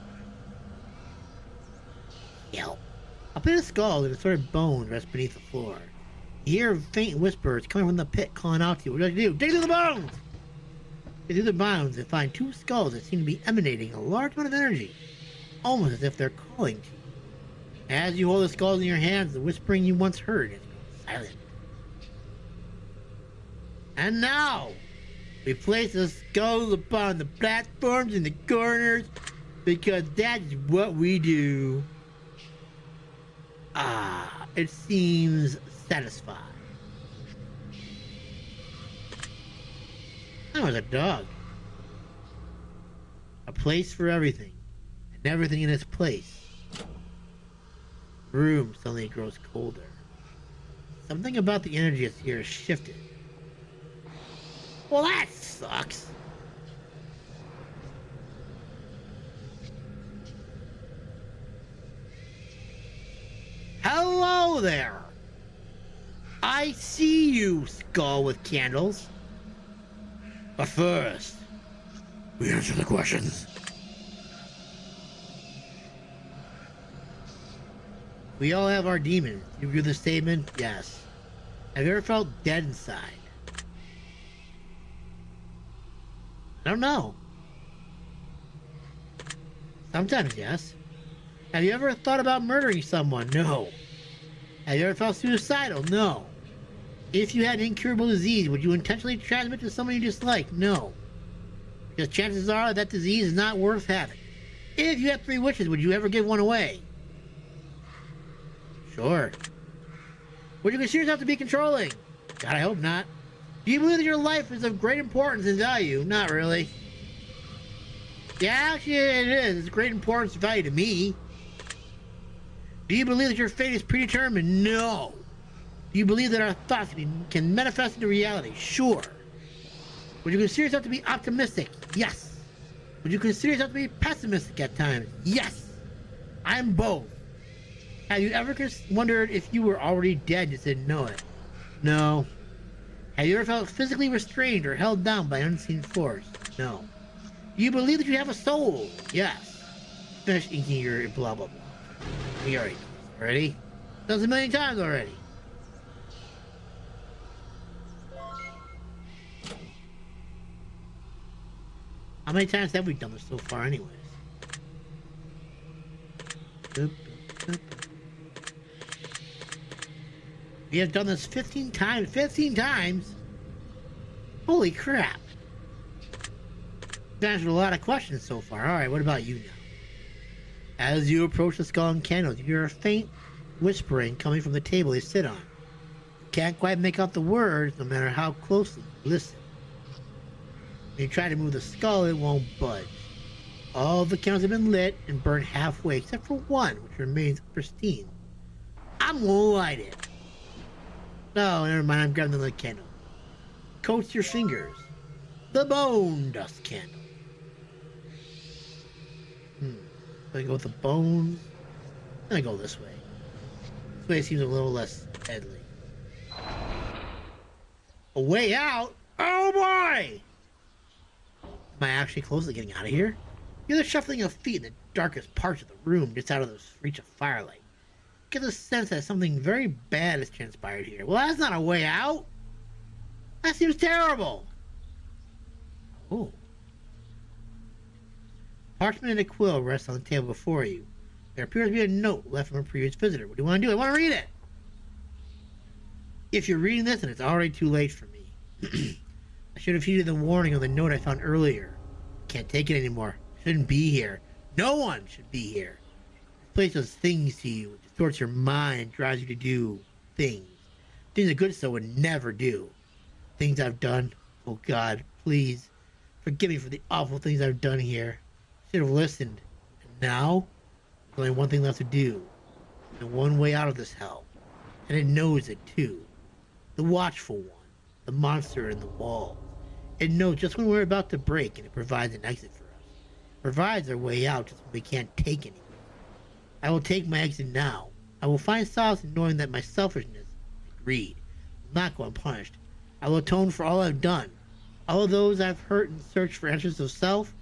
Yelp. A bit of skull and assorted bones rest beneath the floor. You hear faint whispers coming from the pit calling out to you. What do you do? Dig through the bones! Dig through the bones and find two skulls that seem to be emanating a large amount of energy. Almost as if they're calling to you. As you hold the skulls in your hands, the whispering you once heard is silent. And now, we place the skulls upon the platforms in the corners because that's what we do. Ah, it seems satisfied. That was a dog. A place for everything, and everything in its place. The room suddenly grows colder. Something about the energy here has shifted. Well, that sucks. Hello there. I see you, skull with candles. But first, we answer the questions. We all have our demons. You agree with the statement? Yes. Have you ever felt dead inside? I don't know. Sometimes, yes. Have you ever thought about murdering someone? No. Have you ever felt suicidal? No. If you had an incurable disease, would you intentionally transmit to someone you dislike? No. Because chances are that disease is not worth having. If you had 3 wishes, would you ever give one away? Sure. Would you consider yourself to be controlling? God, I hope not. Do you believe that your life is of great importance and value? Not really. Yeah, actually it is. It's of great importance and value to me. Do you believe that your fate is predetermined? No. Do you believe that our thoughts can manifest into reality? Sure. Would you consider yourself to be optimistic? Yes. Would you consider yourself to be pessimistic at times? Yes. I'm both. Have you ever wondered if you were already dead and just didn't know it? No. Have you ever felt physically restrained or held down by unseen force? No. Do you believe that you have a soul? Yes. Finish inking your blah blah blah. We already know this already. Done this a million times already. How many times have we done this so far anyways? We have done this 15 times. 15 times? Holy crap. You've answered a lot of questions so far. Alright, what about you now? As you approach the skull and candles, you hear a faint whispering coming from the table you sit on. You can't quite make out the words no matter how closely you listen. When you try to move the skull, it won't budge. All the candles have been lit and burned halfway, except for one, which remains pristine. I'm gonna light it. No, never mind, I'm grabbing another candle. Coats your fingers. The bone dust candle. I go with the bones. I go this way. This way seems a little less deadly. A way out? Oh boy! Am I actually close to getting out of here? You're the shuffling of feet in the darkest parts of the room, just out of the reach of firelight. Get the sense that something very bad has transpired here. Well, that's not a way out. That seems terrible. Oh. Parchment and a quill rest on the table before you. There appears to be a note left from a previous visitor. What do you want to do? I want to read it. If you're reading this and it's already too late for me. I should have heeded the warning on the note I found earlier. Can't take it anymore. Shouldn't be here. No one should be here. This place does things to you. It distorts your mind, drives you to do things. Things a good soul would never do. Things I've done. Oh God, please. Forgive me for the awful things I've done here. I should have listened. And now, there's only one thing left to do. And one way out of this hell. And it knows it too. The watchful one. The monster in the walls. It knows just when we're about to break, and it provides an exit for us. It provides our way out just when we can't take anymore. I will take my exit now. I will find solace in knowing that my selfishness and greed will not go unpunished. I will atone for all I've done. All of those I've hurt in search for answers of self.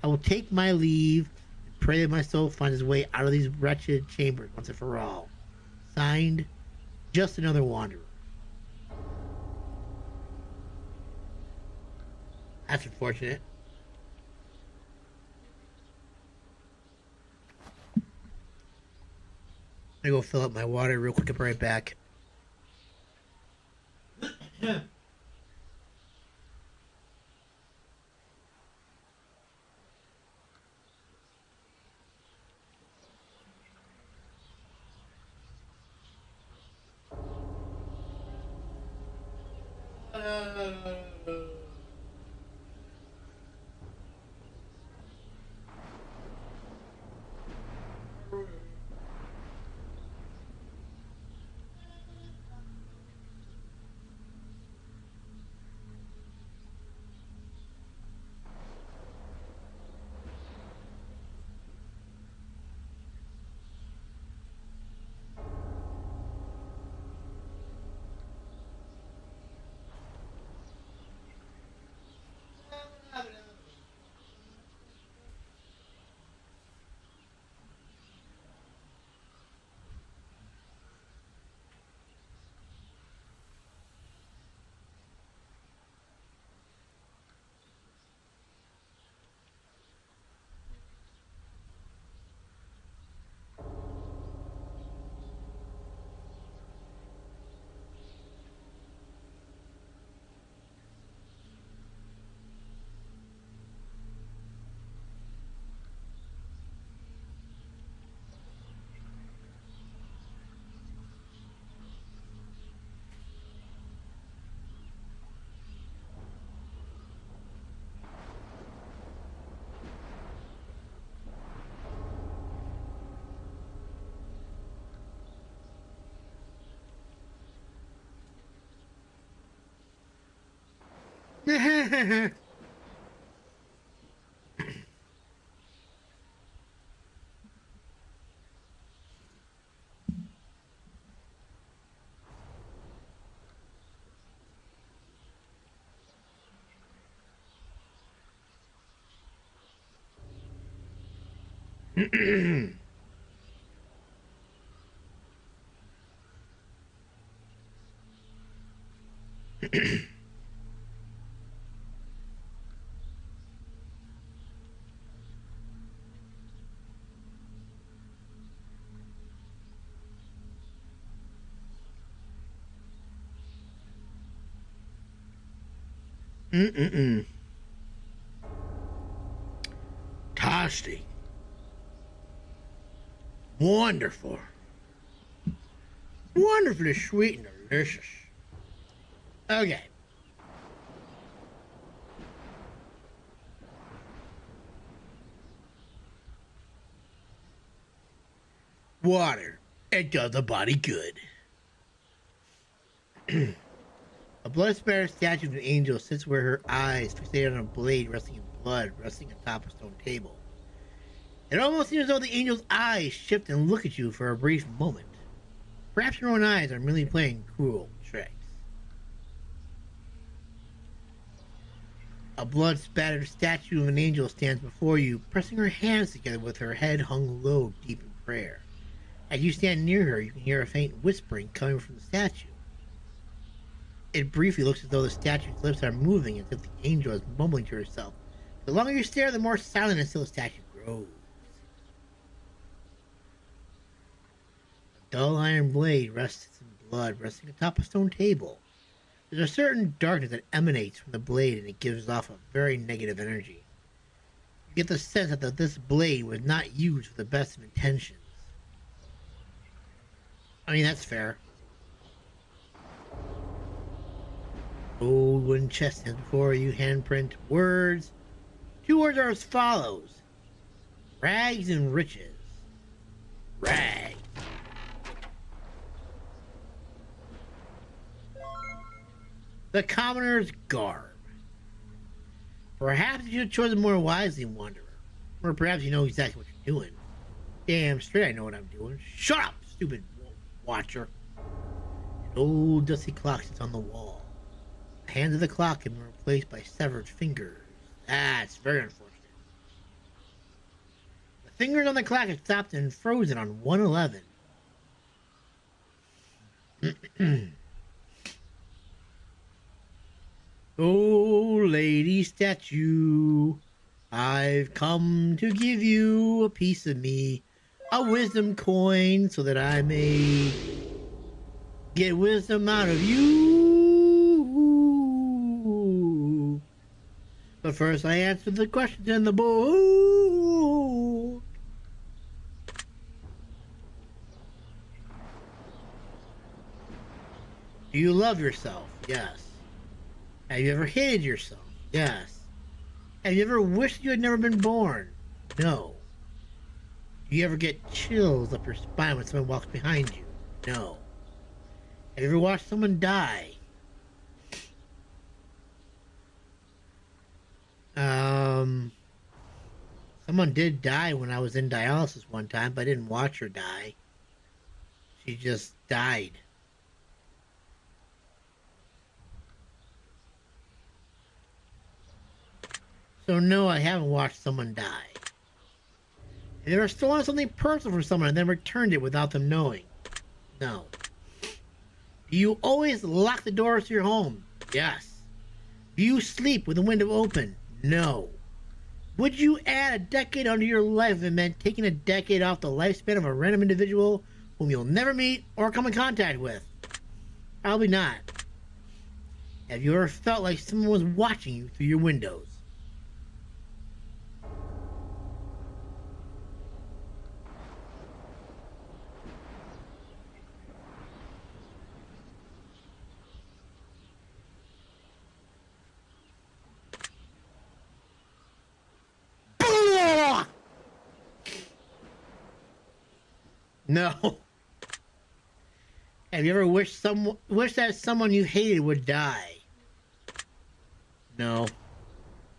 I will take my leave and pray that my soul finds its way out of these wretched chambers once and for all. Signed, Just Another Wanderer. That's unfortunate. I'm gonna go fill up my water real quick and be right back. Mm-mm-mm. Tasty. Wonderful. Wonderfully sweet and delicious. Okay. Water. It does the body good. A blood-spattered statue of an angel sits where her eyes fixated on a blade resting in blood, resting atop a stone table. It almost seems as though the angel's eyes shift and look at you for a brief moment. Perhaps your own eyes are merely playing cruel tricks. A blood-spattered statue of an angel stands before you, pressing her hands together with her head hung low, deep in prayer. As you stand near her, you can hear a faint whispering coming from the statue. It briefly looks as though the statue's lips are moving, as if the angel is mumbling to herself. The longer you stare, the more silent and still the statue grows. A dull iron blade rests in blood, resting atop a stone table. There's a certain darkness that emanates from the blade, and it gives off a very negative energy. You get the sense that this blade was not used with the best of intentions. I mean, that's fair. Old wooden chest stands before you, handprint words. 2 words are as follows: rags and riches. Rags. The commoner's garb. Perhaps you should have chosen more wisely, wanderer. Or perhaps you know exactly what you're doing. Damn straight I know what I'm doing. Shut up, stupid watcher. An old dusty clock sits on the wall. The hands of the clock have been replaced by severed fingers. That's very unfortunate. The fingers on the clock have stopped and frozen on 1:11. Oh, lady statue, I've come to give you a piece of me. a wisdom coin so that I may get wisdom out of you. But first, I answer the questions in the book. Do you love yourself? Yes. Have you ever hated yourself? Yes. Have you ever wished you had never been born? No. Do you ever get chills up your spine when someone walks behind you? No. Have you ever watched someone die? Someone did die when I was in dialysis one time, but I didn't watch her die. She just died. So no, I haven't watched someone die. Have you ever stolen something personal from someone and then returned it without them knowing? No. Do you always lock the doors to your home? Yes. Do you sleep with the window open? No. Would you add a decade onto your life if it meant taking a decade off the lifespan of a random individual whom you'll never meet or come in contact with? Probably not. Have you ever felt like someone was watching you through your windows? No. Have you ever wished that someone you hated would die? No.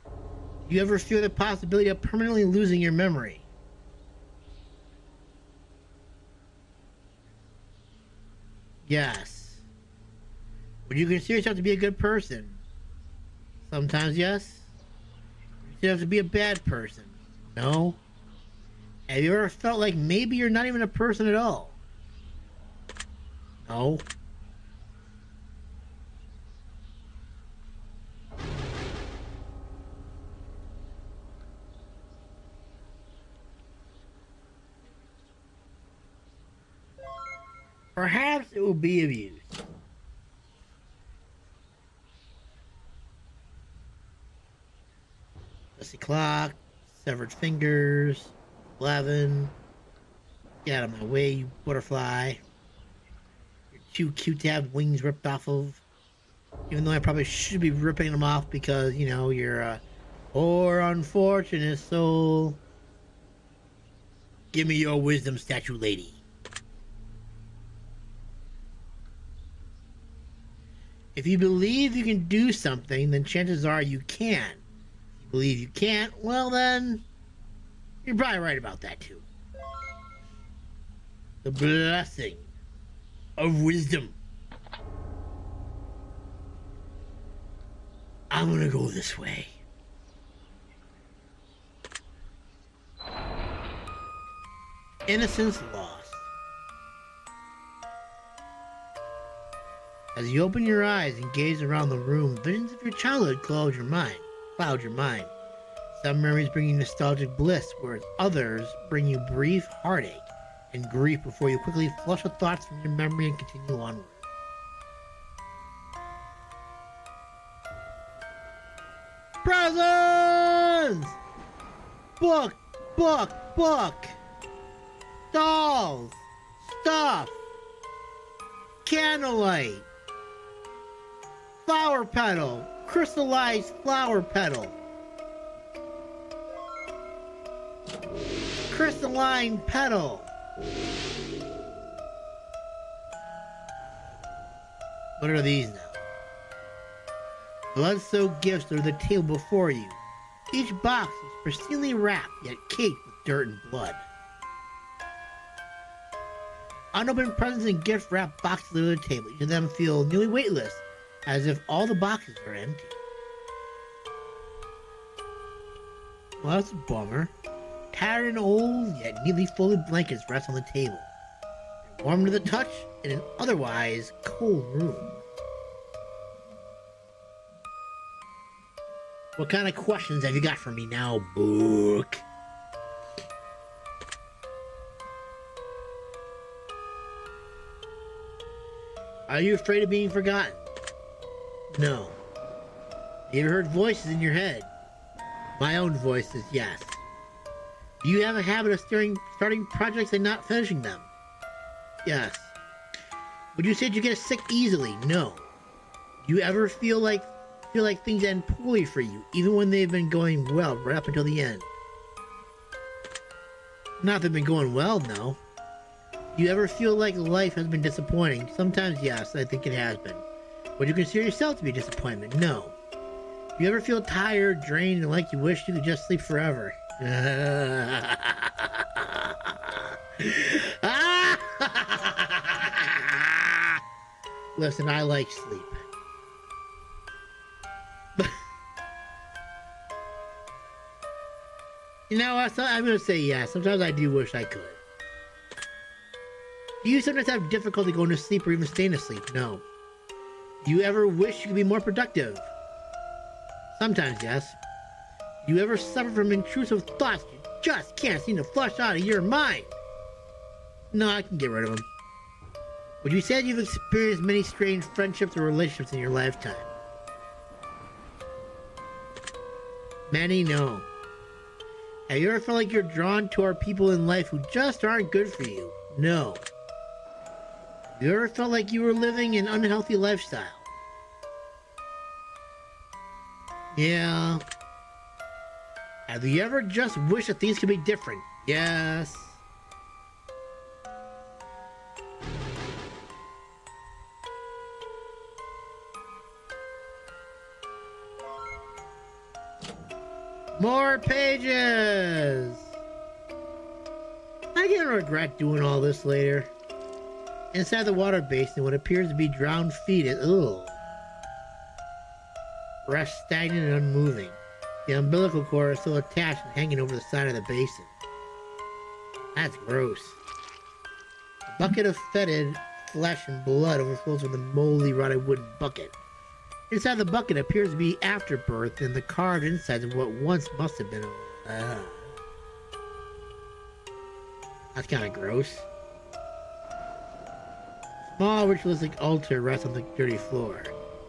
Do you ever fear the possibility of permanently losing your memory? Yes. Would you consider yourself to be a good person? Sometimes yes. Would you consider yourself to be a bad person? No. Have you ever felt like maybe you're not even a person at all? No. Perhaps it will be abuse. Dusty clock, severed fingers, 11. Get out of my way, you butterfly. You're too cute to have wings ripped off of. Even though I probably should be ripping them off because, you know, you're a poor, unfortunate soul. Give me your wisdom statue, lady. If you believe you can do something, then chances are you can. If you believe you can't, well then, you're probably right about that too. The blessing of wisdom. I'm gonna go this way. Innocence lost. As you open your eyes and gaze around the room, visions of your childhood cloud your mind. Some memories bring you nostalgic bliss, whereas others bring you brief heartache and grief before you quickly flush the thoughts from your memory and continue onward. Presents! Book! Dolls! Stuff! Candlelight! Flower petal! Crystallized flower petal! Crystalline petal! What are these now? Blood-soaked gifts are the table before you. Each box is pristinely wrapped, yet caked with dirt and blood. Unopened presents and gift-wrapped boxes litter the table. Each of them feel nearly weightless, as if all the boxes are empty. Well, that's a bummer. Tattered and old, yet neatly folded blankets rest on the table. They're warm to the touch in an otherwise cold room. What kind of questions have you got for me now, book? Are you afraid of being forgotten? No. You ever heard voices in your head? My own voices, yes. Do you have a habit of starting projects and not finishing them? Yes. Would you say you get sick easily? No. Do you ever feel like things end poorly for you, even when they've been going well right up until the end? Not that they've been going well, no. Do you ever feel like life has been disappointing? Sometimes, yes, I think it has been. Would you consider yourself to be a disappointment? No. Do you ever feel tired, drained, and like you wish you could just sleep forever? Listen, I like sleep. You know what? I'm going to say yes. Sometimes I do wish I could. Do you sometimes have difficulty going to sleep or even staying asleep? No. Do you ever wish you could be more productive? Sometimes, yes. Do you ever suffer from intrusive thoughts you just can't seem to flush out of your mind? No, I can get rid of them. Would you say you've experienced many strange friendships or relationships in your lifetime? Many, no. Have you ever felt like you're drawn toward people in life who just aren't good for you? No. Have you ever felt like you were living an unhealthy lifestyle? Yeah. Have you ever just wished that things could be different? Yes. More pages! I can't regret doing all this later. Inside the water basin, what appears to be drowned feet is rest stagnant and unmoving. The umbilical cord is still attached and hanging over the side of the basin. That's gross. A bucket of fetid flesh and blood overflows from the moldy, rotted wooden bucket. Inside the bucket appears to be afterbirth and the carved insides of what once must have been a... That's kind of gross. Small ritualistic altar rests on the dirty floor.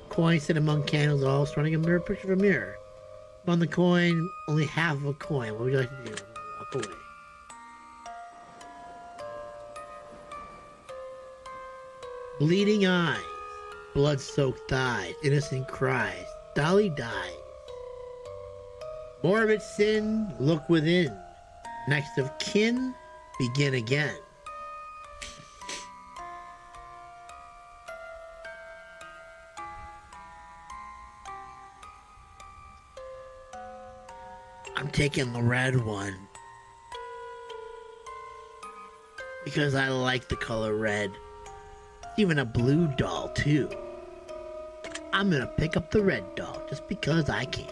Coins set among candles, all surrounding a mirror picture of a mirror. On the coin, only half of a coin. What would you like to do? Walk away. Bleeding eyes. Blood-soaked thighs, innocent cries, Dolly dies. Morbid sin, look within. Next of kin, begin again. I'm taking the red one. Because I like the color red. Even a blue doll too. I'm gonna pick up the red doll just because I can.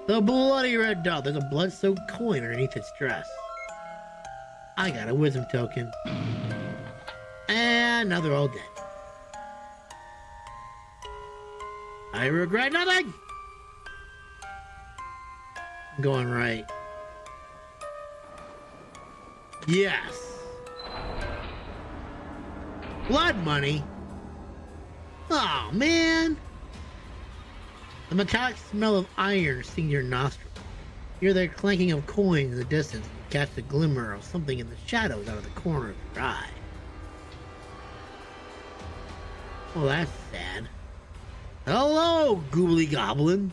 The bloody red doll. There's a blood-soaked coin underneath its dress. I got a wisdom token. And now they're all dead. I regret nothing. I'm going right. Yes. Blood money? Oh man! The metallic smell of iron stings your nostrils. You hear the clanking of coins in the distance and catch the glimmer of something in the shadows out of the corner of your eye. Oh, that's sad. Hello, goobly goblin!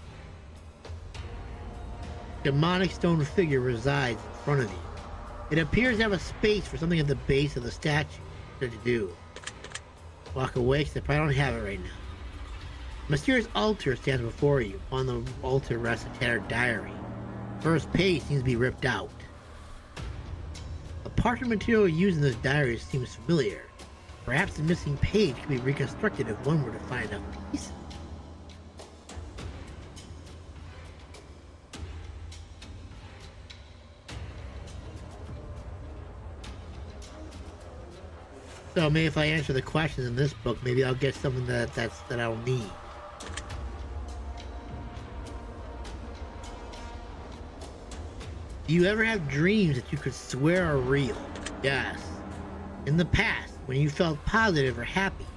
Demonic stone figure resides in front of you. It appears to have a space for something at the base of the statue. What to do? Walk away, except I don't have it right now. A mysterious altar stands before you. On the altar rests a tattered diary. The first page seems to be ripped out. The parchment material used in this diary seems familiar. Perhaps the missing page could be reconstructed if one were to find enough pieces. So maybe if I answer the questions in this book, maybe I'll get something that I'll need. Do you ever have dreams that you could swear are real? Yes. In the past, when you felt positive or happy?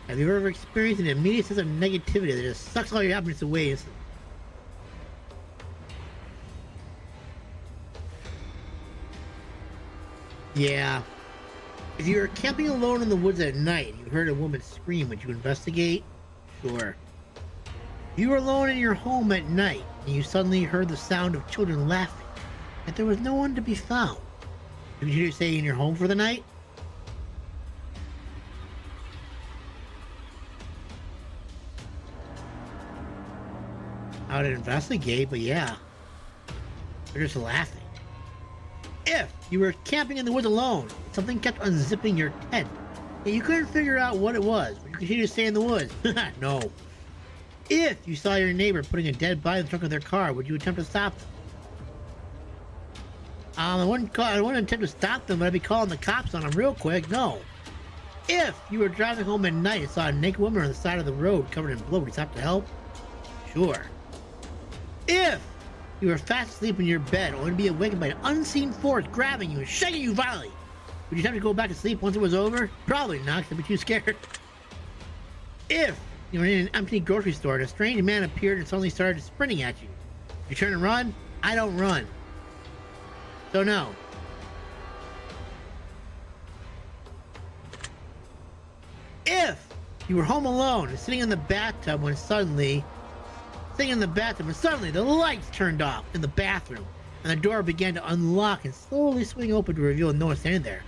Have you ever experienced an immediate sense of negativity that just sucks all your happiness away instantly? Yeah. If you were camping alone in the woods at night and you heard a woman scream, would you investigate? Sure. If you were alone in your home at night and you suddenly heard the sound of children laughing, yet there was no one to be found, would you stay in your home for the night? I would investigate, but yeah. They're just laughing. If you were camping in the woods alone, something kept unzipping your tent, and you couldn't figure out what it was, would you continue to stay in the woods? No. If you saw your neighbor putting a dead body in the trunk of their car, would you attempt to stop them? I wouldn't attempt to stop them, but I'd be calling the cops on them real quick. No. If you were driving home at night and saw a naked woman on the side of the road covered in blood, would you stop to help? Sure. If you were fast asleep in your bed, only to be awakened by an unseen force grabbing you and shaking you violently, would you have to go back to sleep once it was over? Probably not, because I'd be too scared. If you were in an empty grocery store and a strange man appeared and suddenly started sprinting at you, would you turn and run? I don't run. So no. If you were home alone and sitting in the bathtub when suddenly the lights turned off in the bathroom and the door began to unlock and slowly swing open to reveal no one standing there,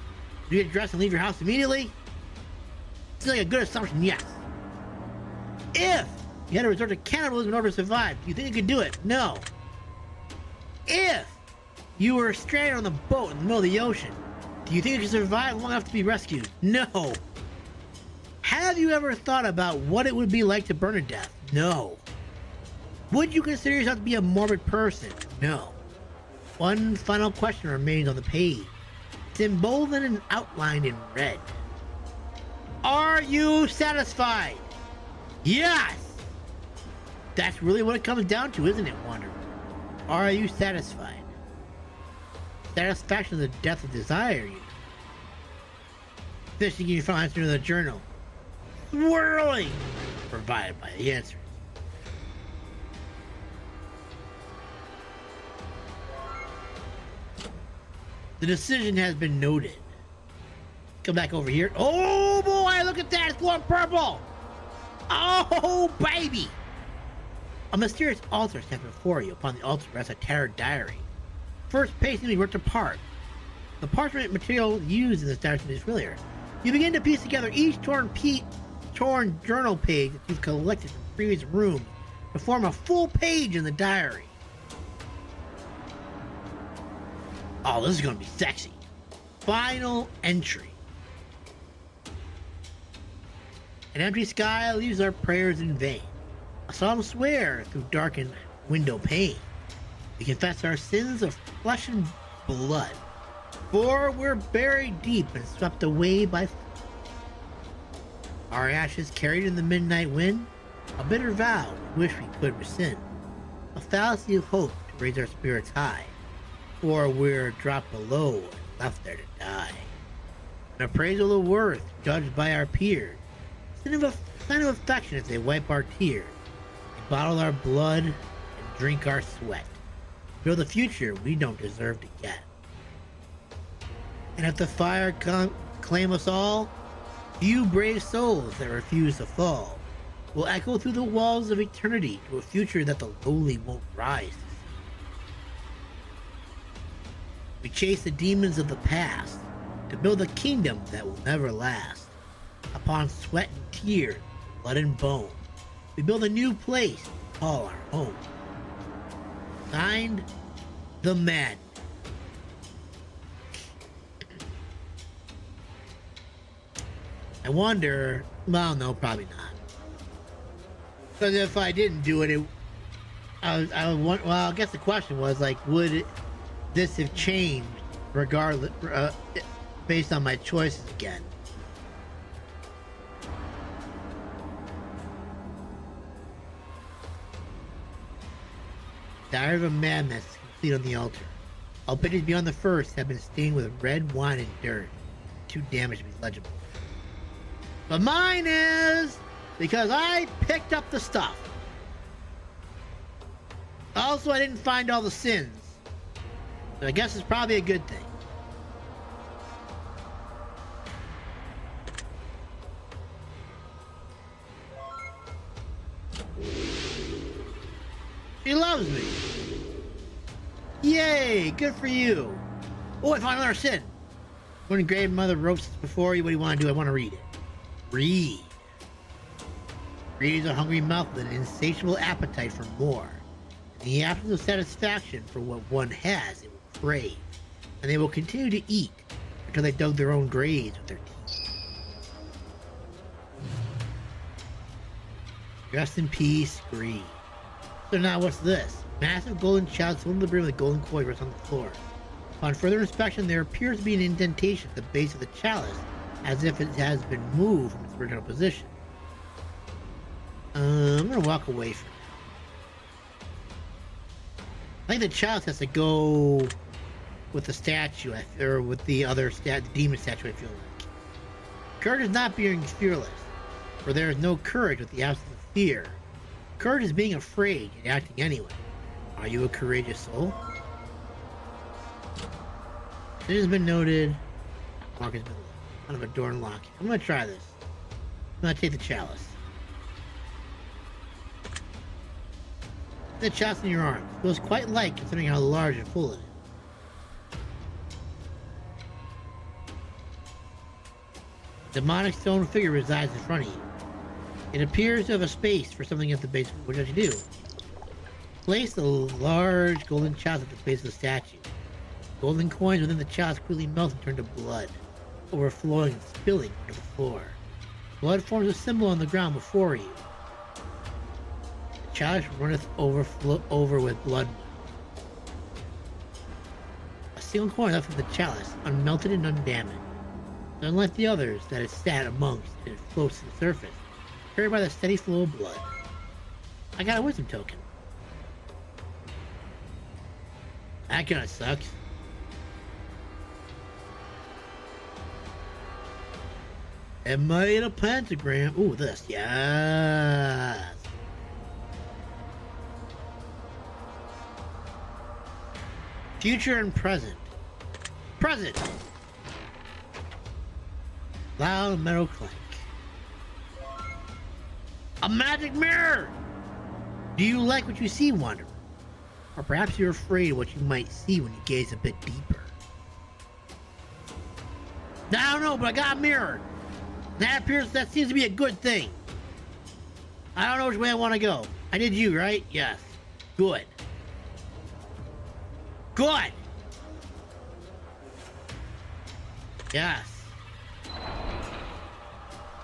do you get dressed and leave your house immediately? Seems like a good assumption, yes. If you had to resort to cannibalism in order to survive, do you think you could do it? No. If you were stranded on the boat in the middle of the ocean, do you think you could survive long enough to be rescued? No. Have you ever thought about what it would be like to burn to death? No. Would you consider yourself to be a morbid person? No. One final question remains on the page. It's emboldened and outlined in red. Are you satisfied? Yes! That's really what it comes down to, isn't it, Wanderer? Are you satisfied? Satisfaction of the death of desire, you know. This you can find answer in the journal. Swirling! Provided by the answers. The decision has been noted. Come back over here. Oh boy, look at that! It's going purple! Oh baby! A mysterious altar stands before you. Upon the altar rests a tattered diary. First page can be ripped apart. The parchment material used in this diary is familiar. You begin to piece together each torn journal page that you've collected from previous rooms to form a full page in the diary. Oh, this is going to be sexy. Final entry. An empty sky leaves our prayers in vain. A solemn swear through darkened window pane. We confess our sins of flesh and blood, for we're buried deep and swept away by our ashes carried in the midnight wind. A bitter vow we wish we could rescind. A fallacy of hope to raise our spirits high, for we're dropped below and left there to die. An appraisal of worth judged by our peers. Sign of affection as they wipe our tears. They bottle our blood and drink our sweat. Build the future we don't deserve to get. And if the fire claim us all, few brave souls that refuse to fall will echo through the walls of eternity to a future that the lowly won't rise to see. We chase the demons of the past to build a kingdom that will never last. Upon sweat and tears, blood and bone, we build a new place to call our home. Signed, The Madman. I wonder, well, no, probably not. Because if I didn't do it, I guess the question was, like, would this have changed regardless, based on my choices again? Diary of a Madman is complete on the altar. All pages beyond the first have been stained with red wine and dirt, too damaged to be legible. But mine is because I picked up the stuff. Also, I didn't find all the sins. So I guess it's probably a good thing. She loves me. Yay, good for you. Oh, I found another sin. When grandmother wrote this before you, what do you want to do? I want to read it. Read. Read is a hungry mouth with an insatiable appetite for more. In the absence of satisfaction for what one has, it will crave. And they will continue to eat until they dug their own graves with their teeth. Rest in peace, greed. So now what's this? Massive golden chalice filled to the brim with golden coin rests on the floor. Upon further inspection, there appears to be an indentation at the base of the chalice, as if it has been moved from its original position. I'm gonna walk away from it. I think the chalice has to go with the statue, or with the other the demon statue, I feel like. Courage is not being fearless, for there is no courage with the absence of fear. Courage is being afraid and acting anyway. Are you a courageous soul? It has been noted. Mark has been out of a door and lock. I'm gonna try this. I'm gonna take the chalice. The chalice in your arm. It feels quite light considering how large and full it is. The demonic stone figure resides in front of you. It appears to have a space for something at the base. What does he do? Place the large golden chalice at the base of the statue. Golden coins within the chalice quickly melt and turn to blood, overflowing and spilling onto the floor. Blood forms a symbol on the ground before you. The chalice runneth over with blood. A single coin left in the chalice, unmelted and undamaged. Unlike the others that it sat amongst, and it floats to the surface, carried by the steady flow of blood. I got a wisdom token. That kinda sucks. It made a pentagram. Ooh, this. Yes. Future and present. Present. Loud metal clank. A magic mirror! Do you like what you see, Wanderer? Or perhaps you're afraid of what you might see when you gaze a bit deeper. I don't know, but I got a mirror. That seems to be a good thing. I don't know which way I want to go. I did you, right? Yes. Good. Good! Yes.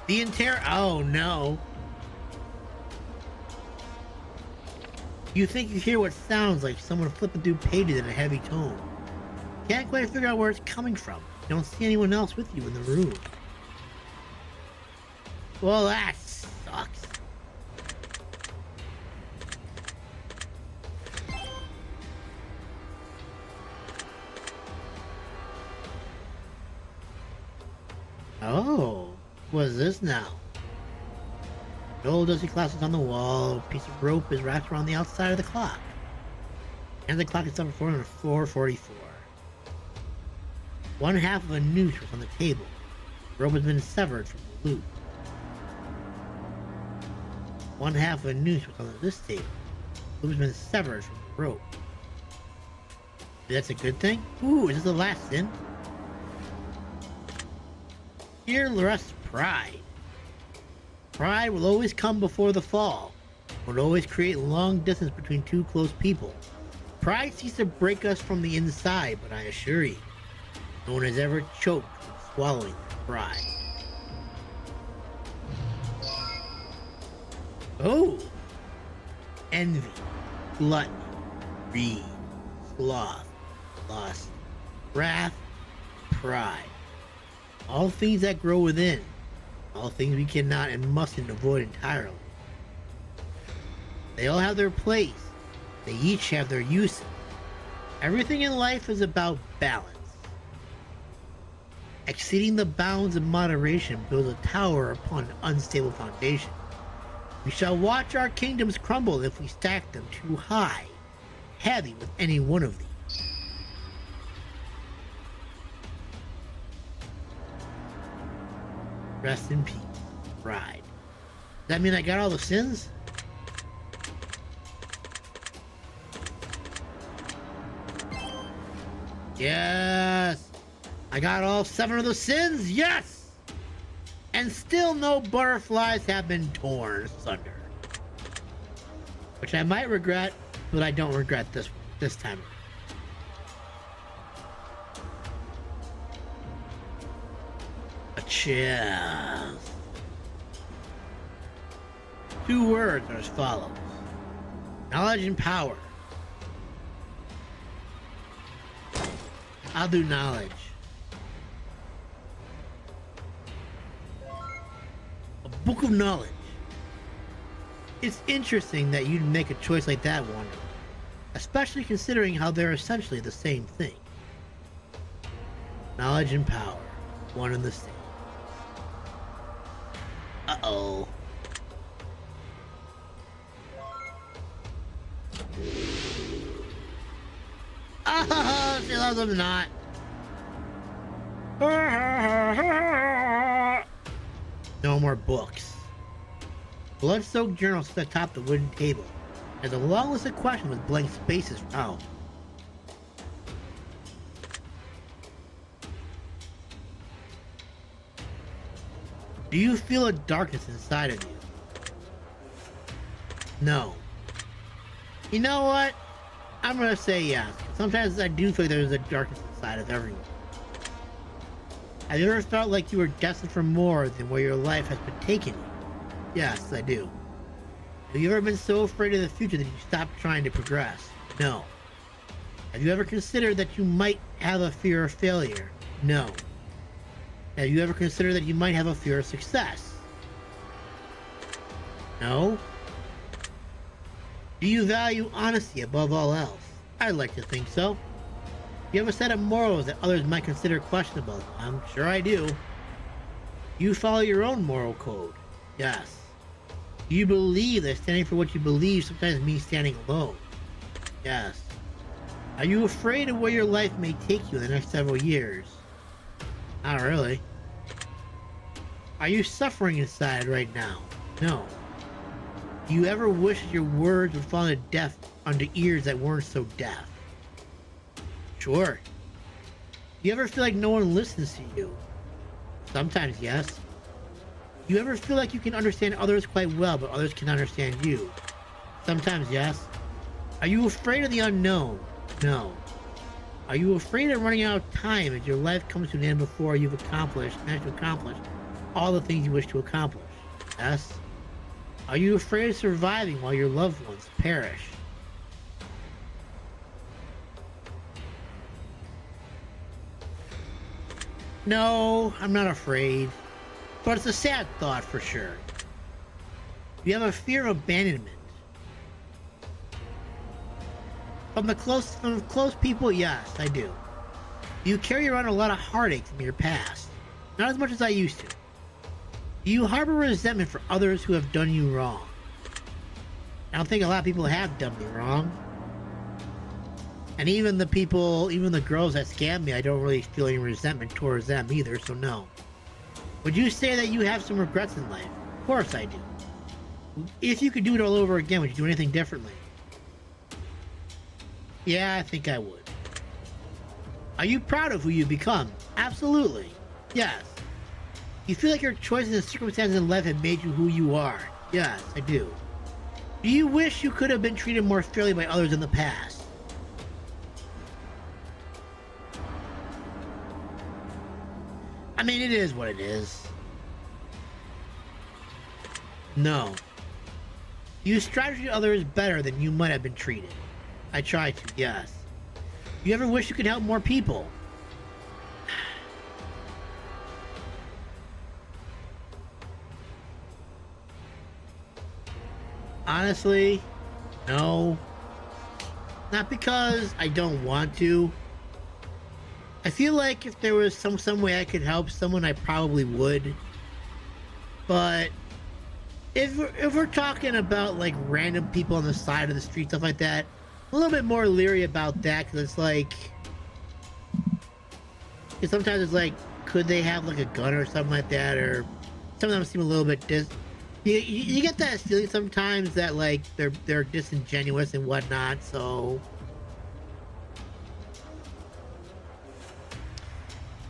The entire... Oh, no. You think you hear what sounds like someone flipping through pages in a heavy tone. Can't quite figure out where it's coming from. You don't see anyone else with you in the room. Well, that sucks. Oh, what is this now? The old dusty clock is on the wall. A piece of rope is wrapped around the outside of the clock. And the clock is up for 4:44. One half of a noose was on the table. The rope has been severed from the loop. One half of a noose was on this table. The loop has been severed from the rope. That's a good thing? Ooh, is this the last sin? Here rests pride. Pride will always come before the fall. It will always create long distance between two close people. Pride seeks to break us from the inside, but I assure you, no one has ever choked from swallowing their pride. Oh! Envy, gluttony, greed, sloth, lust, wrath, pride. All things that grow within. All things we cannot and mustn't avoid entirely. They all have their place. They each have their uses. Everything in life is about balance. Exceeding the bounds of moderation builds a tower upon an unstable foundation. We shall watch our kingdoms crumble if we stack them too high, heavy with any one of these. Rest in peace, bride. Does that mean I got all the sins? Yes! I got all 7 of the sins, yes! And still no butterflies have been torn asunder. Which I might regret, but I don't regret this time. A chest. 2 words are as follows. Knowledge and power. I'll do knowledge. A book of knowledge. It's interesting that you'd make a choice like that one, especially considering how they're essentially the same thing. Knowledge and power, one and the same. Uh-oh. Oh, she loves him not. No more books. Blood-soaked journal sits atop the wooden table. There's a long list of questions with blank spaces found. Do you feel a darkness inside of you? No. You know what? I'm gonna say yes. Sometimes I do feel there's a darkness inside of everyone. Have you ever felt like you were destined for more than where your life has been taking you? Yes, I do. Have you ever been so afraid of the future that you stopped trying to progress? No. Have you ever considered that you might have a fear of failure? No. Have you ever considered that you might have a fear of success? No. Do you value honesty above all else? I'd like to think so. You have a set of morals that others might consider questionable. I'm sure I do. You follow your own moral code. Yes. Do you believe that standing for what you believe sometimes means standing alone? Yes. Are you afraid of where your life may take you in the next several years? Not really. Are you suffering inside right now? No. Do you ever wish that your words would fall onto ears that weren't so deaf? Sure. Do you ever feel like no one listens to you? Sometimes, yes. Do you ever feel like you can understand others quite well, but others can understand you? Sometimes, yes. Are you afraid of the unknown? No. Are you afraid of running out of time as your life comes to an end before you've managed to accomplish all the things you wish to accomplish? Yes. Are you afraid of surviving while your loved ones perish? No, I'm not afraid. But it's a sad thought for sure. You have a fear of abandonment. From close people, yes, I do. You carry around a lot of heartache from your past. Not as much as I used to. Do you harbor resentment for others who have done you wrong? I don't think a lot of people have done me wrong. And even the girls that scam me, I don't really feel any resentment towards them either, so no. Would you say that you have some regrets in life? Of course I do. If you could do it all over again, would you do anything differently? Yeah, I think I would. Are you proud of who you've become? Absolutely. Yes. You feel like your choices and circumstances in life have made you who you are? Yes, I do. Do you wish you could have been treated more fairly by others in the past? I mean, it is what it is. No. You strive to treat others better than you might have been treated. I try to, yes. You ever wish you could help more people? Honestly, no. Not because I don't want to. I feel like if there was some way I could help someone, I probably would. But if we're talking about like random people on the side of the street, stuff like that, I'm a little bit more leery about that, because it's like, sometimes it's like, could they have like a gun or something like that, or some of them seem a little bit you get that feeling sometimes that like they're disingenuous and whatnot. So,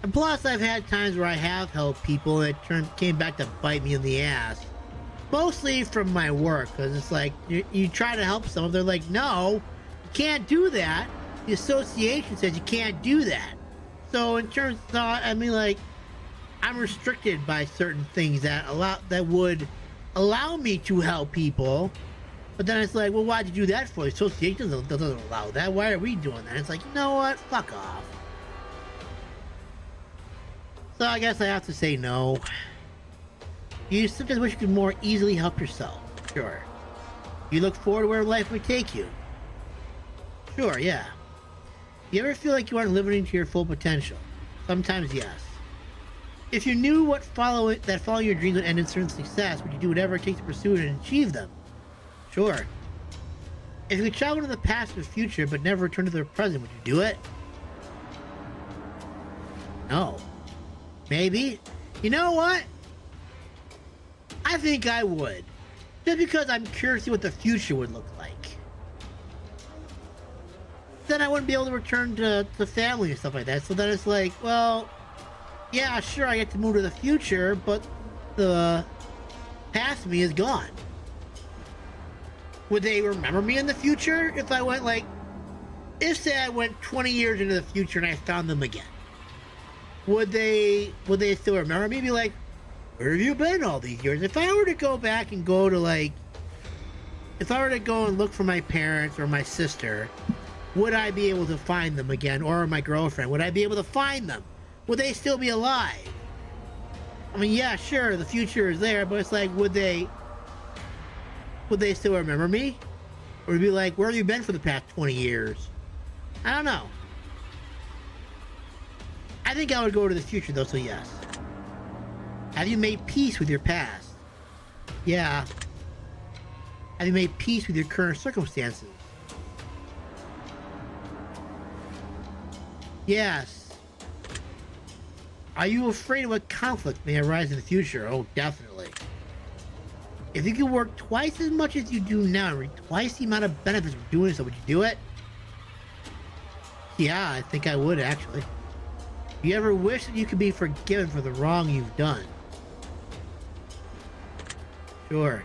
and plus I've had times where I have helped people and it came back to bite me in the ass, mostly from my work, because it's like you try to help someone, they're like, no, you can't do that, the association says you can't do that. So in terms of, I mean, like, I'm restricted by certain things that would allow me to help people, but then it's like, well, why'd you do that for? The association doesn't allow that. Why are we doing that? It's like, you know what? Fuck off. So I guess I have to say no. You sometimes wish you could more easily help yourself. Sure. You look forward to where life may take you. Sure, yeah. You ever feel like you aren't living to your full potential? Sometimes, yes. If you knew following your dreams would end in certain success, would you do whatever it takes to pursue it and achieve them? Sure. If you could travel to the past or the future but never return to the present, would you do it? No. Maybe. You know what? I think I would. Just because I'm curious to see what the future would look like. Then I wouldn't be able to return to family and stuff like that. So then it's like, well, yeah, sure, I get to move to the future, but the past me is gone. Would they remember me in the future if I went like, if say I went 20 years into the future and I found them again? Would they still remember me? Be like, where have you been all these years? If I were to go back and go to like, if I were to go and look for my parents or my sister, would I be able to find them again? Or my girlfriend, would I be able to find them? Would they still be alive? I mean, yeah, sure, the future is there, but it's like, would they still remember me? Or would it be like, where have you been for the past 20 years? I don't know. I think I would go to the future though, so yes. Have you made peace with your past? Yeah. Have you made peace with your current circumstances? Yes. Are you afraid of what conflict may arise in the future? Oh, definitely. If you could work twice as much as you do now and reap twice the amount of benefits from doing so, would you do it? Yeah, I think I would, actually. Do you ever wish that you could be forgiven for the wrong you've done? Sure.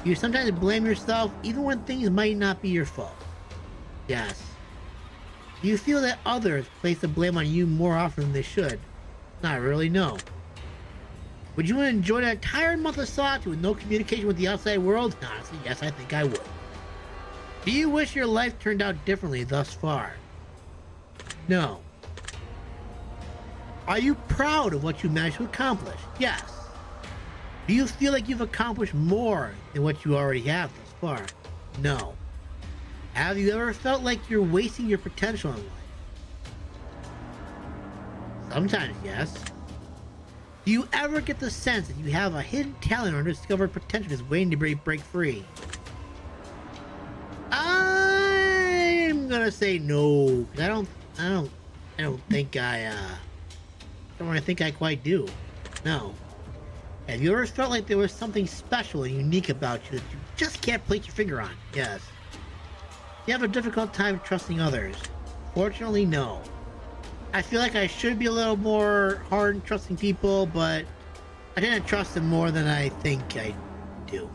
You sometimes blame yourself even when things might not be your fault. Yes. Do you feel that others place the blame on you more often than they should? Not really, no. Would you enjoy an entire month of solitude with no communication with the outside world? Honestly, yes, I think I would. Do you wish your life turned out differently thus far? No. Are you proud of what you managed to accomplish? Yes. Do you feel like you've accomplished more than what you already have thus far? No. Have you ever felt like you're wasting your potential in life? Sometimes, yes. Do you ever get the sense that you have a hidden talent or undiscovered potential that's waiting to break free? I'm gonna say no. I don't think I quite do. No. Have you ever felt like there was something special and unique about you that you just can't place your finger on? Yes. You have a difficult time trusting others? Fortunately, no. I feel like I should be a little more hard in trusting people, but I tend to trust them more than I think I do.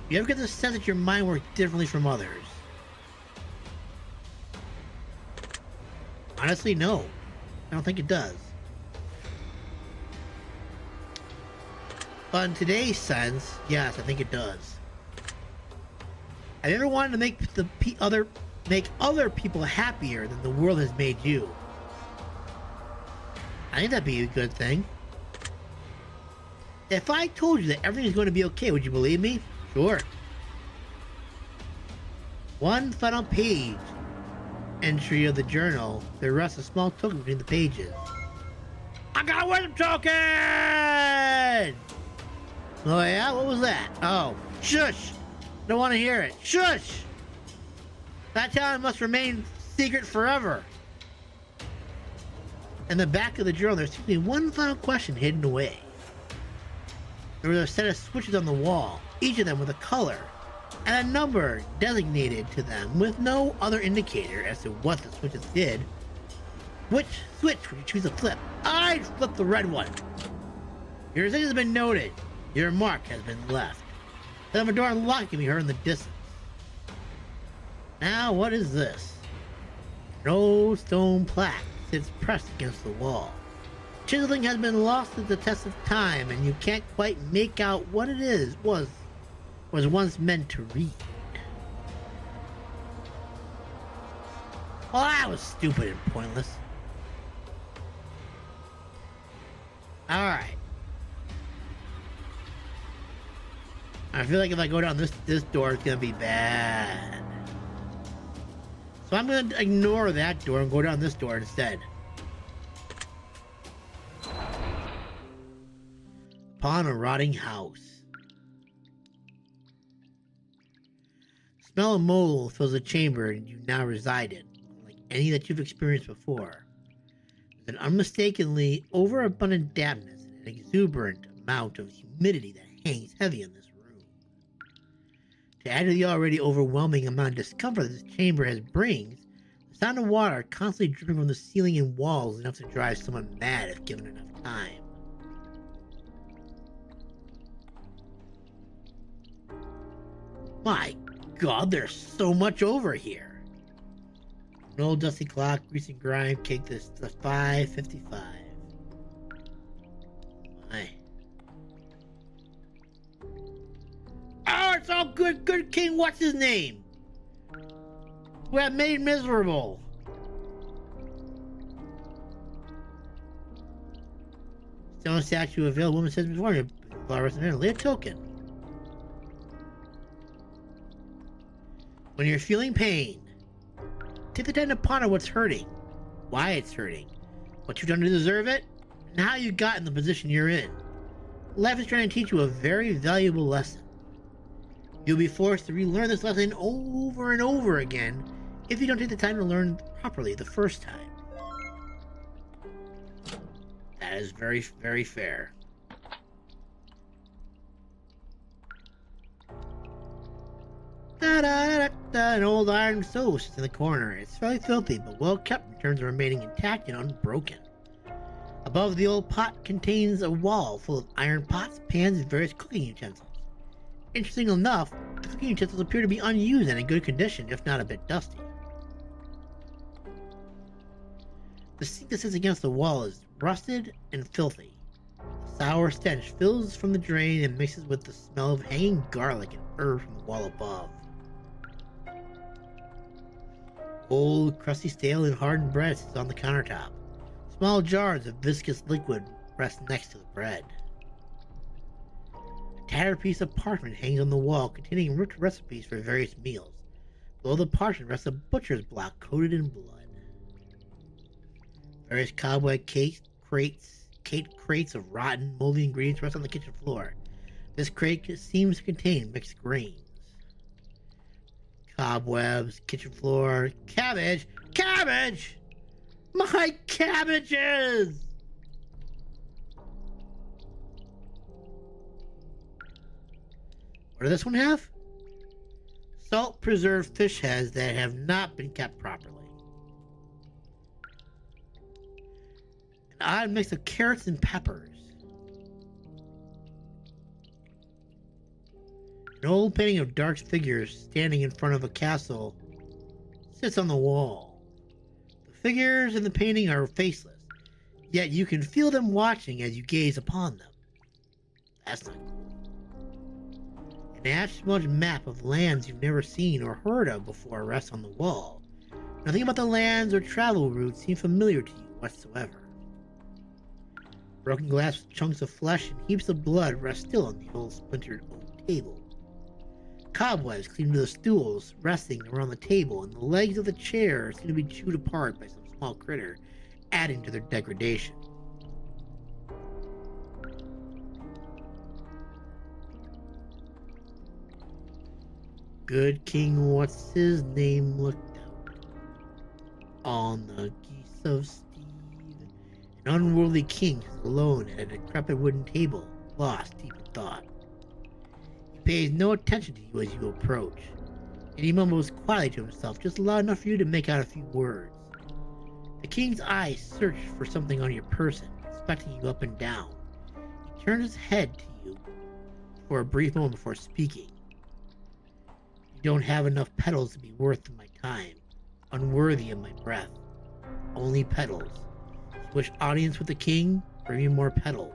You ever get the sense that your mind works differently from others? Honestly, no. I don't think it does. But in today's sense, yes, I think it does. Have you ever wanted to make other people happier than the world has made you? I think that'd be a good thing. If I told you that everything's going to be okay, would you believe me? Sure. One final page. entry of the journal, there rests a small token between the pages. I got a wisdom token! Oh yeah? What was that? Oh, shush! Don't want to hear it. Shush! That talent must remain secret forever. In the back of the journal, there's simply one final question hidden away. There was a set of switches on the wall, each of them with a color and a number designated to them with no other indicator as to what the switches did. Which switch would you choose to flip? I'd flip the red one. Your decision has been noted. Your mark has been left. The door unlocked can be heard in the distance. Now, what is this? An old stone plaque sits pressed against the wall. Chiseling has been lost at the test of time, and you can't quite make out what it was once meant to read. Well, that was stupid and pointless. Alright. I feel like if I go down this door, it's gonna be bad. So I'm gonna ignore that door and go down this door instead. Upon a rotting house. Smell of mold fills the chamber you now reside in, like any that you've experienced before. There's an unmistakably overabundant dampness and an exuberant amount of humidity that hangs heavy in this room. To add to the already overwhelming amount of discomfort this chamber has brings, the sound of water constantly dripping from the ceiling and walls is enough to drive someone mad if given enough time. My God, there's so much over here. An old dusty clock, grease and grime, kicked this to 5:55. My. Oh, it's all good King, what's his name? Who have made miserable. Stone statue of a woman says before you, flowers and lay a token. When you're feeling pain, take the time to ponder what's hurting, why it's hurting, what you've done to deserve it, and how you got in the position you're in. Life is trying to teach you a very valuable lesson. You'll be forced to relearn this lesson over and over again if you don't take the time to learn properly the first time. That is very, very fair. An old iron stove sits in the corner. It's fairly filthy, but well kept in terms of remaining intact and unbroken. Above the old pot contains a wall full of iron pots, pans, and various cooking utensils. Interesting enough, the cooking utensils appear to be unused and in good condition, if not a bit dusty. The sink that sits against the wall is rusted and filthy. A sour stench fills from the drain and mixes with the smell of hanging garlic and herbs from the wall above. Old, crusty, stale, and hardened bread sits on the countertop. Small jars of viscous liquid rest next to the bread. A tattered piece of parchment hangs on the wall containing root recipes for various meals. Below the parchment rests a butcher's block coated in blood. Various cobweb crates of rotten, moldy ingredients rest on the kitchen floor. This crate seems to contain mixed grains. Cobwebs, kitchen floor, cabbage! Cabbage! My cabbages! What does this one have? Salt preserved fish heads that have not been kept properly. An odd mix of carrots and peppers. An old painting of dark figures standing in front of a castle sits on the wall. The figures in the painting are faceless, yet you can feel them watching as you gaze upon them. That's not cool. An ash-smudged map of lands you've never seen or heard of before rests on the wall. Nothing about the lands or travel routes seem familiar to you whatsoever. Broken glass with chunks of flesh and heaps of blood rest still on the old splintered oak table. Cobwebs cling to the stools resting around the table, and the legs of the chair seem to be chewed apart by some small critter, adding to their degradation. Good King What's His Name looked out on the geese of Steve. An unworldly king is alone at a decrepit wooden table, lost deep in thought. He pays no attention to you as you approach, and he mumbles quietly to himself, just loud enough for you to make out a few words. The king's eyes search for something on your person, inspecting you up and down. He turns his head to you for a brief moment before speaking. You don't have enough petals to be worth my time, unworthy of my breath. Only petals. You wish audience with the king, bring me more petals.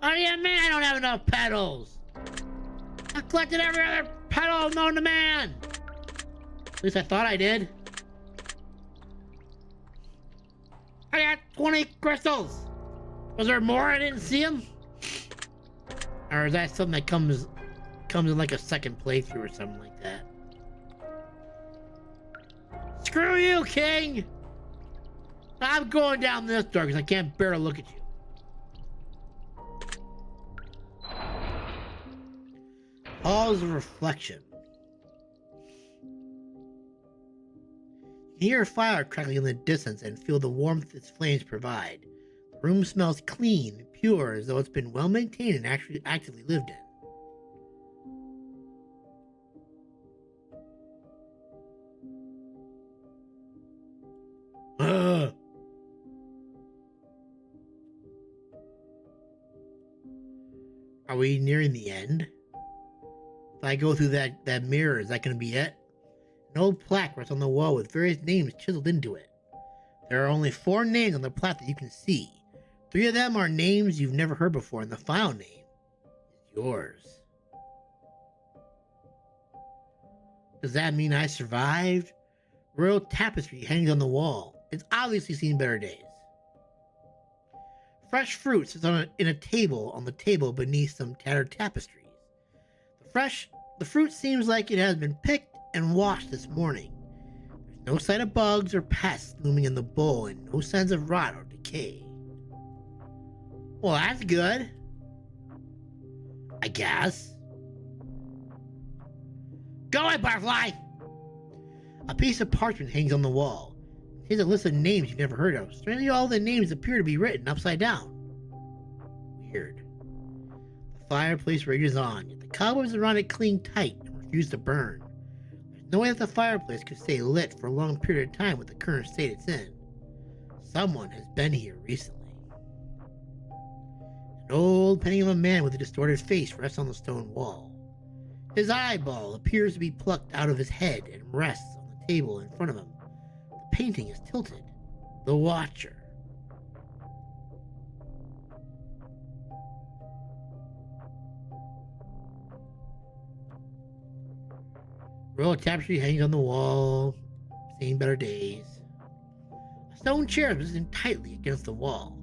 What do you mean I don't have enough petals? I've collected every other petal known to man! At least I thought I did. I got 20 crystals! Was there more? I didn't see them? Or is that something that comes in like a second playthrough or something like that? Screw you, King! I'm going down this door because I can't bear to look at you. Halls of Reflection. You can hear a fire crackling in the distance and feel the warmth its flames provide. The room smells clean and pure, as though it's been well maintained and actually actively lived in. Are we nearing the end? If I go through that mirror, is that going to be it? An old plaque rests on the wall with various names chiseled into it. There are only 4 names on the plaque that you can see. 3 of them are names you've never heard before, and the final name is yours. Does that mean I survived? Royal tapestry hangs on the wall. It's obviously seen better days. Fresh fruit sits in a table on the table beneath some tattered tapestries. The fruit seems like it has been picked and washed this morning. There's no sign of bugs or pests looming in the bowl, and no signs of rot or decay. Well, that's good. I guess. Go away, Butterfly! A piece of parchment hangs on the wall. Here's a list of names you've never heard of. Strangely, all the names appear to be written upside down. Weird. The fireplace rages on, yet the cobwebs around it cling tight and refuse to burn. There's no way that the fireplace could stay lit for a long period of time with the current state it's in. Someone has been here recently. An old painting of a man with a distorted face rests on the stone wall. His eyeball appears to be plucked out of his head and rests on the table in front of him. The painting is tilted. The Watcher. Royal tapestry hangs on the wall, seen better days. A stone chair is positioned tightly against the wall.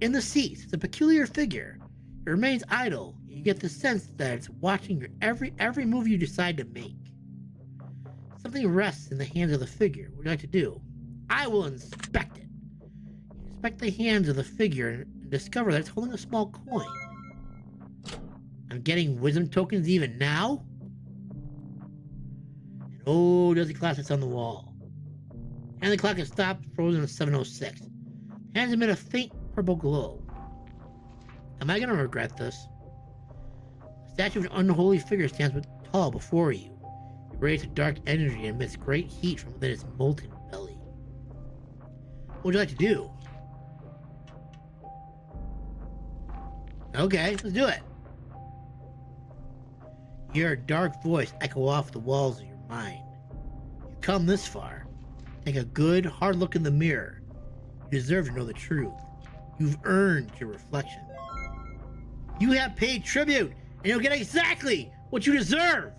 In the seat sits a peculiar figure. It remains idle. You get the sense that it's watching your every move you decide to make. Something rests in the hands of the figure. What would you like to do? I will inspect it. You inspect the hands of the figure and discover that it's holding a small coin. I'm getting wisdom tokens even now? An old dusty clock sits on the wall. And the clock has stopped, frozen at 7:06. Hands emit a faint purple glow. Am I going to regret this? A statue of an unholy figure stands tall before you. It radiates a dark energy and emits great heat from within its molten belly. What would you like to do? Okay, let's do it. You hear a dark voice echo off the walls of your mind. You've come this far. Take a good, hard look in the mirror. You deserve to know the truth. You've earned your reflection. You have paid tribute, and you'll get exactly what you deserve.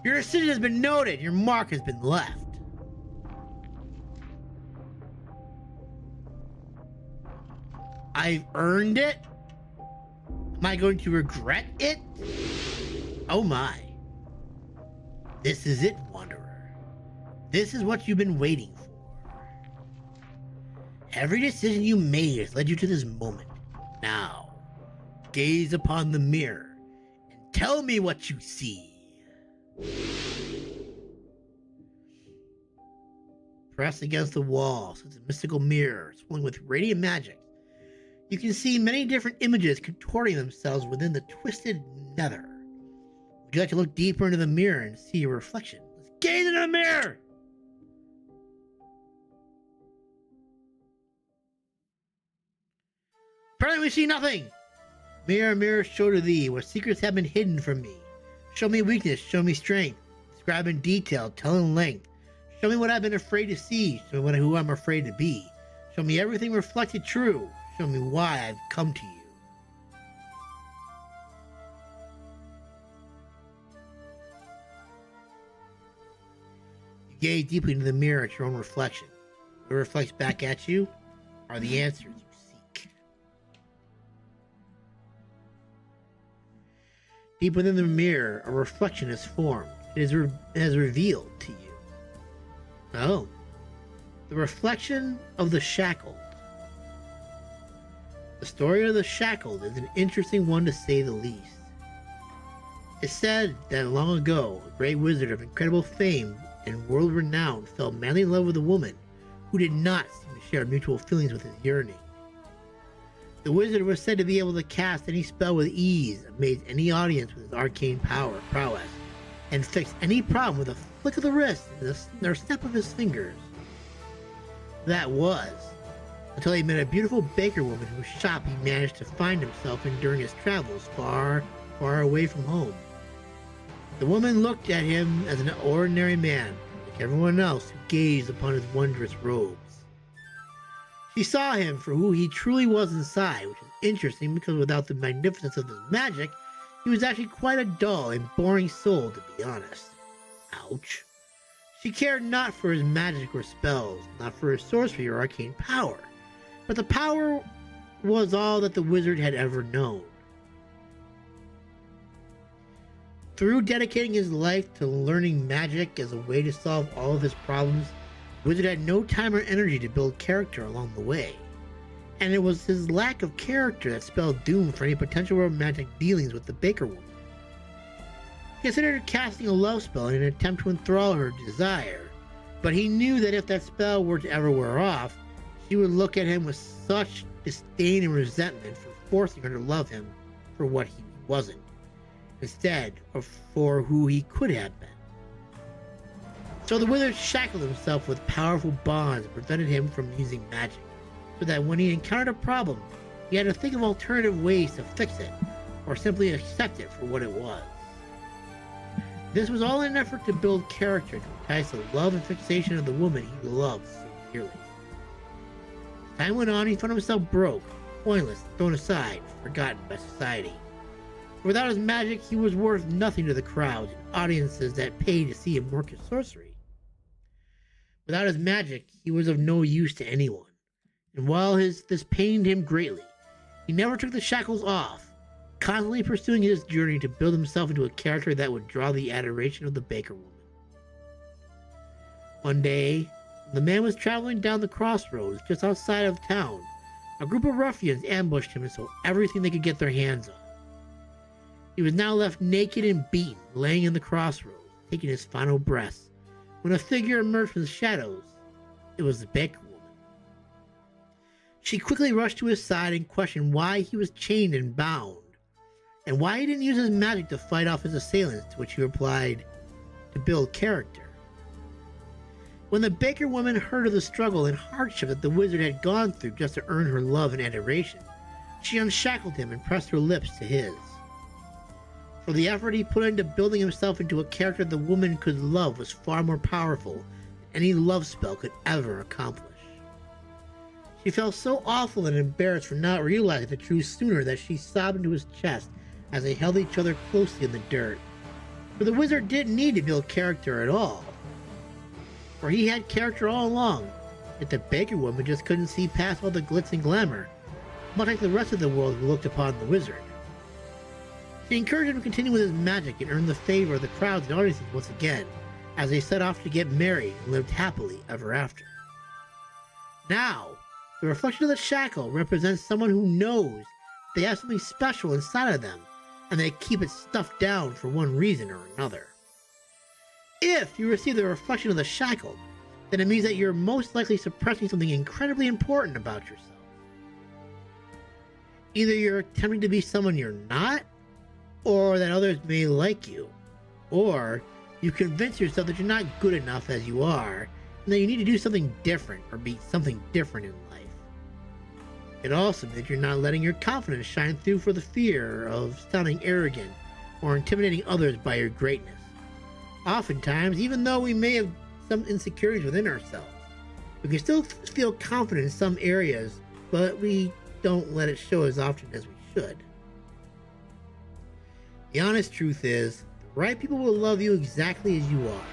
Your decision has been noted. Your mark has been left. I've earned it? Am I going to regret it? Oh my. This is it, Wanderer. This is what you've been waiting for. Every decision you made has led you to this moment. Now, gaze upon the mirror and tell me what you see. Pressed against the wall sits a mystical mirror swirling with radiant magic. You can see many different images contorting themselves within the twisted nether. Would you like to look deeper into the mirror and see your reflection? Let's gaze into the mirror! Apparently we see nothing! Mirror, mirror, show to thee what secrets have been hidden from me. Show me weakness, show me strength. Describe in detail, tell in length. Show me what I've been afraid to see, show me who I'm afraid to be. Show me everything reflected true. Show me why I've come to you. You gaze deeply into the mirror at your own reflection. What reflects back at you are the answers you seek. Deep within the mirror, a reflection is formed. It is revealed to you. Oh, the reflection of the shackled. The story of the shackled is an interesting one to say the least. It's said that long ago, a great wizard of incredible fame and world renown fell madly in love with a woman who did not seem to share mutual feelings with his yearning. The wizard was said to be able to cast any spell with ease, amaze any audience with his arcane prowess, and fix any problem with a flick of the wrist and a snap of his fingers. That was, until he met a beautiful baker woman whose shop he managed to find himself in during his travels far, far away from home. The woman looked at him as an ordinary man, like everyone else who gazed upon his wondrous robes. She saw him for who he truly was inside, which is interesting because without the magnificence of his magic, he was actually quite a dull and boring soul, to be honest. Ouch. She cared not for his magic or spells, not for his sorcery or arcane power, but the power was all that the wizard had ever known. Through dedicating his life to learning magic as a way to solve all of his problems, the wizard had no time or energy to build character along the way. And it was his lack of character that spelled doom for any potential romantic dealings with the baker woman. He considered casting a love spell in an attempt to enthrall her desire, but he knew that if that spell were to ever wear off, she would look at him with such disdain and resentment for forcing her to love him for what he wasn't, instead of for who he could have been. So the wizard shackled himself with powerful bonds and prevented him from using magic, so that when he encountered a problem, he had to think of alternative ways to fix it, or simply accept it for what it was. This was all in an effort to build character to entice the love and fixation of the woman he loved so dearly. As time went on, he found himself broke, pointless, thrown aside, forgotten by society. Without his magic, he was worth nothing to the crowds and audiences that paid to see him work his sorcery. Without his magic, he was of no use to anyone. And while this pained him greatly, he never took the shackles off, constantly pursuing his journey to build himself into a character that would draw the adoration of the baker woman. One day, when the man was traveling down the crossroads just outside of town, a group of ruffians ambushed him and stole everything they could get their hands on. He was now left naked and beaten, laying in the crossroads, taking his final breaths, when a figure emerged from the shadows. It was the baker woman. She quickly rushed to his side and questioned why he was chained and bound, and why he didn't use his magic to fight off his assailants, to which he replied, to build character. When the baker woman heard of the struggle and hardship that the wizard had gone through just to earn her love and adoration, she unshackled him and pressed her lips to his. For the effort he put into building himself into a character the woman could love was far more powerful than any love spell could ever accomplish. She felt so awful and embarrassed for not realizing the truth sooner that she sobbed into his chest as they held each other closely in the dirt. For the wizard didn't need to build character at all, for he had character all along, yet the baker woman just couldn't see past all the glitz and glamour. much like the rest of the world who looked upon the wizard. She encouraged him to continue with his magic and earn the favor of the crowds and audiences once again, as they set off to get married and lived happily ever after. Now, the reflection of the shackle represents someone who knows they have something special inside of them, and they keep it stuffed down for one reason or another. If you receive the reflection of the shackle, then it means that you're most likely suppressing something incredibly important about yourself. Either you're attempting to be someone you're not, or that others may like you, or you convince yourself that you're not good enough as you are, and that you need to do something different or be something different in life. It also means you're not letting your confidence shine through for the fear of sounding arrogant or intimidating others by your greatness. Oftentimes, even though we may have some insecurities within ourselves, we can still feel confident in some areas, but we don't let it show as often as we should. The honest truth is, the right people will love you exactly as you are.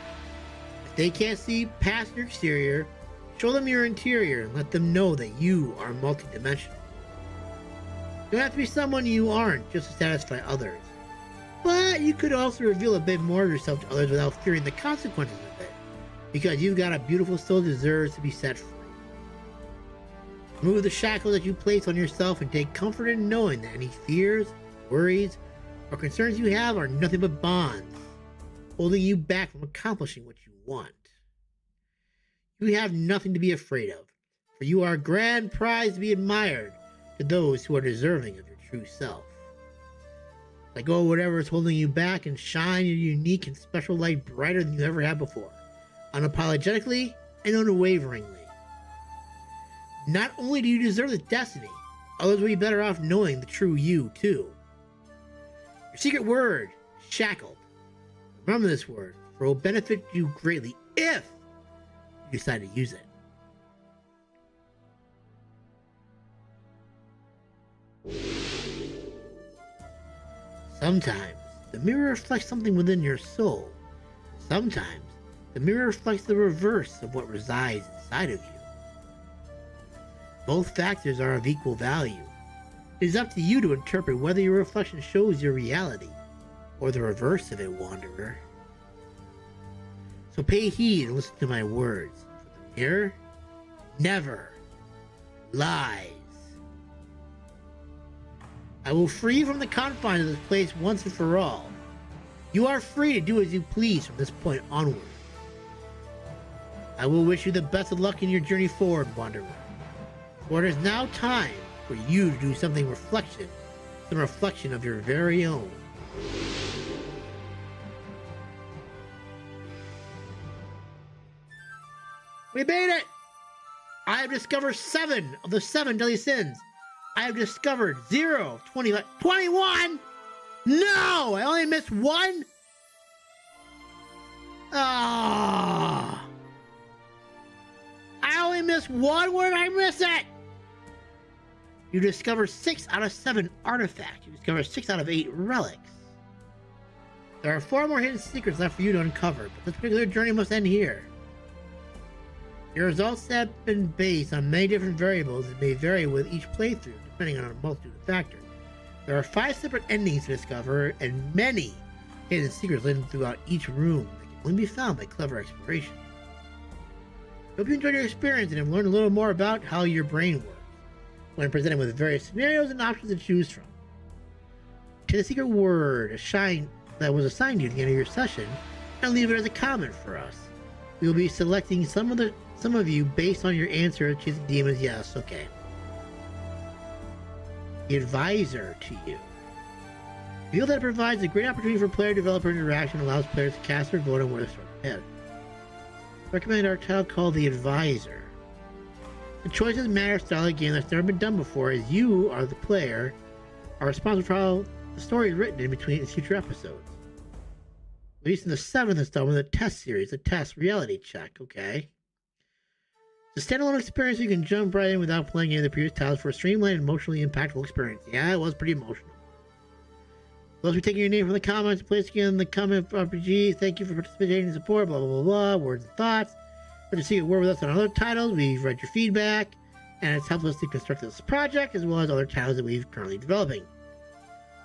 If they can't see past your exterior, show them your interior and let them know that you are multidimensional. You don't have to be someone you aren't just to satisfy others, but you could also reveal a bit more of yourself to others without fearing the consequences of it, because you've got a beautiful soul that deserves to be set free. Remove the shackles that you place on yourself and take comfort in knowing that any fears, worries, or concerns you have are nothing but bonds, holding you back from accomplishing what you want. You have nothing to be afraid of, for you are a grand prize to be admired to those who are deserving of your true self. Let go of whatever is holding you back and shine your unique and special light brighter than you ever have before, unapologetically and unwaveringly. Not only do you deserve this destiny, others will be better off knowing the true you, too. Your secret word, shackled. Remember this word, for it will benefit you greatly if you decide to use it. Sometimes the mirror reflects something within your soul. Sometimes the mirror reflects the reverse of what resides inside of you. Both factors are of equal value. It is up to you to interpret whether your reflection shows your reality or the reverse of it, wanderer. So pay heed and listen to my words. For the mirror never lies. I will free you from the confines of this place once and for all. You are free to do as you please from this point onward. I will wish you the best of luck in your journey forward, wanderer. For it is now time for you to do some reflection of your very own. We made it! I have discovered 7 of the 7 deadly sins. I have discovered 0, 20, 21! No! I only missed 1? Ah! I only missed 1? Where did I miss it? You discover 6 out of 7 artifacts. You discover 6 out of 8 relics. There are 4 more hidden secrets left for you to uncover, but this particular journey must end here. Your results have been based on many different variables and may vary with each playthrough, depending on a multitude of factors. There are 5 separate endings to discover, and many hidden secrets hidden throughout each room that can only be found by clever exploration. I hope you enjoyed your experience and have learned a little more about how your brain works when presented with various scenarios and options to choose from. Take the secret word that was assigned to you at the end of your session and leave it as a comment for us. We will be selecting some of you based on your answer to the demons. Yes, okay. The advisor to you. Feel that it provides a great opportunity for player-developer interaction and allows players to cast their vote on where to start ahead. Recommend our title called The Advisor. The choices matter style of the game that's never been done before, as you, are the player, are responsible for how the story is written in between future episodes. Released in the 7th installment of the Test series, the Test Reality Check, okay? It's a standalone experience you can jump right in without playing any of the previous titles for a streamlined and emotionally impactful experience. Yeah, it was pretty emotional. Those who taking your name from the comments, place again in the comment RPG. Thank you for participating and support, blah, blah, blah, blah, words and thoughts. Let us see a word with us on other titles. We've read your feedback. and it's helped us to construct this project as well as other titles that we've currently developing.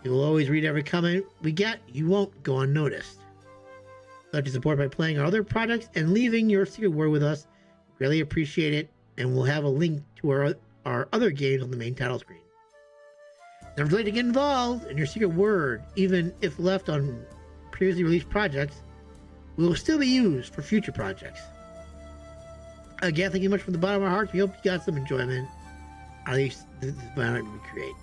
You will always read every comment we get. You won't go unnoticed. If you'd like to support by playing our other projects and leaving your secret word with us, we greatly appreciate it, and we'll have a link to our other games on the main title screen. Never too late to get involved, and your secret word, even if left on previously released projects, will still be used for future projects. Again, thank you much from the bottom of our hearts. We hope you got some enjoyment out of these environment we create.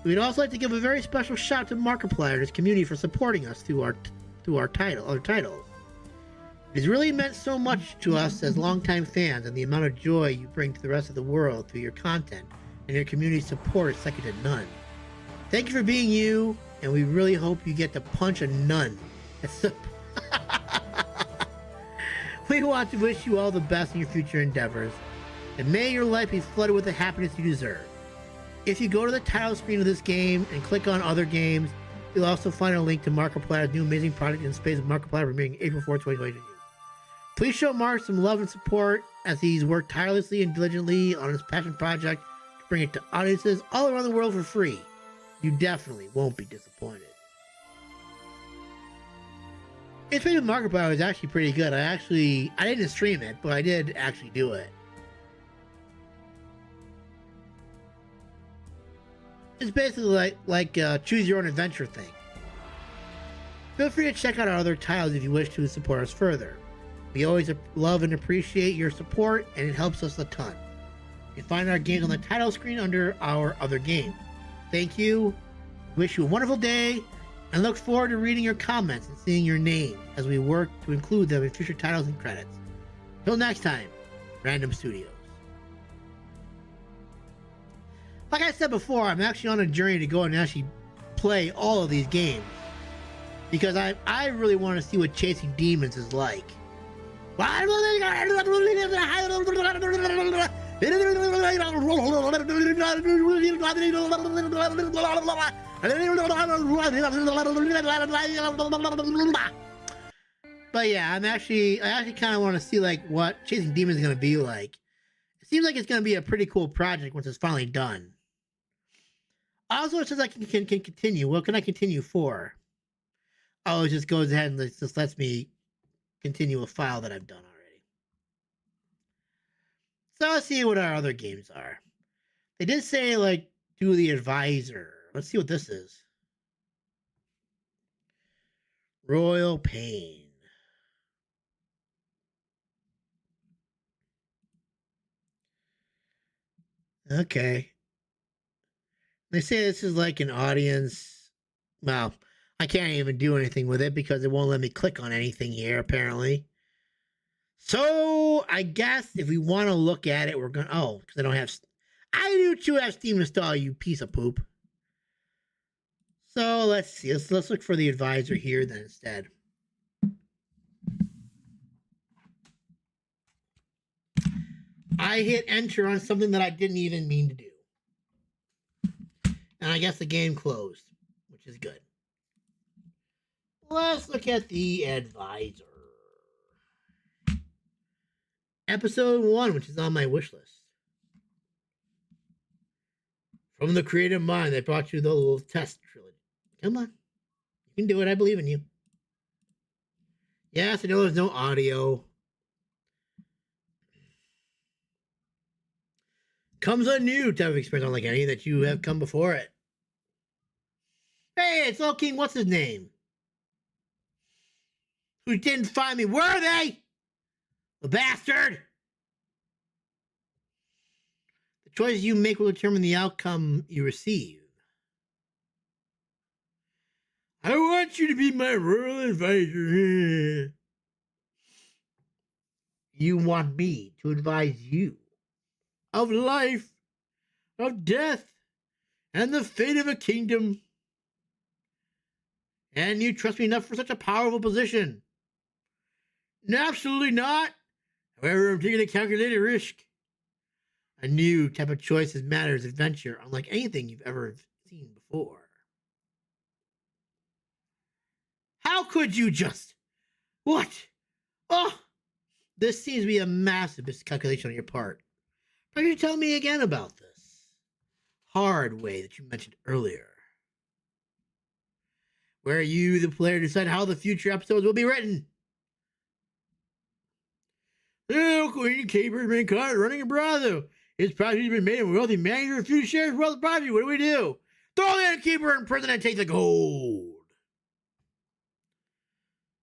We'd also like to give a very special shout out to Markiplier and his community for supporting us through our other titles. It has really meant so much to us as longtime fans, and the amount of joy you bring to the rest of the world through your content and your community support is second to none. Thank you for being you, and we really hope you get to punch a nun. We want to wish you all the best in your future endeavors, and may your life be flooded with the happiness you deserve. If you go to the title screen of this game and click on other games, you'll also find a link to Markiplier's new amazing project in space of Markiplier premiering April 4, 2022. Please show Mark some love and support as he's worked tirelessly and diligently on his passion project to bring it to audiences all around the world for free. You definitely won't be disappointed. It's with Markiplier was actually pretty good. I didn't stream it, but I did actually do it. It's basically like a choose your own adventure thing. Feel free to check out our other titles if you wish to support us further. We always love and appreciate your support, and it helps us a ton. You can find our games on the title screen under our other games. Thank you. Wish you a wonderful day, and look forward to reading your comments and seeing your name as we work to include them in future titles and credits. Till next time, Random Studios. Like I said before, I'm actually on a journey to go and actually play all of these games, because I really want to see what Chasing Demons is like. But yeah, I actually kind of want to see like what Chasing Demons is going to be like. It seems like it's going to be a pretty cool project once it's finally done. Also, it says I can continue. What can I continue for? Oh, it just goes ahead and just lets me continue a file that I've done already. So let's see what our other games are. They did say, like, do the advisor. Let's see what this is. Royal Pain. Okay. They say this is like an audience. Well, I can't even do anything with it because it won't let me click on anything here, apparently. So, I guess if we want to look at it, we're going to... Oh, because I don't have... I do too have Steam installed, you piece of poop. So, let's see. Let's look for the advisor here then instead. I hit enter on something that I didn't even mean to do. And I guess the game closed, which is good. Let's look at the advisor. Episode 1, which is on my wish list. From the creative mind that brought you the little test trilogy. Come on. You can do it. I believe in you. Yes, I know there's no audio. Comes a new type of experience, unlike any that you have come before it. Hey, it's Old King, what's his name? Who didn't find me? Where are they? The bastard! The choices you make will determine the outcome you receive. I want you to be my royal advisor. You want me to advise you of life, of death, and the fate of a kingdom. And you trust me enough for such a powerful position? No, absolutely not. However, I'm taking a calculated risk. A new type of choice that matters adventure, unlike anything you've ever seen before. How could you just... What? Oh! This seems to be a massive miscalculation on your part. Why don't you tell me again about this hard way that you mentioned earlier? Where you, the player, decide how the future episodes will be written. Oh, Queen Caper has been caught running a brothel. His property has been made a wealthy manager of a few shares of wealth property. What do we do? Throw the innkeeper in prison and take the gold.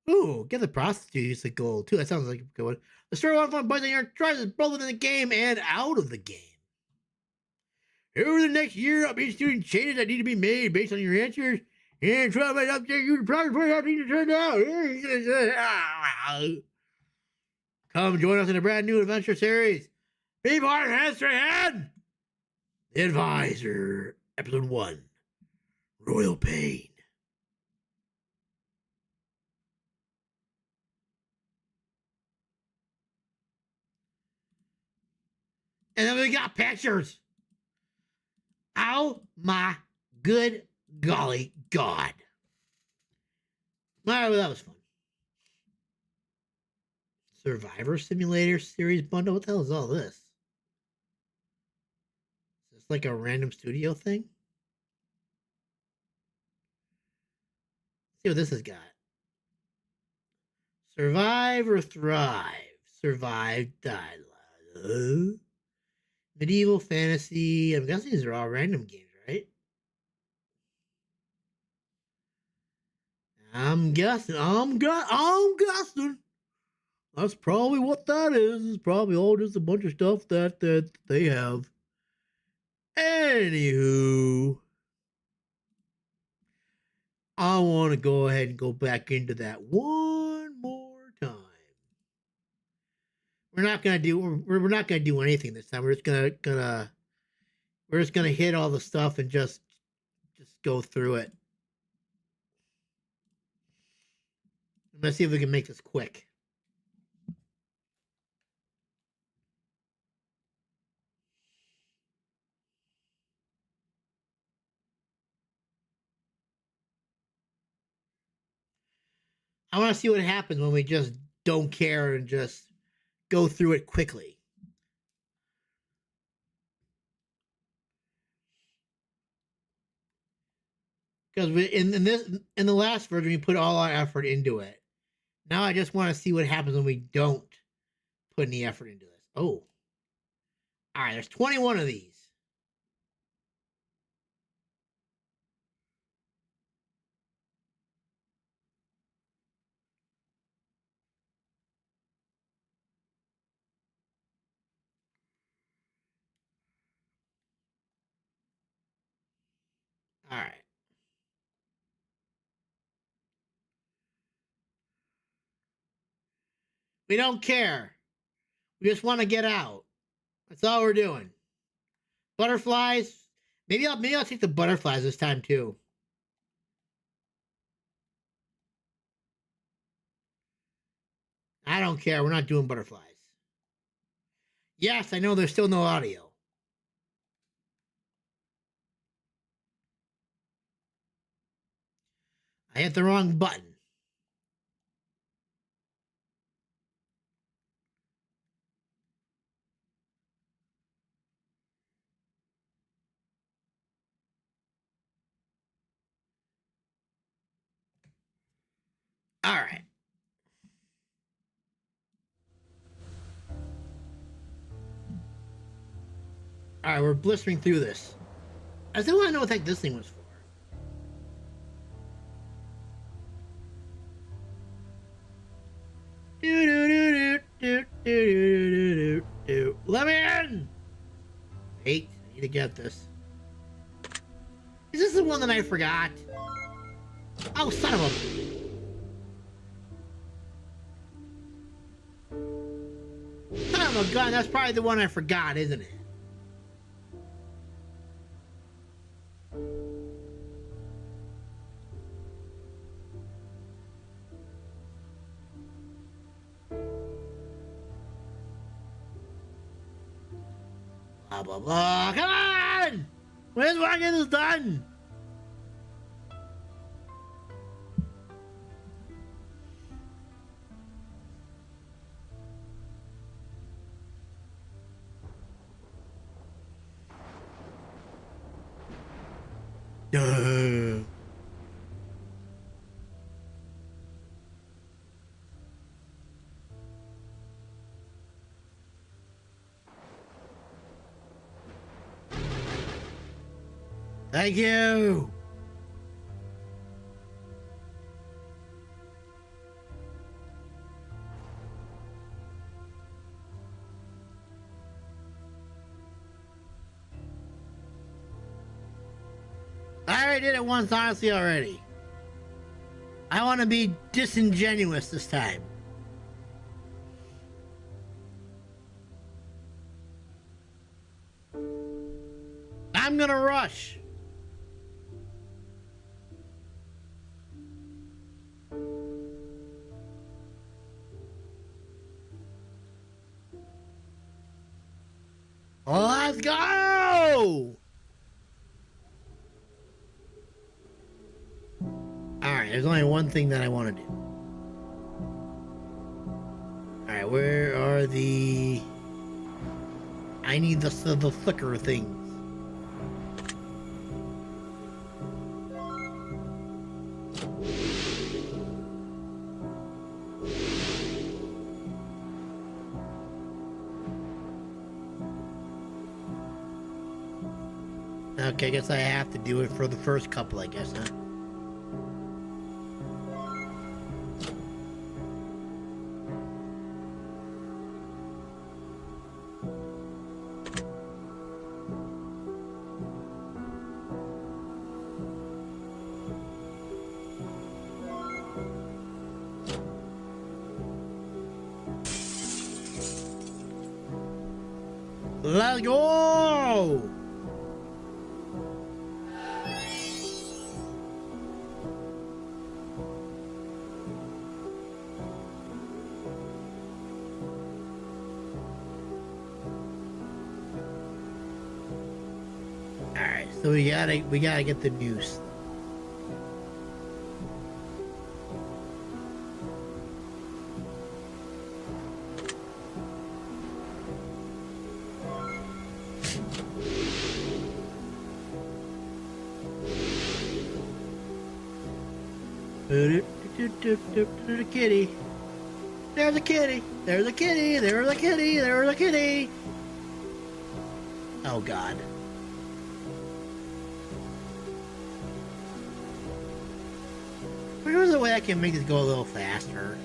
Ooh, get the prostitute use the gold too. That sounds like a good one. The story of fun boys and your tries is both in the game and out of the game. Over the next year, I'll be student changes that need to be made based on your answers and try to update you the progress report how things turned out. Come join us in a brand new adventure series. Be part of Hand Straight Hand. The Advisor, Episode 1, Royal Pain. And then we got pictures. Oh my good golly God. Well, that was fun. Survivor Simulator Series Bundle? What the hell is all this? Is this like a random studio thing? Let's see what this has got. Survive or Thrive. Survive, die. Medieval fantasy. I'm guessing these are all random games, right? I'm guessing. That's probably what that is. It's probably all just a bunch of stuff that they have. Anywho, I want to go ahead and go back into that one more time. We're not gonna do anything this time. We're just gonna hit all the stuff and just go through it. Let's see if we can make this quick. I want to see what happens when we just don't care and just go through it quickly. Because in the last version we put all our effort into it. Now I just want to see what happens when we don't put any effort into this. Oh. All right, there's 21 of these. All right. We don't care. We just want to get out. That's all we're doing. Butterflies. Maybe I'll take the butterflies this time too. I don't care. We're not doing butterflies. Yes, I know there's still no audio. I hit the wrong button. All right. All right, we're blistering through this. I still want to know what the heck this thing was for. Let me in! Wait, I need to get this. Is this the one that I forgot? Oh, son of a... Son of a gun, that's probably the one I forgot, isn't it? Blah, blah, blah. Come on! When's when I get this done? Thank you. I already did it once, honestly, already. I want to be disingenuous this time. I'm gonna rush. Let's go! Alright, there's only one thing that I want to do. Alright, where are the... I need the flicker things. Okay, I guess I have to do it for the first couple, I guess, huh? Let's go! Alright, so we gotta get the news. There's a kitty. There's a kitty. There's a kitty. There's a kitty. There's a kitty. Oh God. There's a way I can make this go a little faster.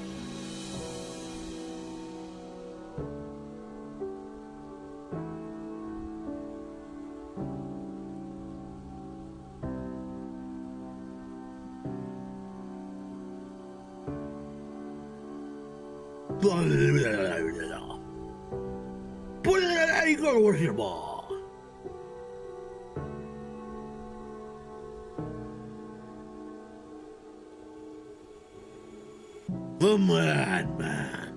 The madman.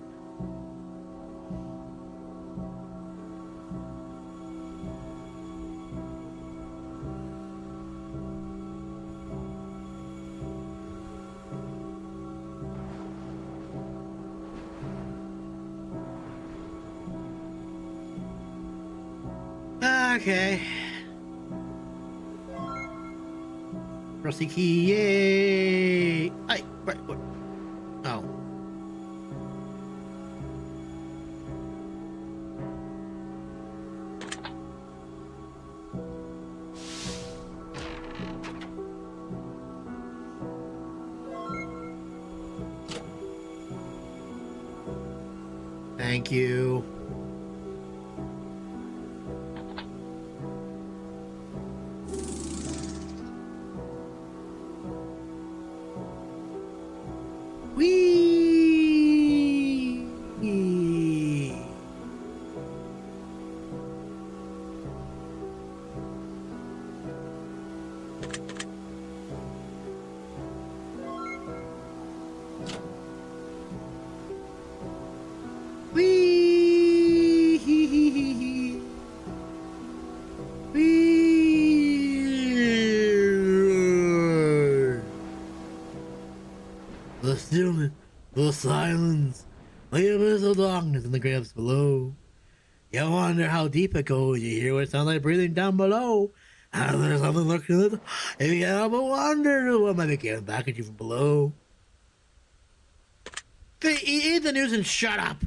Okay. Press the key, yay! Hey, right, what? Oh. Thank you. Whee! Whee! Whee! The stillness, the silence, the abyss of darkness in the graves below. You wonder how deep it goes. You hear what it sounds like breathing down below. There's something looking at if you ever wonder what might be coming back at you from below. Eat the news and shut up.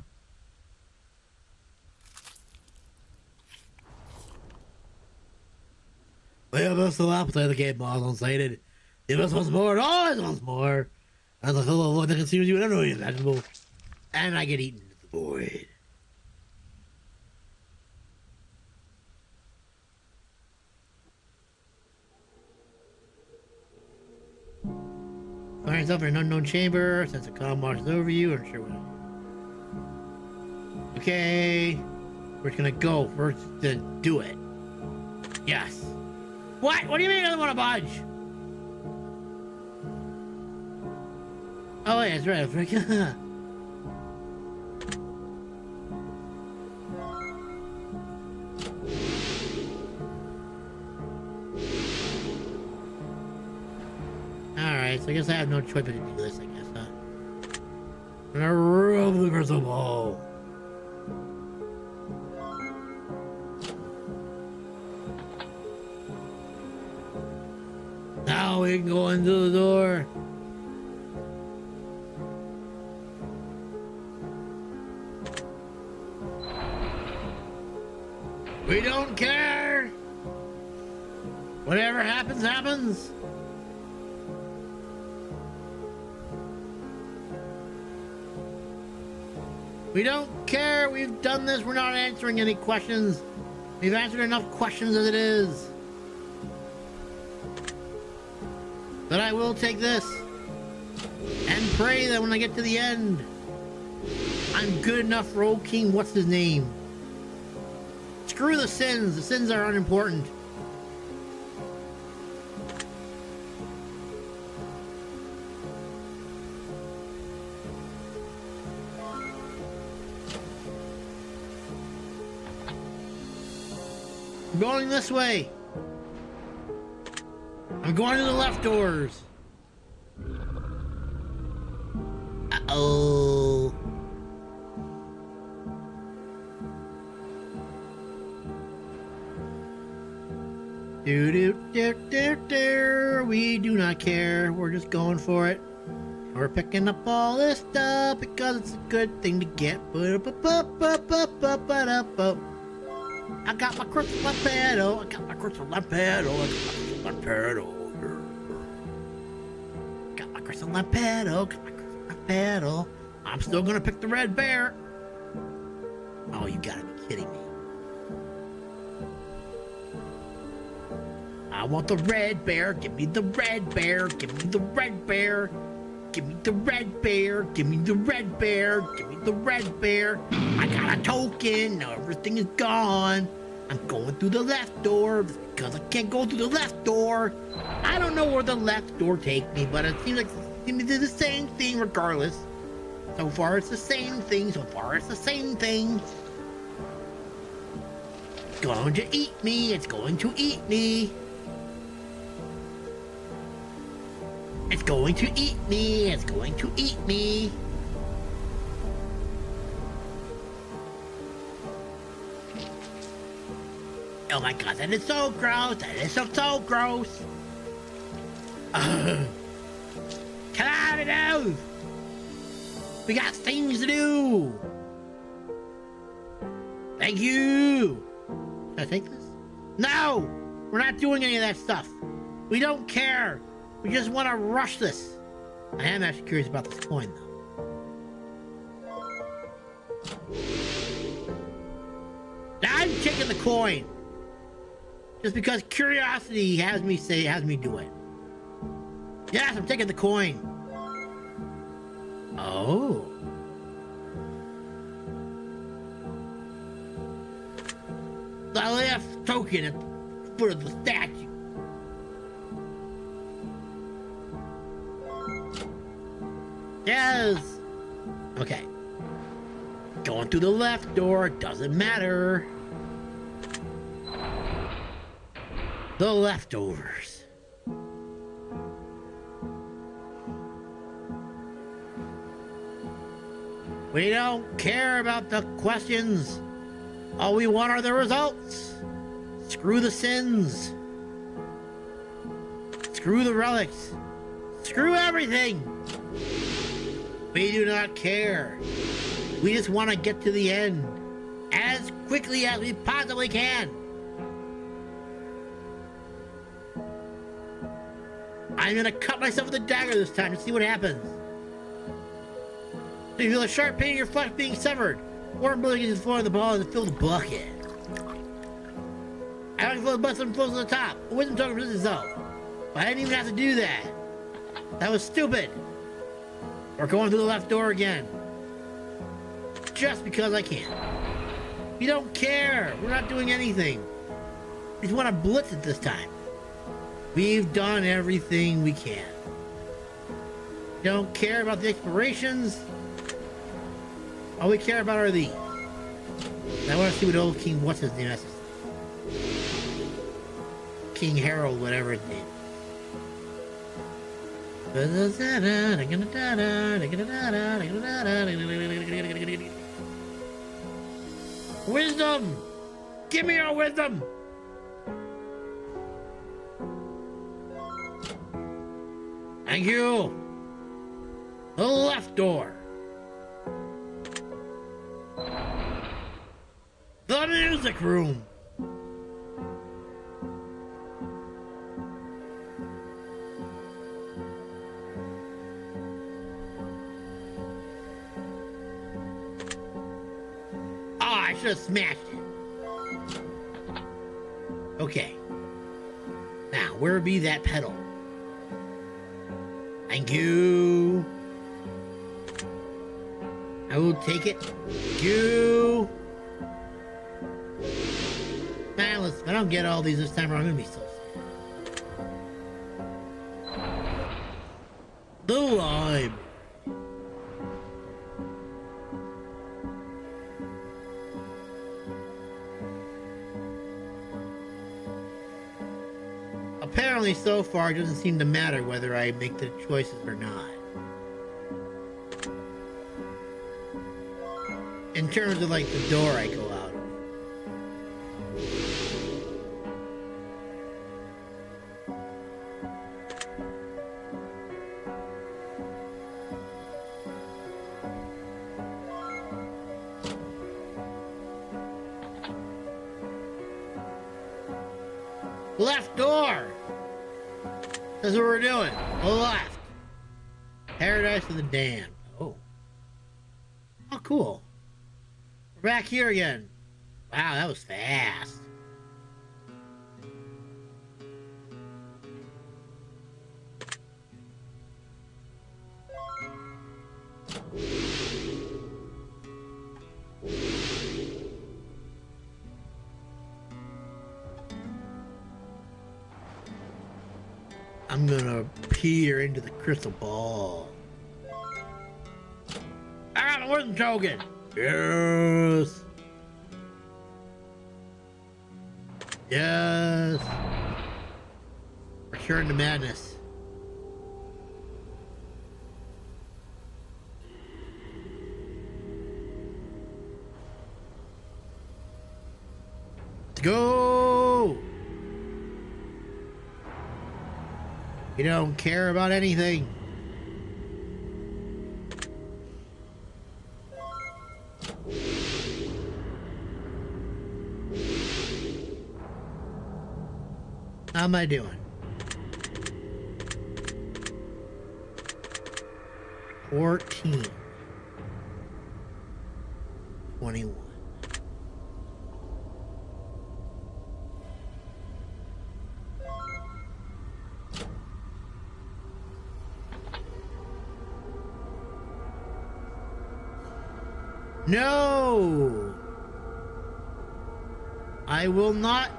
Well, that's the appetite the game balls unsighted. You must once more, and always once more. As a fellow void that consumes you in every way imaginable. And I get eaten into the void. Find yourself in an unknown chamber, sense of calm washes over you, unsure what else. Okay. We're just gonna go. We're just gonna do it. Yes. What? What do you mean I don't want to budge? Oh, yeah, that's right. Alright, so I guess I have no choice but to do this, I guess, huh? I'm gonna rub the crystal ball. Now we can go into the door. We don't care. Whatever happens, happens. We don't care. We've done this. We're not answering any questions. We've answered enough questions as it is. But I will take this and pray that when I get to the end, I'm good enough for old King what's his name. Screw the sins. The sins are unimportant. I'm going this way. I'm going to the left doors. Uh-oh. Do. We do not care. We're just going for it. We're picking up all this stuff because it's a good thing to get. I got my crystal pedal. I got my crystal pedal. I got my crystal pedal. Got my crystal pedal. Got my crystal pedal. I'm still gonna pick the red bear. Oh, you gotta be kidding me. I want the red bear. Give me the red bear. Give me the red bear. Give me the red bear. Give me the red bear. Give me the red bear. I got a token. Now everything is gone. I'm going through the left door because I can't go through the left door. I don't know where the left door takes me, but it seems like it's the same thing regardless. So far it's the same thing. It's going to eat me. It's going to eat me. It's going to eat me. It's going to eat me. Oh my god, that is so gross. That is so gross. Get out of there. We got things to do. Thank you. Should I take this? No, we're not doing any of that stuff. We don't care. We just want to rush this. I am actually curious about this coin, though. I'm taking the coin. Just because curiosity has me do it. Yes, I'm taking the coin. Oh. The left token at the foot of the statue. Yes. Okay. Going through the left door doesn't matter. The leftovers. We don't care about the questions. All we want are the results. Screw the sins. Screw the relics. Screw everything. We do not care. We just want to get to the end as quickly as we possibly can. I'm gonna cut myself with a dagger this time to see what happens. So you feel a sharp pain in your flesh being severed. Warm blood gets floor of the ball and fill the bucket. I don't feel the blood flows to the top. A wisdom token presents itself. But I didn't even have to do that. That was stupid. We're going through the left door again. Just because I can. We don't care. We're not doing anything. We just want to blitz it this time. We've done everything we can. We don't care about the explorations. All we care about are these. I want to see what old King, what's his name? That's King Harold, whatever his name. Wisdom! Give me your wisdom! Thank you! The left door. The music room. I should have smashed it. Okay. Now, where be that pedal? Thank you. I will take it. Thank you. Man, listen, if I don't get all these this time around, I'm gonna be so sad. The lime. Apparently, so far, it doesn't seem to matter whether I make the choices or not. In terms of, like, the door I go out of. Left door! That's what we're doing. Left. Paradise of the Damned. Oh. Oh, cool. We're back here again. Wow, that was fast. I'm gonna peer into the crystal ball. I got a wisdom token! Yes! Yes! Return to madness. Let's go! You don't care about anything. How am I doing? 14. 21. No! I will not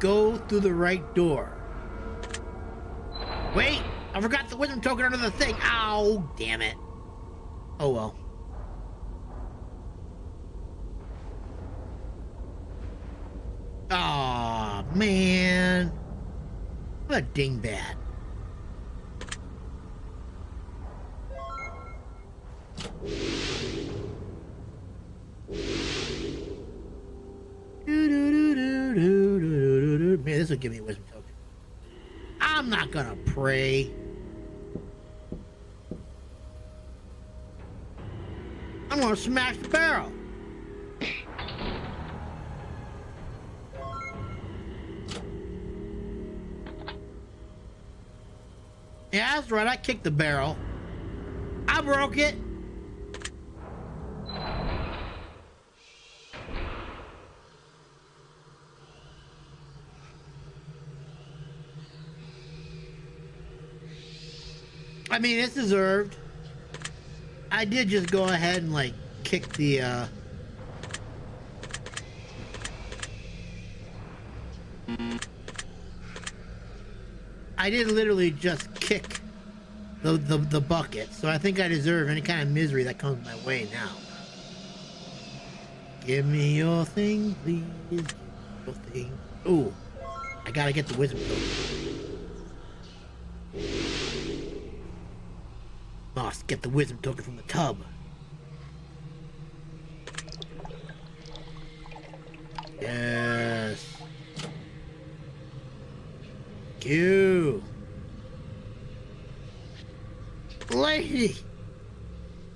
go through the right door. Wait! I forgot the wisdom token under the thing. Ow! Damn it. Oh well. Aw, man. What a dingbat. Man, this will give me a wisdom token. I'm I'm not gonna pray. I'm gonna smash the barrel. Yeah, that's right. I kicked the barrel. I broke it. I mean, it's deserved. I did just go ahead and like kick the I did literally just kick the bucket, so I think I deserve any kind of misery that comes my way now. Give me your thing, please. Give me your thing. Ooh, I gotta get the wisdom token. Must get the wisdom token from the tub. Yes. You. Lady,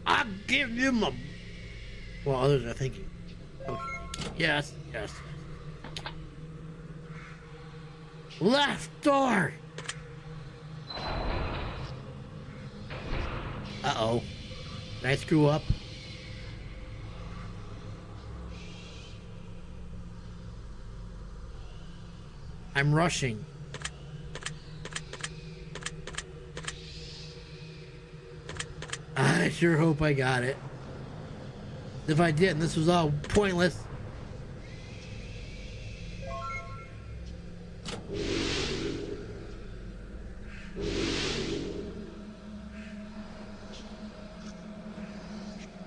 I'll give you my... Well, others are thinking. Okay. Yes, yes. Left door. Uh-oh. Did I screw up? I'm rushing. I sure hope I got it. If I didn't, this was all pointless.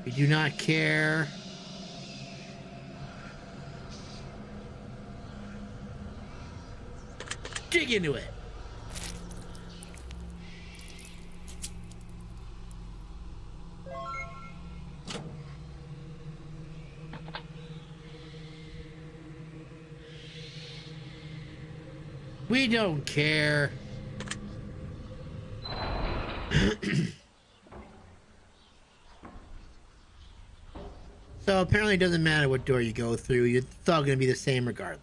We do not care. Dig into it. We don't care. So apparently it doesn't matter what door you go through. It's all going to be the same regardless.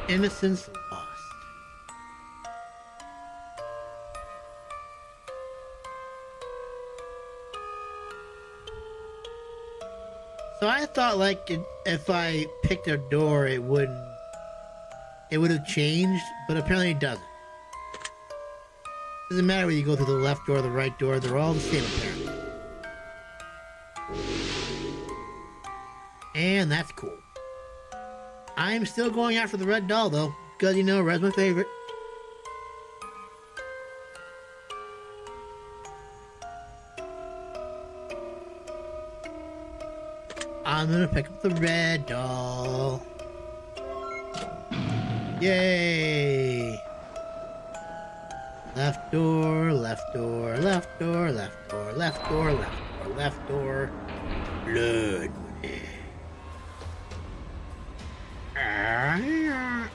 Innocence lost. So I thought like if I picked a door it would have changed, but apparently it doesn't. Doesn't matter whether you go through the left door or the right door, they're all the same apparently. And that's cool. I'm still going after the red doll though, because you know, red's my favorite. I'm gonna pick up the red doll. Yay! Left door, left door, left door, left door, left door, left door, left door. Blood. Alright.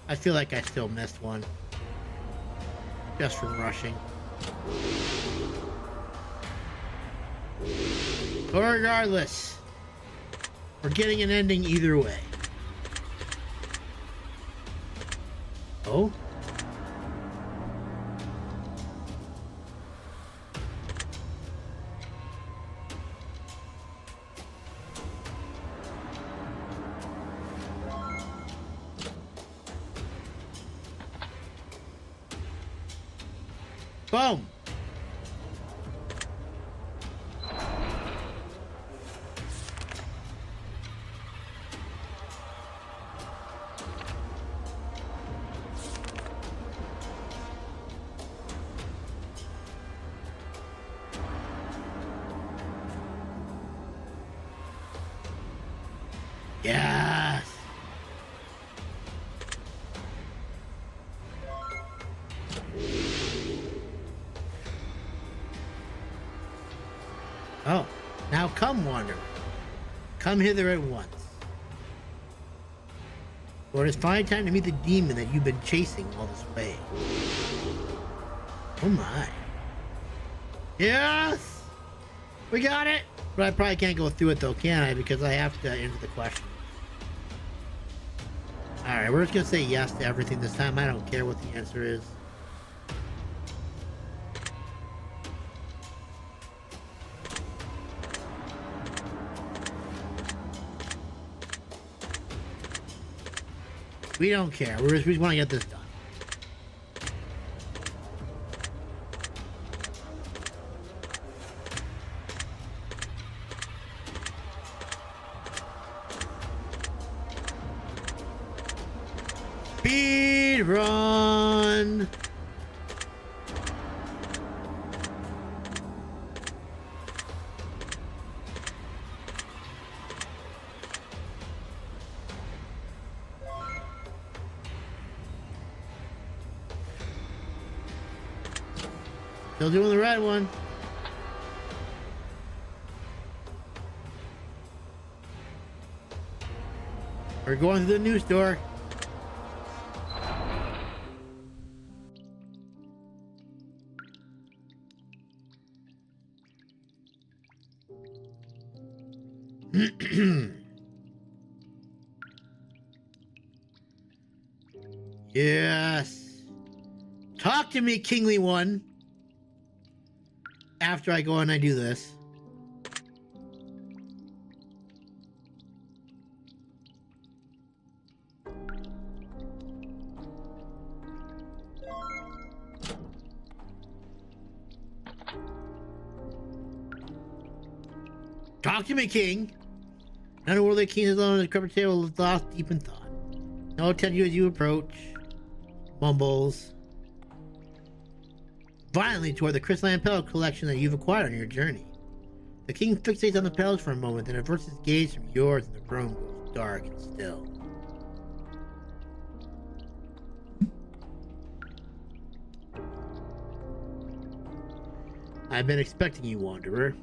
I feel like I still missed one. Just from rushing. But regardless, we're getting an ending either way. Boom. Yes. Oh, now come, wanderer. Come hither at once. For it is fine time to meet the demon that you've been chasing all this way. Oh my. Yes! We got it! But I probably can't go through it though, can I? Because I have to answer the question. Alright, we're just gonna say yes to everything this time. I don't care what the answer is. We don't care. We just want to get this done. Speed run. Still doing the right one. We're going to the new store. Yes. Talk to me, kingly one. After I go and I do this. Talk to me, king. None of worldly king is alone in the decrepit table is lost deep in thought. No attend you as you approach. Mumbles violently toward the crystalline petal collection that you've acquired on your journey. The king fixates on the petals for a moment, then averts his gaze from yours, and the room goes dark and still. I've been expecting you, wanderer.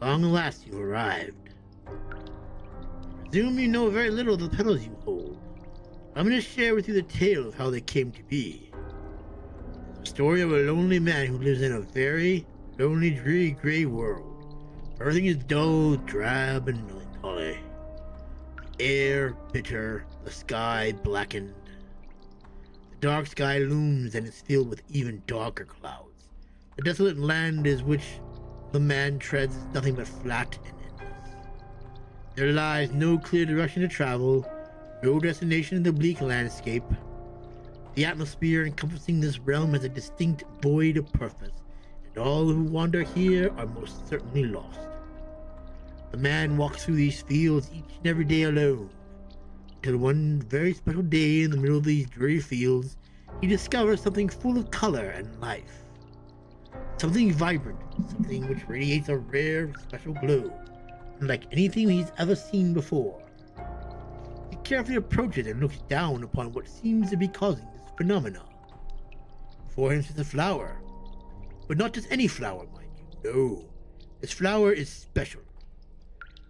Long at last you arrived. I presume you know very little of the petals you hold. I'm going to share with you the tale of how they came to be. The story of a lonely man who lives in a very lonely, dreary, gray world. Everything is dull, drab, and melancholy. The air bitter, the sky blackened. The dark sky looms and is filled with even darker clouds. The desolate land is which the man treads is nothing but flat and endless. There lies no clear direction to travel, no destination in the bleak landscape. The atmosphere encompassing this realm has a distinct void of purpose, and all who wander here are most certainly lost. The man walks through these fields each and every day alone, until one very special day in the middle of these dreary fields, he discovers something full of color and life. Something vibrant, something which radiates a rare, special glow, unlike anything he's ever seen before. He carefully approaches and looks down upon what seems to be causing this phenomenon. Before him sits a flower, but not just any flower, mind you. No, this flower is special.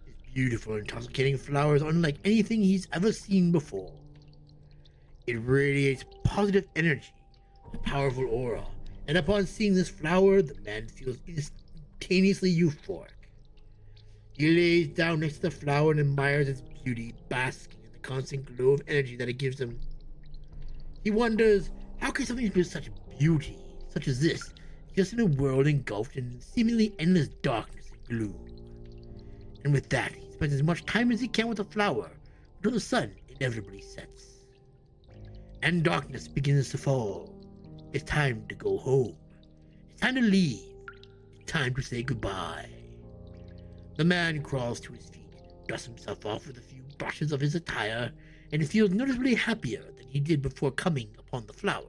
This beautiful, intoxicating flower is unlike anything he's ever seen before. It radiates positive energy, a powerful aura, and upon seeing this flower, the man feels instantaneously euphoric. He lays down next to the flower and admires its beauty, basking in the constant glow of energy that it gives him. He wonders, how can something with such beauty, such as this, exist in a world engulfed in seemingly endless darkness and gloom? And with that, he spends as much time as he can with the flower, until the sun inevitably sets. And darkness begins to fall. It's time to go home. time to leave. It's time to say goodbye. The man crawls to his feet, dusts himself off with a few brushes of his attire, and feels noticeably happier than he did before coming upon the flower.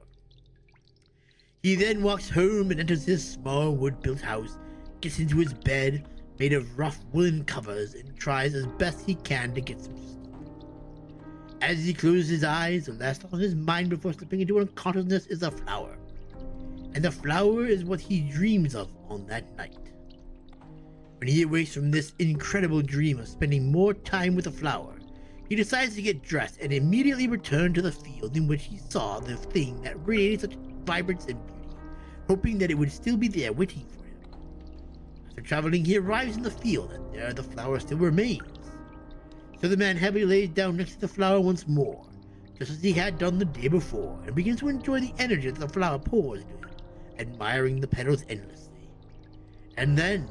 He then walks home and enters his small wood-built house, gets into his bed made of rough woolen covers, and tries as best he can to get some sleep. As he closes his eyes, the last thought on his mind before slipping into unconsciousness is a flower. And the flower is what he dreams of on that night. When he awakes from this incredible dream of spending more time with the flower, he decides to get dressed and immediately return to the field in which he saw the thing that radiated such vibrance and beauty, hoping that it would still be there waiting for him. After traveling, he arrives in the field, and there the flower still remains. So the man heavily lays down next to the flower once more, just as he had done the day before, and begins to enjoy the energy that the flower pours into him, admiring the petals endlessly. And then,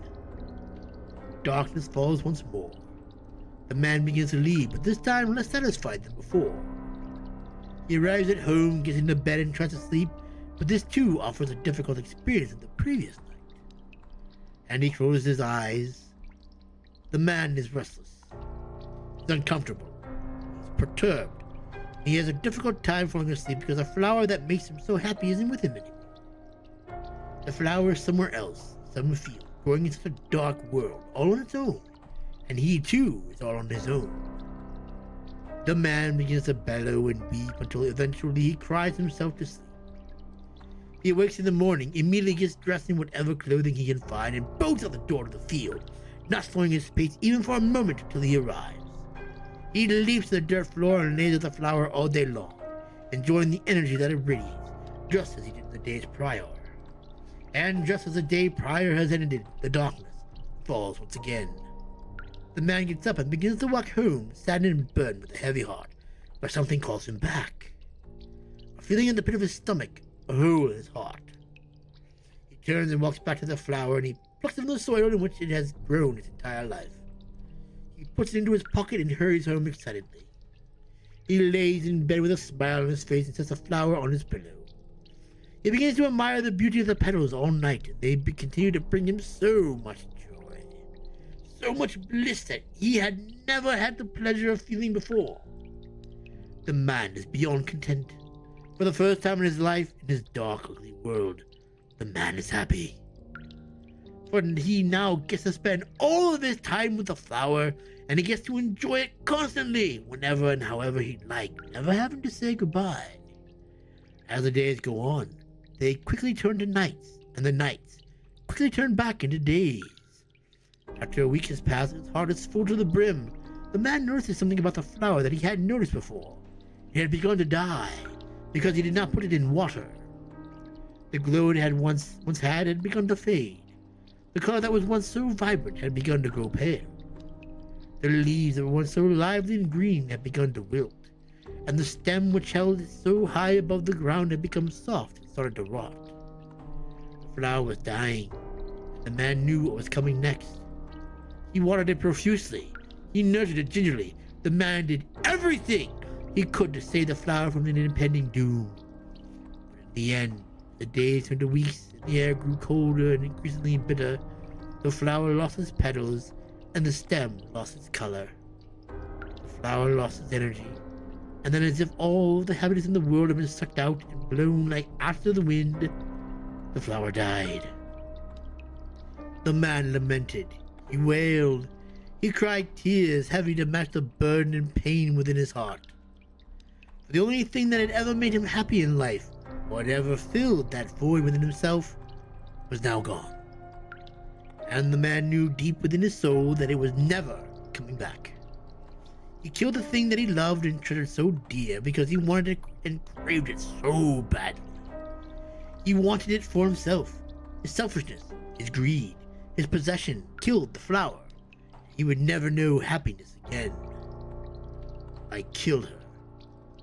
darkness falls once more. The man begins to leave, but this time less satisfied than before. He arrives at home, gets into bed, and tries to sleep, but this too offers a difficult experience than the previous night. And he closes his eyes. The man is restless. He's uncomfortable. He's perturbed. He has a difficult time falling asleep because the flower that makes him so happy isn't with him anymore. The flower is somewhere else, some field, growing in such a dark world, all on its own. And he too is all on his own. The man begins to bellow and weep until eventually he cries himself to sleep. He awakes in the morning, immediately gets dressed in whatever clothing he can find, and bolts out the door to the field, not slowing his pace even for a moment until he arrives. He leaps to the dirt floor and lays at the flower all day long, enjoying the energy that it radiates, just as he did the days prior. And just as the day prior has ended, the darkness falls once again. The man gets up and begins to walk home, saddened and burdened with a heavy heart, but something calls him back. A feeling in the pit of his stomach, a hole in his heart. He turns and walks back to the flower, and he plucks it from the soil in which it has grown its entire life. He puts it into his pocket and hurries home excitedly. He lays in bed with a smile on his face and sets the flower on his pillow. He begins to admire the beauty of the petals all night, and they continue to bring him so much joy, so much bliss that he had never had the pleasure of feeling before. The man is beyond content. For the first time in his life, in his dark, ugly world, the man is happy. For he now gets to spend all of his time with the flower, and he gets to enjoy it constantly, whenever and however he'd like, never having to say goodbye. As the days go on, they quickly turn to nights, and the nights quickly turn back into days. After a week has passed, his heart is full to the brim. The man notices something about the flower that he hadn't noticed before. It had begun to die, because he did not put it in water. The glow it had once had begun to fade. The color that was once so vibrant had begun to grow pale. The leaves that were once so lively and green had begun to wilt, and the stem which held it so high above the ground had become soft and started to rot. The flower was dying, and the man knew what was coming next. He watered it profusely. He nurtured it gingerly. The man did everything he could to save the flower from an impending doom. But in the end, the days turned to weeks, and the air grew colder and increasingly bitter. The flower lost its petals, and the stem lost its color. The flower lost its energy, and then, as if all the happiness in the world had been sucked out and blown like after the wind, the flower died. The man lamented. He wailed. He cried tears heavy to match the burden and pain within his heart. For the only thing that had ever made him happy in life, or had ever filled that void within himself, was now gone. And the man knew deep within his soul that it was never coming back. He killed the thing that he loved and treasured so dear because he wanted it and craved it so badly. He wanted it for himself. His selfishness, his greed, his possession killed the flower. He would never know happiness again. I killed her.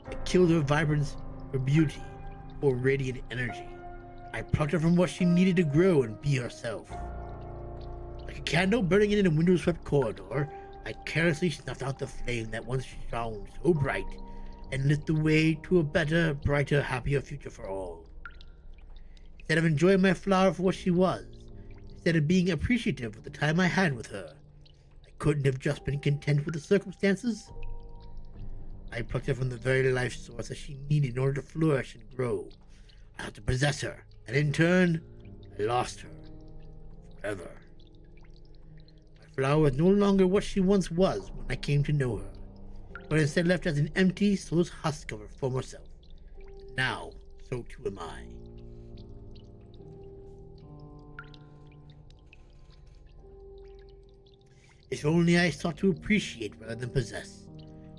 I killed her vibrance, her beauty, her radiant energy. I plucked her from what she needed to grow and be herself. Like a candle burning in a window-swept corridor, I carelessly snuffed out the flame that once shone so bright and lit the way to a better, brighter, happier future for all. Instead of enjoying my flower for what she was, instead of being appreciative of the time I had with her, I couldn't have just been content with the circumstances. I plucked her from the very life source that she needed in order to flourish and grow. I had to possess her, and in turn, I lost her. Forever. My flower was no longer what she once was when I came to know her, but instead left as an empty, soulless husk of her former self. And now, so too am I. If only I sought to appreciate rather than possess,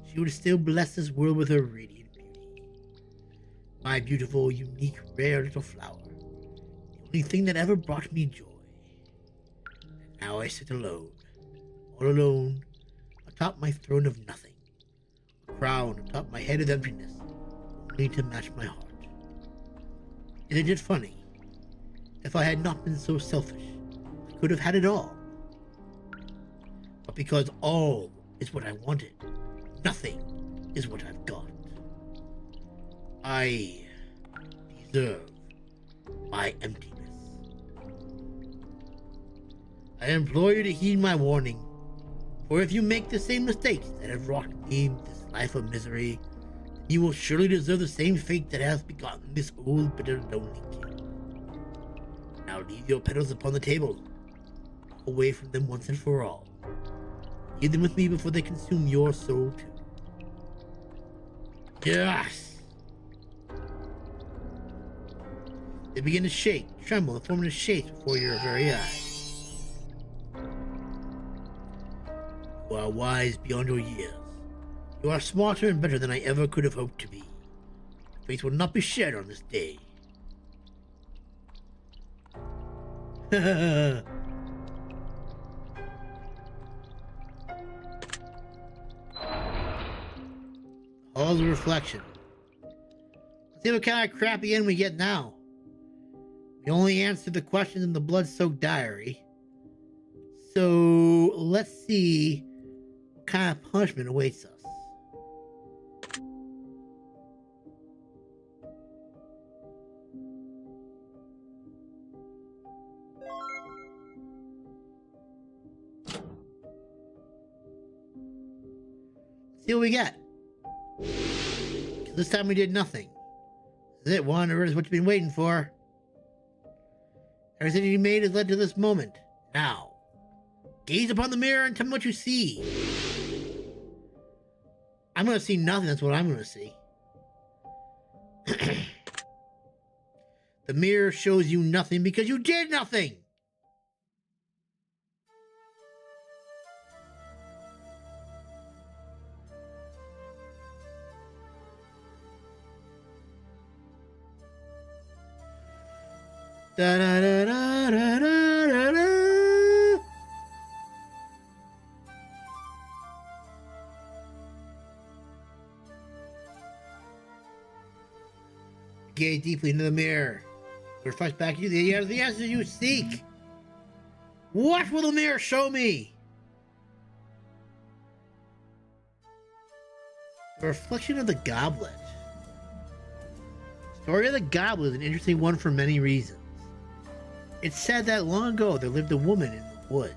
she would still bless this world with her radiant beauty. My beautiful, unique, rare little flower. The only thing that ever brought me joy. And now I sit alone, all alone, atop my throne of nothing. A crown atop my head of emptiness, only to match my heart. Isn't it funny? If I had not been so selfish, I could have had it all. But because all is what I wanted, nothing is what I've got. I deserve my emptiness. I implore you to heed my warning, for if you make the same mistakes that have wrought me this life of misery, you will surely deserve the same fate that has begotten this old, bitter, lonely king. Now leave your petals upon the table, away from them once and for all. Leave them with me before they consume your soul too. Yes! They begin to shake, tremble, and form into shapes before your very eyes. You are wise beyond your years. You are smarter and better than I ever could have hoped to be. Your fate will not be shared on this day. Halls of Reflection. Let's see what kind of crappy end we get now. We only answered the questions in the blood-soaked diary. So let's see what kind of punishment awaits us. Let's see what we get. This time we did nothing. This is it, Wanderer, is what you've been waiting for. Everything you made has led to this moment. Now, gaze upon the mirror and tell me what you see. I'm gonna see nothing, that's what I'm gonna see. The mirror shows you nothing because you did nothing! Da da da da da da da. Gaze deeply into the mirror. Reflect back to you the answer you seek. What will the mirror show me? The reflection of the goblet. The story of the goblet is an interesting one for many reasons. It's said that long ago there lived a woman in the woods.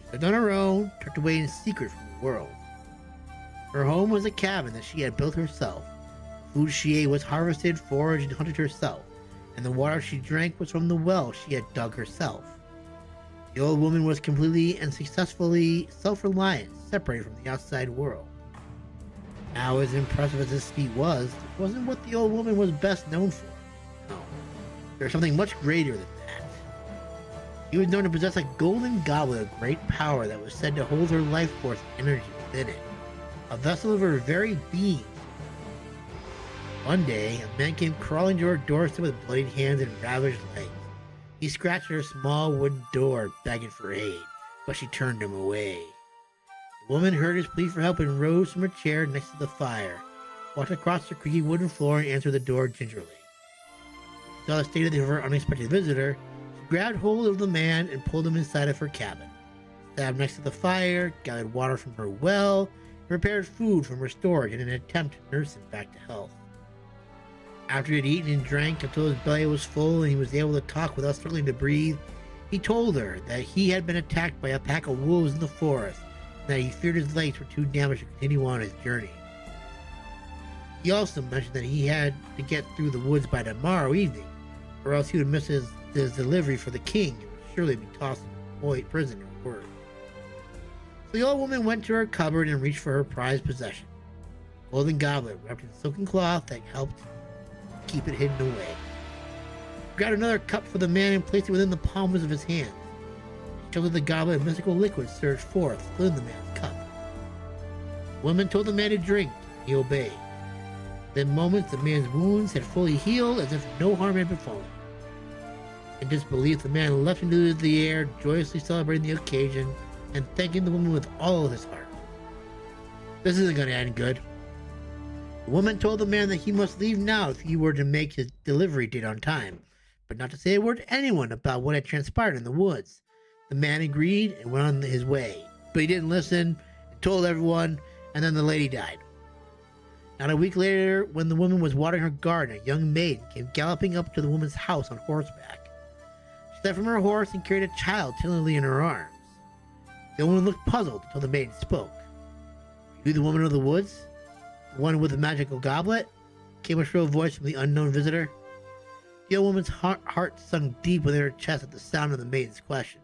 She lived on her own, tucked away in secret from the world. Her home was a cabin that she had built herself. The food she ate was harvested, foraged, and hunted herself, and the water she drank was from the well she had dug herself. The old woman was completely and successfully self-reliant, separated from the outside world. Now, as impressive as this feat was, it wasn't what the old woman was best known for. No, there was something much greater than that. She was known to possess a golden goblet of great power that was said to hold her life force energy within it, a vessel of her very being. One day, a man came crawling to her doorstep with bloodied hands and ravaged legs. He scratched her small wooden door, begging for aid, but she turned him away. The woman heard his plea for help and rose from her chair next to the fire, walked across the creaky wooden floor and answered the door gingerly. She saw the state of her unexpected visitor. She grabbed hold of the man and pulled him inside of her cabin, sat next to the fire, gathered water from her well, and prepared food from her storage in an attempt to nurse him back to health. After he had eaten and drank until his belly was full and he was able to talk without struggling to breathe, he told her that he had been attacked by a pack of wolves in the forest and that he feared his legs were too damaged to continue on his journey. He also mentioned that he had to get through the woods by tomorrow evening, or else he would miss his delivery for the king and would surely be tossed into prison or worse. So the old woman went to her cupboard and reached for her prized possession, a golden goblet wrapped in silken cloth that helped keep it hidden away. He got another cup for the man and placed it within the palms of his hands. She showed the goblet and mystical liquid surged forth, filling the man's cup. The woman told the man to drink, and he obeyed. In moments, the man's wounds had fully healed as if no harm had befallen. In disbelief, the man leapt into the air, joyously celebrating the occasion and thanking the woman with all of his heart. This isn't going to end good. The woman told the man that he must leave now if he were to make his delivery date on time, but not to say a word to anyone about what had transpired in the woods. The man agreed and went on his way, but he didn't listen and told everyone, and then the lady died. Not a week later, when the woman was watering her garden, a young maiden came galloping up to the woman's house on horseback. She stepped from her horse and carried a child tenderly in her arms. The woman looked puzzled until the maiden spoke. "Are you the woman of the woods? The one with the magical goblet?" Came a shrill voice from the unknown visitor. The old woman's heart sunk deep within her chest at the sound of the maiden's question.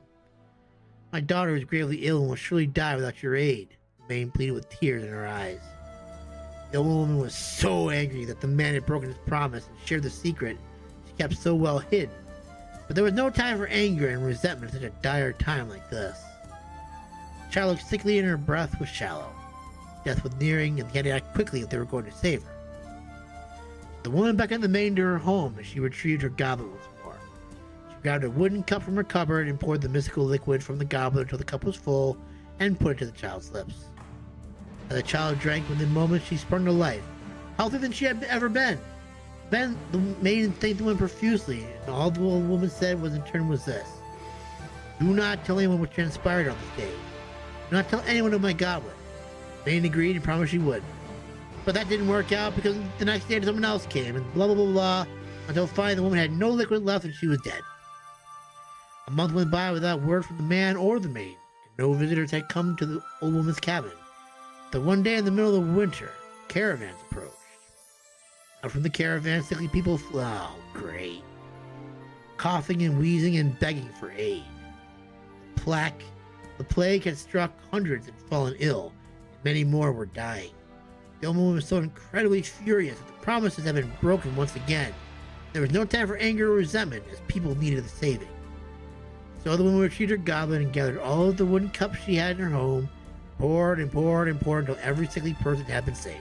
"My daughter is gravely ill and will surely die without your aid," the maiden pleaded with tears in her eyes. The old woman was so angry that the man had broken his promise and shared the secret she kept so well hidden. But there was no time for anger and resentment at such a dire time like this. The child looked sickly and her breath was shallow. Death was nearing and they had to act quickly if they were going to save her. The woman beckoned the maiden to her home as she retrieved her goblet once more. She grabbed a wooden cup from her cupboard and poured the mystical liquid from the goblet until the cup was full and put it to the child's lips. As the child drank, within moments she sprung to life, healthier than she had ever been. Then the maiden thanked the woman profusely, and all the old woman said was in turn was this: "Do not tell anyone what transpired on this day. Do not tell anyone of my goblet." The maiden agreed and promised she would. But that didn't work out because the next day someone else came, and blah blah blah blah, until finally the woman had no liquid left and she was dead. A month went by without word from the man or the maiden, and no visitors had come to the old woman's cabin. But one day in the middle of winter, caravans approached. Out from the caravan, sickly people great. Coughing and wheezing and begging for aid. The plague had struck hundreds and fallen ill, and many more were dying. The old woman was so incredibly furious that the promises had been broken once again. There was no time for anger or resentment as people needed the saving. So the woman retrieved her goblet and gathered all of the wooden cups she had in her home, poured and poured and poured until every sickly person had been saved.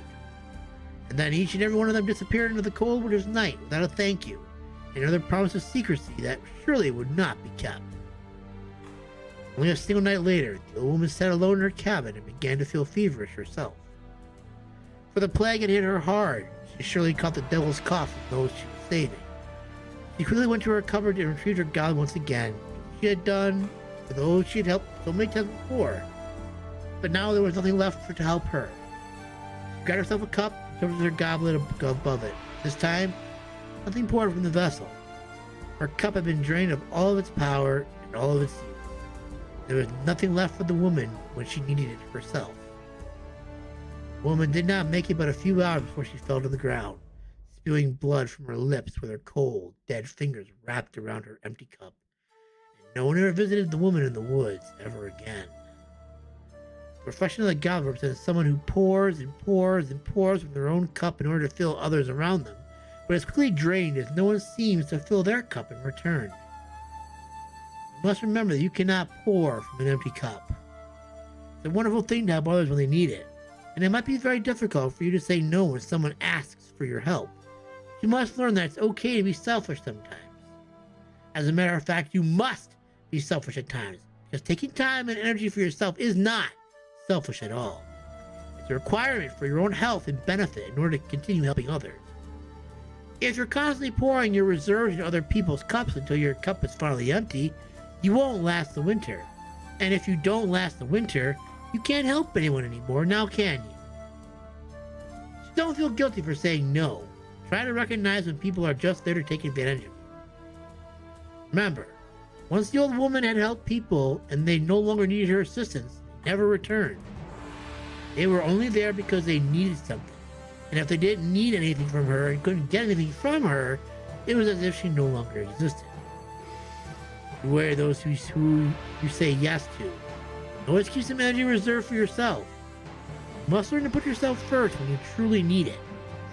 And then each and every one of them disappeared into the cold winter's night without a thank you, and another promise of secrecy that surely would not be kept. Only a single night later, the old woman sat alone in her cabin and began to feel feverish herself. For the plague had hit her hard. She surely caught the devil's cough from those she was saving. She quickly went to her cupboard and retrieved her goblet once again. She had done for those she had helped so many times before. But now there was nothing left to help her. She grabbed herself a cup and filled her goblet above it. This time, nothing poured from the vessel. Her cup had been drained of all of its power and all of its use. There was nothing left for the woman when she needed it herself. The woman did not make it but a few hours before she fell to the ground, spewing blood from her lips with her cold, dead fingers wrapped around her empty cup. And no one ever visited the woman in the woods ever again. The profession of the goblet represents someone who pours and pours and pours from their own cup in order to fill others around them, but is quickly drained as no one seems to fill their cup in return. You must remember that you cannot pour from an empty cup. It's a wonderful thing to help others when they need it, and it might be very difficult for you to say no when someone asks for your help. You must learn that it's okay to be selfish sometimes. As a matter of fact, you must be selfish at times, because taking time and energy for yourself is not selfish at all. It's a requirement for your own health and benefit in order to continue helping others. If you're constantly pouring your reserves into other people's cups until your cup is finally empty, you won't last the winter. And if you don't last the winter, you can't help anyone anymore, now can you? So don't feel guilty for saying no. Try to recognize when people are just there to take advantage of you. Remember, once the old woman had helped people and they no longer needed her assistance, they never returned. They were only there because they needed something. And if they didn't need anything from her and couldn't get anything from her, it was as if she no longer existed. Beware those who you say yes to. Always keep some energy reserved for yourself. You must learn to put yourself first when you truly need it,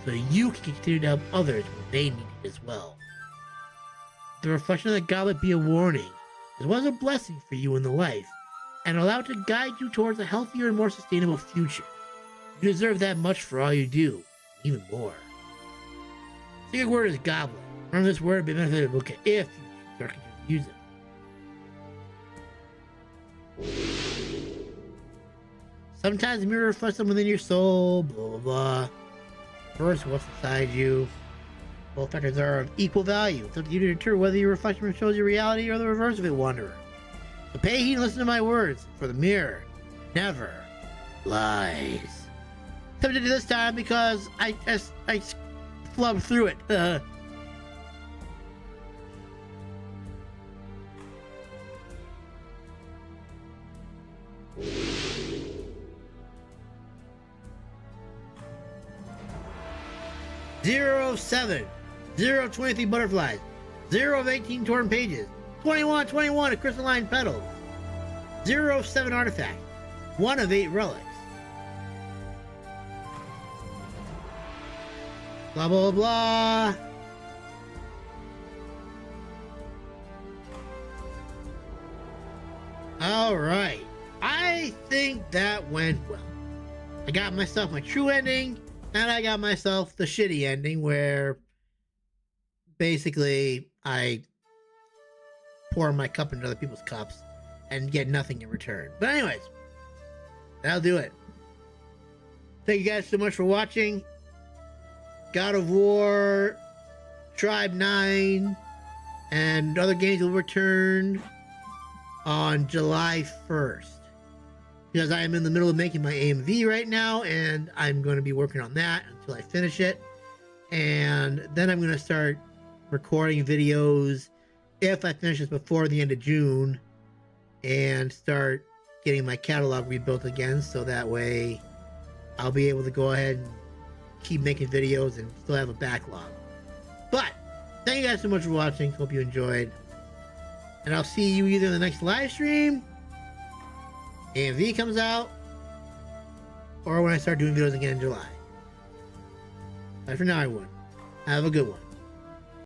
so you can continue to help others when they need it as well. The reflection of the goblet be a warning, as well as a blessing for you in the life, and allow it to guide you towards a healthier and more sustainable future. You deserve that much for all you do, even more. The secret word is goblet. Remember this word, be beneficial if you start to use it. Sometimes the mirror reflects something within your soul, blah blah blah. First, what's inside you. Both factors are of equal value. It's up to you to determine whether your reflection shows your reality or the reverse of it, wanderer. So pay heed and listen to my words, for the mirror never lies. Except to do this time because I flubbed through it. 0 of 7, 0 of 23 butterflies, 0 of 18 torn pages, 21 of crystalline petals, 0 of 7 artifacts, 1 of 8 relics. Blah blah blah. Alright. I think that went well. I got myself my true ending, and I got myself the shitty ending where basically I pour my cup into other people's cups and get nothing in return. But anyways, that'll do it. Thank you guys so much for watching. God of War, Tribe 9, and other games will return on July 1st. Because I am in the middle of making my AMV right now, and I'm going to be working on that until I finish it. And then I'm going to start recording videos if I finish this before the end of June, and start getting my catalog rebuilt again, so that way I'll be able to go ahead and keep making videos and still have a backlog. But thank you guys so much for watching. Hope you enjoyed, and I'll see you either in the next live stream, AMV comes out, or when I start doing videos again in July. Bye for now, everyone. Have a good one.